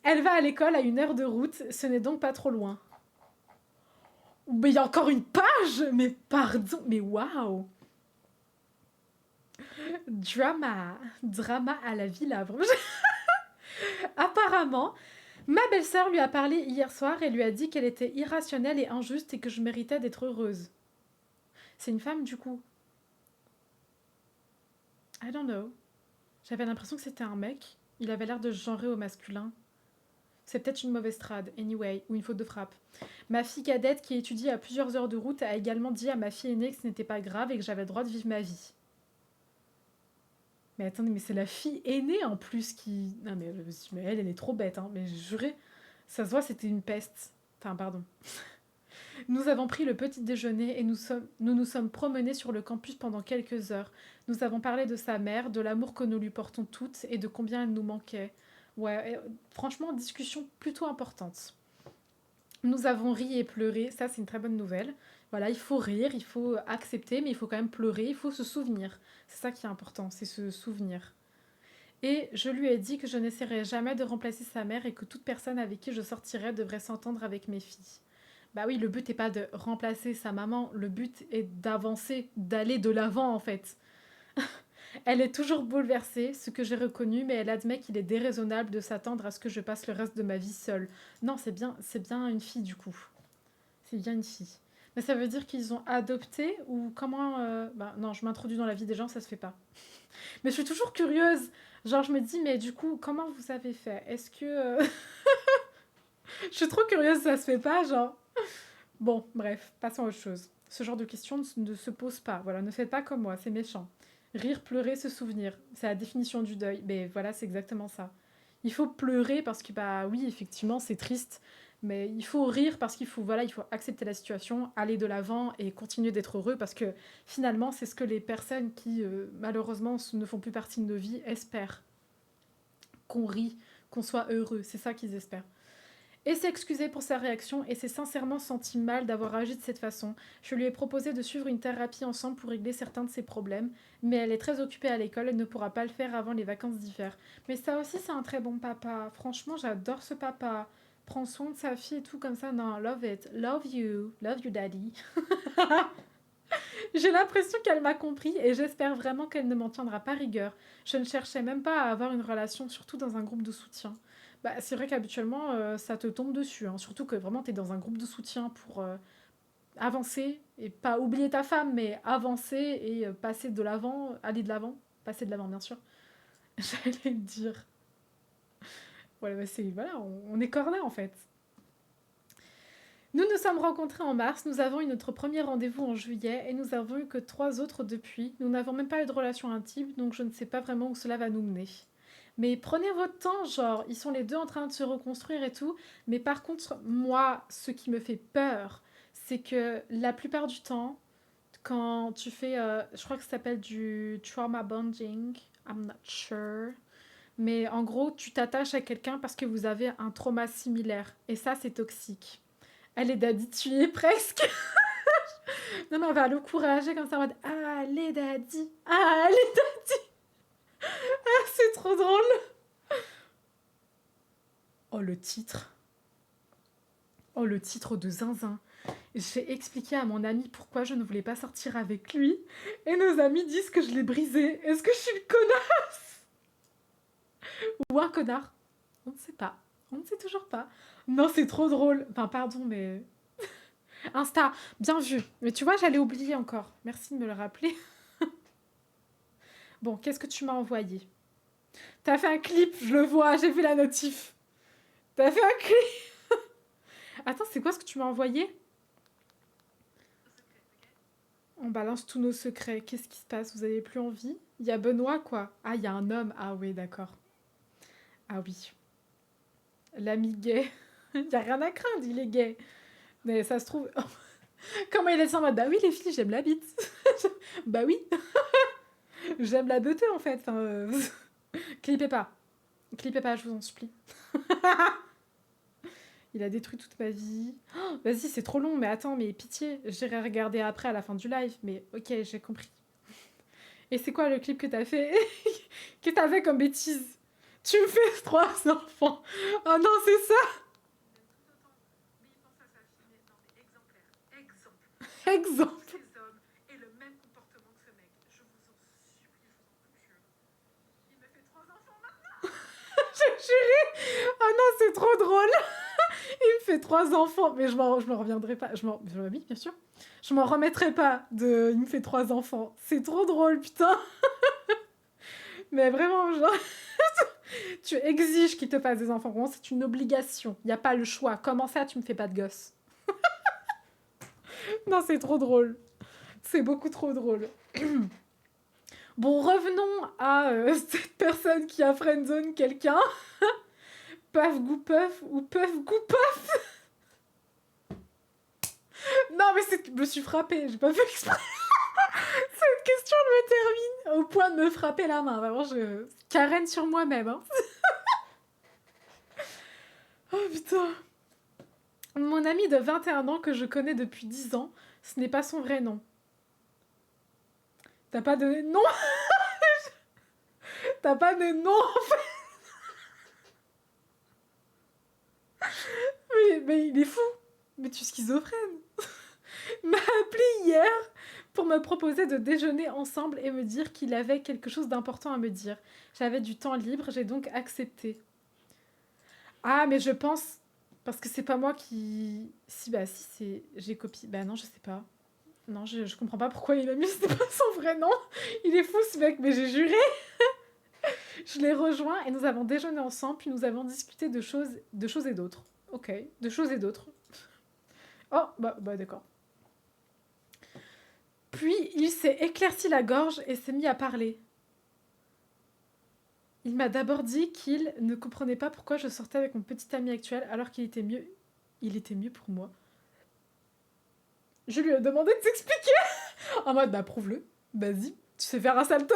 Elle va à l'école à 1 heure de route, ce n'est donc pas trop loin. Mais il y a encore une page. Mais pardon, mais waouh. Drama à la villa. Apparemment, ma belle-sœur lui a parlé hier soir et lui a dit qu'elle était irrationnelle et injuste et que je méritais d'être heureuse. C'est une femme du coup. I don't know. J'avais l'impression que c'était un mec. Il avait l'air de se genrer au masculin. C'est peut-être une mauvaise trad, anyway, ou une faute de frappe. Ma fille cadette, qui étudie à plusieurs heures de route, a également dit à ma fille aînée que ce n'était pas grave et que j'avais le droit de vivre ma vie. Mais attendez, mais c'est la fille aînée en plus qui... Non mais elle est trop bête, hein. Mais je jurais, ça se voit, c'était une peste. Enfin, pardon. Nous avons pris le petit déjeuner et nous sommes promenés sur le campus pendant quelques heures. Nous avons parlé de sa mère, de l'amour que nous lui portons toutes et de combien elle nous manquait. Ouais, franchement, discussion plutôt importante. Nous avons ri et pleuré, ça c'est une très bonne nouvelle. Voilà, il faut rire, il faut accepter, mais il faut quand même pleurer, il faut se souvenir. C'est ça qui est important, c'est se souvenir. Et je lui ai dit que je n'essaierai jamais de remplacer sa mère et que toute personne avec qui je sortirais devrait s'entendre avec mes filles. Bah oui, le but n'est pas de remplacer sa maman, le but est d'avancer, d'aller de l'avant en fait. Elle est toujours bouleversée, ce que j'ai reconnu, mais elle admet qu'il est déraisonnable de s'attendre à ce que je passe le reste de ma vie seule. Non, c'est bien une fille du coup. C'est bien une fille. Mais ça veut dire qu'ils ont adopté ou comment Bah non, je m'introduis dans la vie des gens, ça se fait pas. Mais je suis toujours curieuse. Genre je me dis, mais du coup, comment vous avez fait? Est-ce que... Je suis trop curieuse, ça se fait pas, genre... Bon, bref, passons à autre chose. Ce genre de questions ne se pose pas. Voilà, ne faites pas comme moi, c'est méchant. Rire, pleurer, se souvenir. C'est la définition du deuil. Mais voilà, c'est exactement ça. Il faut pleurer parce que, bah oui, effectivement, c'est triste. Mais il faut rire parce qu'il faut, voilà, il faut accepter la situation, aller de l'avant et continuer d'être heureux parce que finalement, c'est ce que les personnes qui, malheureusement, ne font plus partie de nos vies espèrent. Qu'on rit, qu'on soit heureux. C'est ça qu'ils espèrent. Et s'est excusé pour sa réaction et s'est sincèrement senti mal d'avoir agi de cette façon. Je lui ai proposé de suivre une thérapie ensemble pour régler certains de ses problèmes, mais elle est très occupée à l'école et ne pourra pas le faire avant les vacances d'hiver. Mais ça aussi, c'est un très bon papa. Franchement, j'adore ce papa. Prends soin de sa fille et tout comme ça. Non, love it. Love you daddy. J'ai l'impression qu'elle m'a compris et j'espère vraiment qu'elle ne m'en tiendra pas rigueur. Je ne cherchais même pas à avoir une relation, surtout dans un groupe de soutien. Bah, c'est vrai qu'habituellement, ça te tombe dessus. Hein. Surtout que vraiment, tu es dans un groupe de soutien pour avancer et pas oublier ta femme, mais avancer et passer de l'avant, aller de l'avant. Passer de l'avant, bien sûr. J'allais le dire. Voilà, bah voilà, on est corda en fait. Nous nous sommes rencontrés en mars, nous avons eu notre premier rendez-vous en juillet et nous avons eu que 3 autres depuis. Nous n'avons même pas eu de relation intime, donc je ne sais pas vraiment où cela va nous mener. Mais prenez votre temps, genre, ils sont les deux en train de se reconstruire et tout. Mais par contre, moi, ce qui me fait peur, c'est que la plupart du temps, quand tu fais, je crois que ça s'appelle du trauma bonding, I'm not sure. Mais en gros, tu t'attaches à quelqu'un parce que vous avez un trauma similaire. Et ça, c'est toxique. Elle est d'habituer presque. Non, mais on va l'encourager comme ça en mode allez, daddy. Allez, daddy. Ah, c'est trop drôle. Oh, le titre. Oh, le titre de Zinzin. J'ai expliqué à mon ami pourquoi je ne voulais pas sortir avec lui. Et nos amis disent que je l'ai brisé. Est-ce que je suis une connasse? Ou un connard? On ne sait pas. On ne sait toujours pas. Non, c'est trop drôle. Enfin, pardon, mais... Insta, bien vu. Mais tu vois, j'allais oublier encore. Merci de me le rappeler. Bon, qu'est-ce que tu m'as envoyé? T'as fait un clip, je le vois, j'ai vu la notif. T'as fait un clip. Attends, c'est quoi ce que tu m'as envoyé? On balance tous nos secrets. Qu'est-ce qui se passe? Vous avez plus envie? Il y a Benoît, quoi. Ah, il y a un homme. Ah oui, d'accord. Ah oui. L'ami gay. Il y a rien à craindre, il est gay. Mais ça se trouve... Comment il est en mode, bah oui les filles, j'aime la bite. Bah oui. J'aime la beauté en fait. Enfin, clippez pas. Clippez pas, je vous en supplie. Il a détruit toute ma vie. Oh, vas-y, c'est trop long, mais attends, mais pitié. J'irai regarder après à la fin du live. Mais ok, j'ai compris. Et c'est quoi le clip que t'as fait? Que t'as fait comme bêtise? Tu me fais 3 enfants. Oh non, c'est ça. Exemple. Et le même comportement que ce mec. Je vous en supplie, je vous en conjure. Il me fait 3 enfants maintenant. J'ai juré. Ah non, c'est trop drôle. Il me fait 3 enfants. Mais je m'en reviendrai pas. Oui, bien sûr. Je m'en remettrai pas de... Il me fait 3 enfants. C'est trop drôle, putain. Mais vraiment, genre, tu exiges qu'il te fasse des enfants. Vraiment, c'est une obligation. Il n'y a pas le choix. Comment ça, tu me fais pas de gosse? Non, c'est trop drôle. C'est beaucoup trop drôle. Bon, revenons à cette personne qui a friendzone quelqu'un. Paf gou puff ou puff gou puff. Non, mais je me suis frappée. J'ai pas fait exprès. Cette question me termine au point de me frapper la main. Vraiment, je carène sur moi-même. Hein. Oh putain. Mon ami de 21 ans que je connais depuis 10 ans, ce n'est pas son vrai nom. T'as pas donné de nom? T'as pas de nom en fait. Mais il est fou. Mais tu es schizophrène. M'a appelé hier pour me proposer de déjeuner ensemble et me dire qu'il avait quelque chose d'important à me dire. J'avais du temps libre, j'ai donc accepté. Ah, mais je pense... Parce que c'est pas moi qui... Si, bah si, c'est... J'ai copié... Bah non, je sais pas. Non, je comprends pas pourquoi il a mis... C'était pas son vrai nom. Il est fou ce mec, mais j'ai juré. Je l'ai rejoint et nous avons déjeuné ensemble, puis nous avons discuté de choses et d'autres. Ok, de choses et d'autres. Oh, bah d'accord. Puis il s'est éclairci la gorge et s'est mis à parler. Il m'a d'abord dit qu'il ne comprenait pas pourquoi je sortais avec mon petit ami actuel alors qu'il était mieux. Il était mieux pour moi. Je lui ai demandé de s'expliquer. En mode, bah prouve-le. Vas-y, tu sais faire un salto.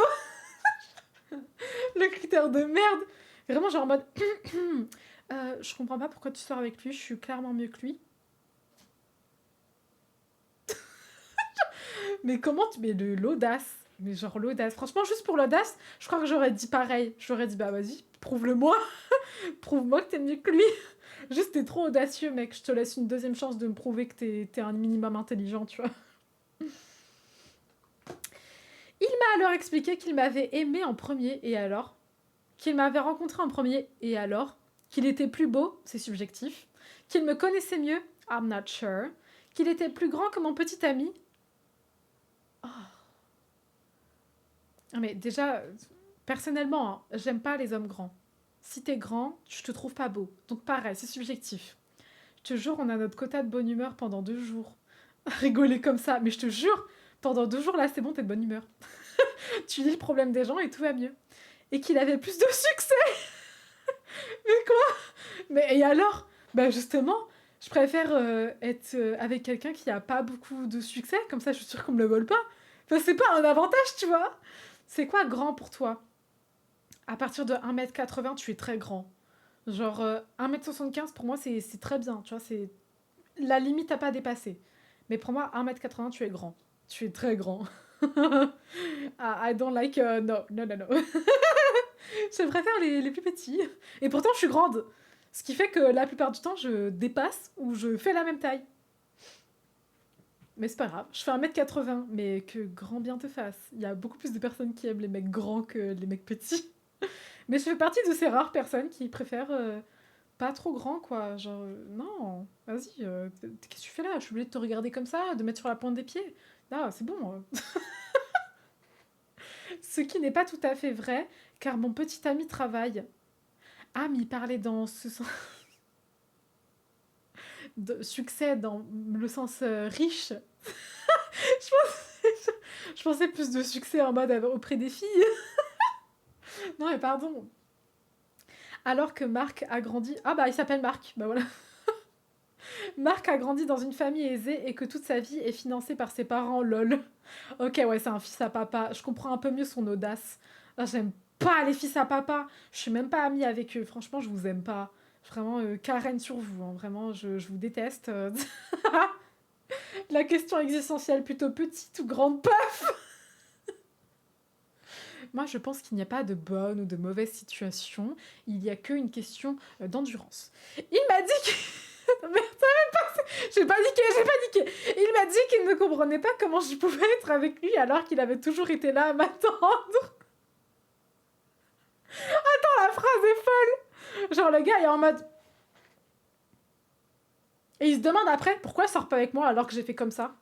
Le critère de merde. Vraiment genre en mode... je comprends pas pourquoi tu sors avec lui, je suis clairement mieux que lui. Mais comment tu... Mais l'audace. Mais genre l'audace. Franchement, juste pour l'audace, je crois que j'aurais dit pareil. J'aurais dit, bah vas-y, prouve-le-moi. Prouve-moi que t'es mieux que lui. Juste, t'es trop audacieux, mec. Je te laisse une deuxième chance de me prouver que t'es un minimum intelligent, tu vois. Il m'a alors expliqué qu'il m'avait aimé en premier, et alors? Qu'il m'avait rencontré en premier, et alors? Qu'il était plus beau, c'est subjectif. Qu'il me connaissait mieux, I'm not sure. Qu'il était plus grand que mon petit ami. Oh. Mais déjà, personnellement, hein, j'aime pas les hommes grands. Si t'es grand, je te trouve pas beau. Donc pareil, c'est subjectif. Je te jure, on a notre quota de bonne humeur pendant 2 jours. Rigoler comme ça, mais je te jure, pendant 2 jours, là, c'est bon, t'es de bonne humeur. Tu lis le problème des gens et tout va mieux. Et qu'il avait plus de succès. Mais quoi? Mais et alors? Bah justement, je préfère être avec quelqu'un qui a pas beaucoup de succès, comme ça je suis sûre qu'on me le vole pas. Enfin, c'est pas un avantage, tu vois. C'est quoi grand pour toi? À partir de 1m80, tu es très grand. Genre 1m75 pour moi c'est très bien, tu vois, c'est la limite à pas dépasser. Mais pour moi 1m80 tu es grand. Tu es très grand. I don't like no. Je préfère les plus petits. Et pourtant je suis grande. Ce qui fait que la plupart du temps je dépasse ou je fais la même taille. Mais c'est pas grave, je fais 1m80, mais que grand bien te fasse. Il y a beaucoup plus de personnes qui aiment les mecs grands que les mecs petits. Mais je fais partie de ces rares personnes qui préfèrent pas trop grand, quoi. Genre, non, vas-y, qu'est-ce que tu fais là? Je suis obligée de te regarder comme ça, de mettre sur la pointe des pieds. Non, c'est bon. Ce qui n'est pas tout à fait vrai, car mon petit ami travaille. Ah, mais il parlait dans ce sens... de succès dans le sens riche. Je pensais plus de succès en mode auprès des filles. Non, mais pardon. Alors que Marc a grandi... Ah bah, il s'appelle Marc, bah voilà. Marc a grandi dans une famille aisée et que toute sa vie est financée par ses parents, lol. Ok, ouais, c'est un fils à papa. Je comprends un peu mieux son audace. Ah, j'aime pas les fils à papa. Je suis même pas amie avec eux. Franchement, je vous aime pas. Vraiment, carène sur vous. Hein. Vraiment, je vous déteste. La question existentielle, plutôt petite ou grande puff? Moi, je pense qu'il n'y a pas de bonne ou de mauvaise situation. Il n'y a qu'une question d'endurance. Il m'a dit que... Mais j'ai paniqué. Il m'a dit qu'il ne comprenait pas comment je pouvais être avec lui alors qu'il avait toujours été là à m'attendre. Attends, la phrase est folle. Genre, le gars est en mode... Et il se demande après, pourquoi il sort pas avec moi alors que j'ai fait comme ça?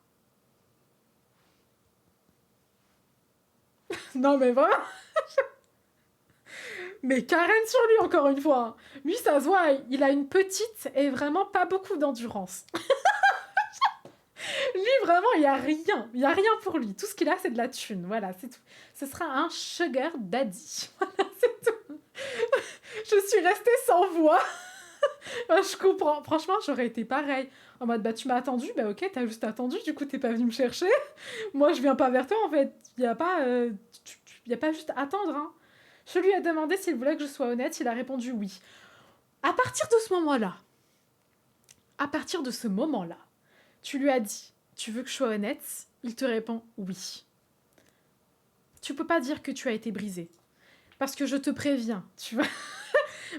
Non, mais vraiment... Mais Karen sur lui, encore une fois. Hein. Lui, ça se voit, il a une petite et vraiment pas beaucoup d'endurance. Lui, vraiment, il n'y a rien. Il n'y a rien pour lui. Tout ce qu'il a, c'est de la thune. Voilà, c'est tout. Ce sera un sugar daddy. Voilà, c'est tout. Je suis restée sans voix. Je comprends. Franchement, j'aurais été pareil. En mode, bah, tu m'as attendu. Bah, ok, t'as juste attendu. Du coup, t'es pas venu me chercher. Moi, je viens pas vers toi, en fait. Il n'y a pas... y a pas juste attendre, hein. Je lui ai demandé s'il voulait que je sois honnête. Il a répondu oui. À partir de ce moment-là, tu lui as dit, tu veux que je sois honnête? Il te répond oui. Tu peux pas dire que tu as été brisé. Parce que je te préviens, tu vois.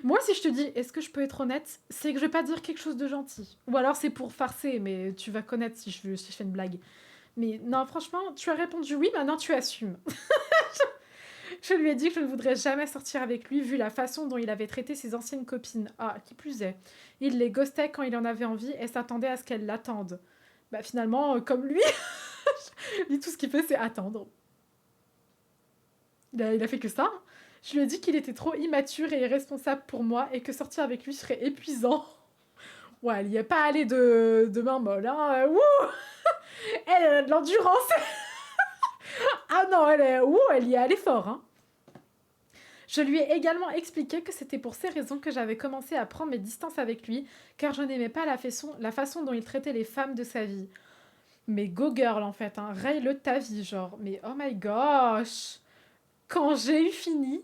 Moi, si je te dis, est-ce que je peux être honnête? C'est que je vais pas dire quelque chose de gentil. Ou alors c'est pour farcer, mais tu vas connaître si je fais une blague. Mais non, franchement, tu as répondu oui, maintenant tu assumes. Je lui ai dit que je ne voudrais jamais sortir avec lui, vu la façon dont il avait traité ses anciennes copines. Ah, qui plus est. Il les ghostait quand il en avait envie et s'attendait à ce qu'elles l'attendent. Bah finalement, comme lui, lui tout ce qu'il fait c'est attendre. Il a fait que ça. Je lui ai dit qu'il était trop immature et irresponsable pour moi et que sortir avec lui serait épuisant. Ouais, elle y est pas allée de main molle, hein. Wouh. Elle a de l'endurance. Ah non, elle y est allée fort, hein. Je lui ai également expliqué que c'était pour ces raisons que j'avais commencé à prendre mes distances avec lui, car je n'aimais pas la façon dont il traitait les femmes de sa vie. Mais go girl, en fait, hein, raye-le de ta vie, genre. Mais oh my gosh. Quand j'eus fini,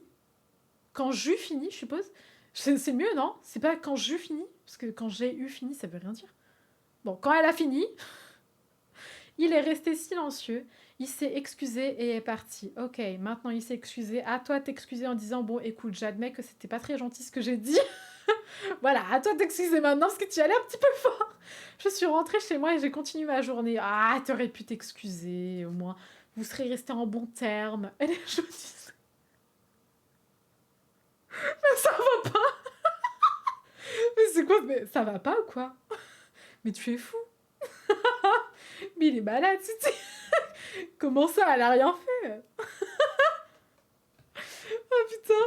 je suppose, c'est mieux, non? C'est pas quand j'eus fini? Parce que quand j'ai eu fini, ça veut rien dire. Bon, quand elle a fini, il est resté silencieux, il s'est excusé et est parti. Ok, maintenant il s'est excusé. À toi de t'excuser en disant, bon, écoute, j'admets que c'était pas très gentil ce que j'ai dit. Voilà, à toi de t'excuser maintenant parce que tu allais un petit peu fort. Je suis rentrée chez moi et j'ai continué ma journée. Ah, t'aurais pu t'excuser, au moins. Vous serez restés en bons termes. Elle est jolie. Mais ça va pas. Mais c'est quoi? Mais ça va pas ou quoi? Mais tu es fou. Mais il est malade, tu sais. Comment ça, elle a rien fait? Oh putain.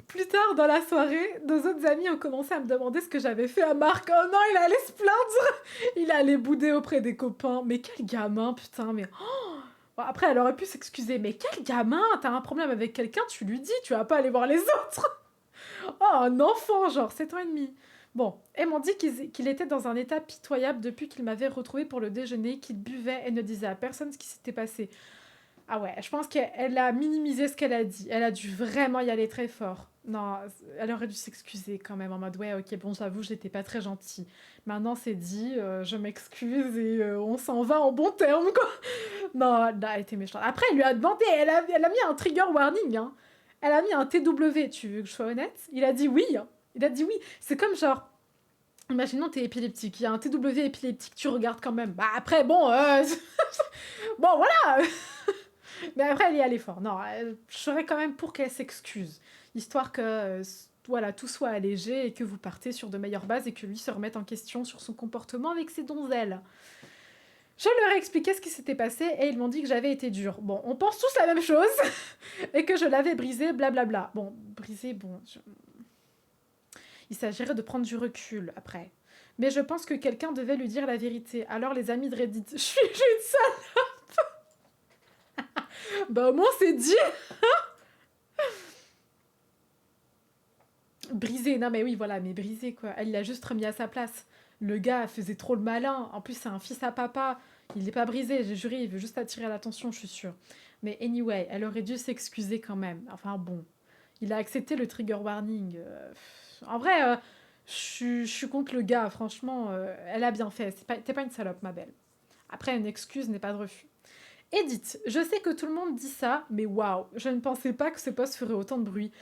Plus tard dans la soirée, deux autres amis ont commencé à me demander ce que j'avais fait à Marc. Oh non, il allait se plaindre. Il allait bouder auprès des copains. Mais quel gamin, putain, mais... Oh. Bon, après, elle aurait pu s'excuser. Mais quel gamin? T'as un problème avec quelqu'un, tu lui dis, tu vas pas aller voir les autres. Oh, un enfant, genre 7 ans et demi. Bon, elles m'ont dit qu'il était dans un état pitoyable depuis qu'il m'avait retrouvé pour le déjeuner, qu'il buvait et ne disait à personne ce qui s'était passé. Ah ouais, je pense qu'elle a minimisé ce qu'elle a dit. Elle a dû vraiment y aller très fort. Non, elle aurait dû s'excuser quand même en mode ouais, ok, bon, j'avoue, j'étais pas très gentille. Maintenant, c'est dit, je m'excuse et on s'en va en bon terme, quoi. Non, elle a été méchante. Après, elle lui a demandé, elle a mis un trigger warning, hein. Elle a mis un TW, tu veux que je sois honnête? Il a dit oui. Hein. Il a dit oui. C'est comme genre, imaginons t'es épileptique, il y a un TW épileptique, tu regardes quand même. Bah après, bon, bon, voilà. Mais après, elle y allait fort. Non, je serais quand même pour qu'elle s'excuse. Histoire que voilà, tout soit allégé et que vous partez sur de meilleures bases et que lui se remette en question sur son comportement avec ses donzelles. Je leur ai expliqué ce qui s'était passé et ils m'ont dit que j'avais été dure. Bon, on pense tous la même chose et que je l'avais brisé, blablabla. Bon, brisé, bon... Il s'agirait de prendre du recul après. Mais je pense que quelqu'un devait lui dire la vérité. Alors les amis de Reddit, je suis une salope. Bah au moins c'est dit. Brisé, non mais oui voilà, mais brisé quoi. Elle l'a juste remis à sa place. Le gars faisait trop le malin. En plus c'est un fils à papa. Il n'est pas brisé, j'ai juré, il veut juste attirer l'attention, je suis sûre. Mais anyway, elle aurait dû s'excuser quand même. Enfin bon, il a accepté le trigger warning. En vrai, je suis contre le gars, franchement, elle a bien fait. T'es pas une salope, ma belle. Après, une excuse n'est pas de refus. Edith, je sais que tout le monde dit ça, mais waouh, je ne pensais pas que ce post ferait autant de bruit.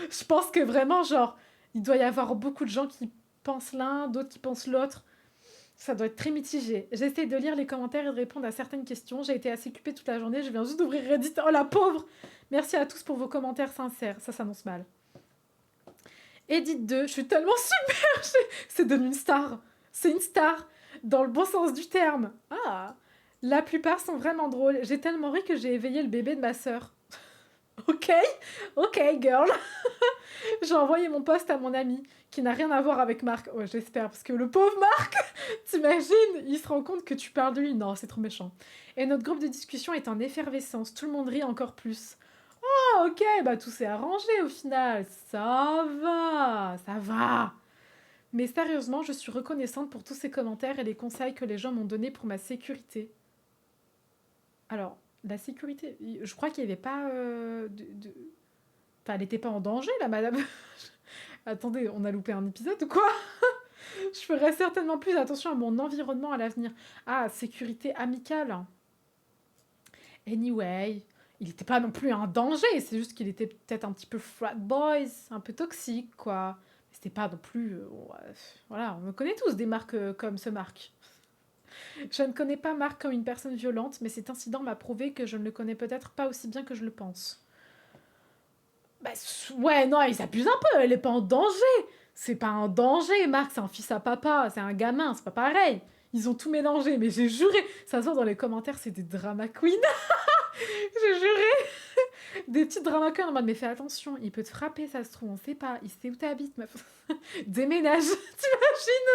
Je pense que vraiment, genre, il doit y avoir beaucoup de gens qui pensent l'un, d'autres qui pensent l'autre. Ça doit être très mitigé. J'essaie de lire les commentaires et de répondre à certaines questions. J'ai été assez occupée toute la journée, je viens juste d'ouvrir Reddit. Oh la pauvre! Merci à tous pour vos commentaires sincères, ça s'annonce mal. Edith 2, je suis tellement super, c'est devenu une star. C'est une star, dans le bon sens du terme. Ah, la plupart sont vraiment drôles. J'ai tellement ri que j'ai éveillé le bébé de ma sœur. Ok, ok, girl. J'ai envoyé mon post à mon ami, qui n'a rien à voir avec Marc. Ouais, j'espère, parce que le pauvre Marc, t'imagines, il se rend compte que tu parles de lui. Non, c'est trop méchant. Et notre groupe de discussion est en effervescence. Tout le monde rit encore plus. Ah, ok, bah tout s'est arrangé au final. Ça va, ça va. Mais sérieusement, je suis reconnaissante pour tous ces commentaires et les conseils que les gens m'ont donnés pour ma sécurité. Alors, la sécurité, je crois qu'il n'y avait pas Enfin, elle n'était pas en danger, la madame. Attendez, on a loupé un épisode ou quoi? Je ferai certainement plus attention à mon environnement à l'avenir. Ah, sécurité amicale. Anyway, il n'était pas non plus un danger, c'est juste qu'il était peut-être un petit peu frat boys, un peu toxique, quoi. C'était pas non plus... ouais, voilà, on connaît tous des marques comme ce Marc. Je ne connais pas Marc comme une personne violente, mais cet incident m'a prouvé que je ne le connais peut-être pas aussi bien que je le pense. Bah, ouais, non, ils abusent un peu, elle est pas en danger. C'est pas un danger, Marc, c'est un fils à papa, c'est un gamin, c'est pas pareil. Ils ont tout mélangé, mais j'ai juré. Ça se voit dans les commentaires, c'est des drama queens. J'ai juré. Des petites drama queens en mode, mais fais attention, il peut te frapper, ça se trouve, on sait pas. Il sait où t'habites, meuf. Déménage, t'imagines?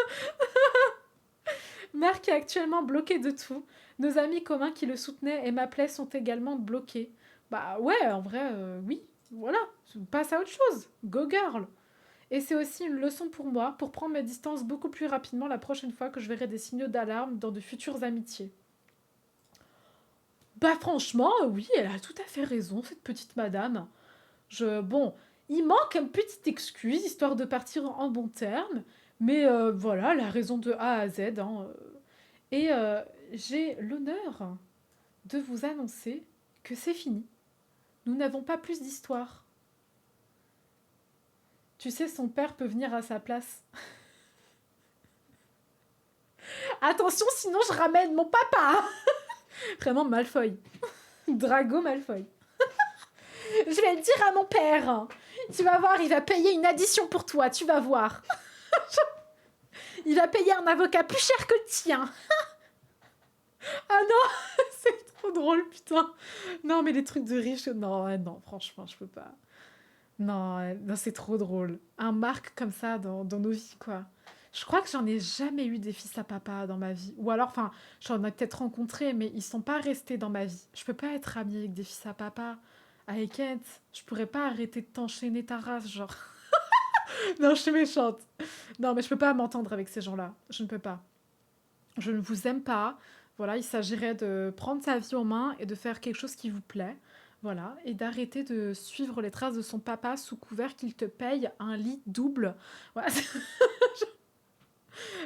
Marc est actuellement bloqué de tout. Nos amis communs qui le soutenaient et m'appelaient sont également bloqués. Bah ouais, en vrai, oui. Voilà, passe à autre chose. Go girl. Et c'est aussi une leçon pour moi, pour prendre mes distances beaucoup plus rapidement la prochaine fois que je verrai des signaux d'alarme dans de futures amitiés. Bah franchement, oui, elle a tout à fait raison, cette petite madame. Bon, il manque une petite excuse, histoire de partir en bons termes, mais voilà, la raison de A à Z. Hein. Et j'ai l'honneur de vous annoncer que c'est fini. Nous n'avons pas plus d'histoire. Tu sais, son père peut venir à sa place. Attention, sinon je ramène mon papa. Vraiment Malfoy. Drago Malfoy. Je vais le dire à mon père. Tu vas voir, il va payer une addition pour toi, tu vas voir. Il va payer un avocat plus cher que le tien. Ah non, c'est trop drôle, putain. Non, mais les trucs de riches, non, non, franchement, je peux pas. Non, non c'est trop drôle. Un Marc comme ça dans nos vies, quoi. Je crois que j'en ai jamais eu des fils à papa dans ma vie. Ou alors, enfin, j'en ai peut-être rencontré, mais ils sont pas restés dans ma vie. Je peux pas être amie avec des fils à papa. Avec Ed, je pourrais pas arrêter de t'enchaîner ta race, genre. Non, je suis méchante. Non, mais je peux pas m'entendre avec ces gens-là. Je ne peux pas. Je ne vous aime pas. Voilà, il s'agirait de prendre sa vie en main et de faire quelque chose qui vous plaît. Voilà, et d'arrêter de suivre les traces de son papa sous couvert qu'il te paye un lit double. Voilà.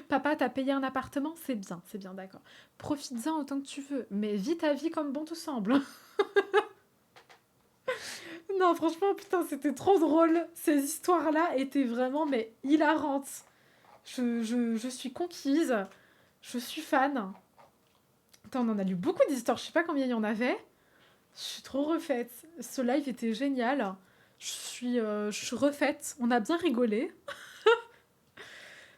Papa, t'as payé un appartement? C'est bien, d'accord. Profites-en autant que tu veux, mais vis ta vie comme bon te semble. Non, franchement, putain, c'était trop drôle. Ces histoires-là étaient vraiment, mais hilarantes. Je suis conquise. Je suis fan. Attends, on en a lu beaucoup d'histoires. Je sais pas combien il y en avait. Je suis trop refaite. Ce live était génial. Je suis refaite. On a bien rigolé.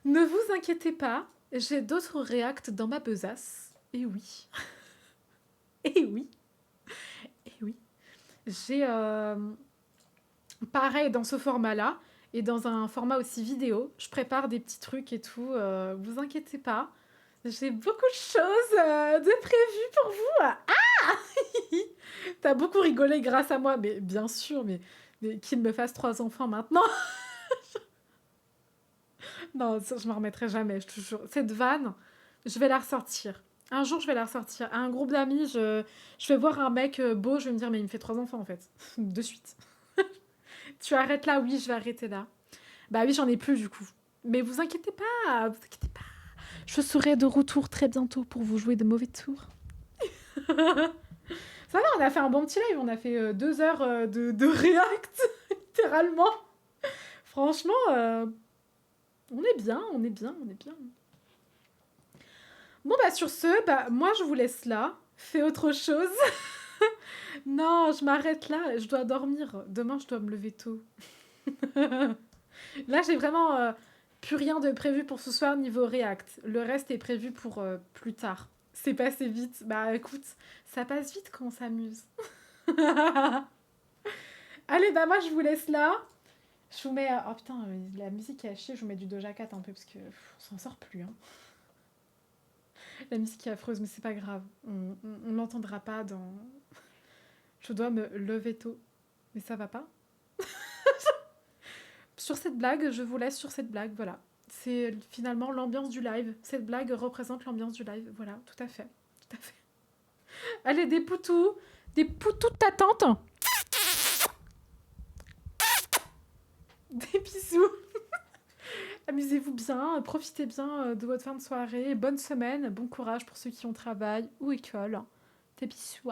Ne vous inquiétez pas. J'ai d'autres réacts dans ma besace. Et oui. Et oui. Et oui. J'ai... pareil dans ce format-là. Et dans un format aussi vidéo. Je prépare des petits trucs et tout. Vous inquiétez pas. J'ai beaucoup de choses de prévues pour vous. Ah. T'as beaucoup rigolé grâce à moi, mais bien sûr, mais qu'il me fasse 3 enfants maintenant. Non, ça, je m'en remettrai jamais, je te jure. Cette vanne, je vais la ressortir. Un jour, je vais la ressortir. À un groupe d'amis, je vais voir un mec beau, je vais me dire, mais il me fait 3 enfants en fait. De suite. Tu arrêtes là? Oui, je vais arrêter là. Bah oui, j'en ai plus du coup. Mais vous inquiétez pas, vous inquiétez pas. Je serai de retour très bientôt pour vous jouer de mauvais tours. Ça va, on a fait un bon petit live, on a fait 2 heures de react, littéralement. Franchement, on est bien, on est bien, on est bien. Bon, bah sur ce, bah moi je vous laisse là. Fais autre chose. Non, je m'arrête là, je dois dormir. Demain, je dois me lever tôt. Là, j'ai vraiment plus rien de prévu pour ce soir niveau react. Le reste est prévu pour plus tard. C'est passé vite. Bah écoute, ça passe vite quand on s'amuse. Allez, bah moi je vous laisse là. Je vous mets... Oh putain, la musique est à chier, je vous mets du Doja Cat un peu parce que on s'en sort plus. Hein. La musique est affreuse, mais c'est pas grave. On l'entendra pas dans... Je dois me lever tôt. Mais ça va pas. Sur cette blague, je vous laisse sur cette blague, voilà. C'est finalement l'ambiance du live. Cette blague représente l'ambiance du live. Voilà, tout à fait. Tout à fait. Allez, des poutous de ta tante. Des bisous. Amusez-vous bien, profitez bien de votre fin de soirée. Bonne semaine, bon courage pour ceux qui ont travail ou école. Des bisous.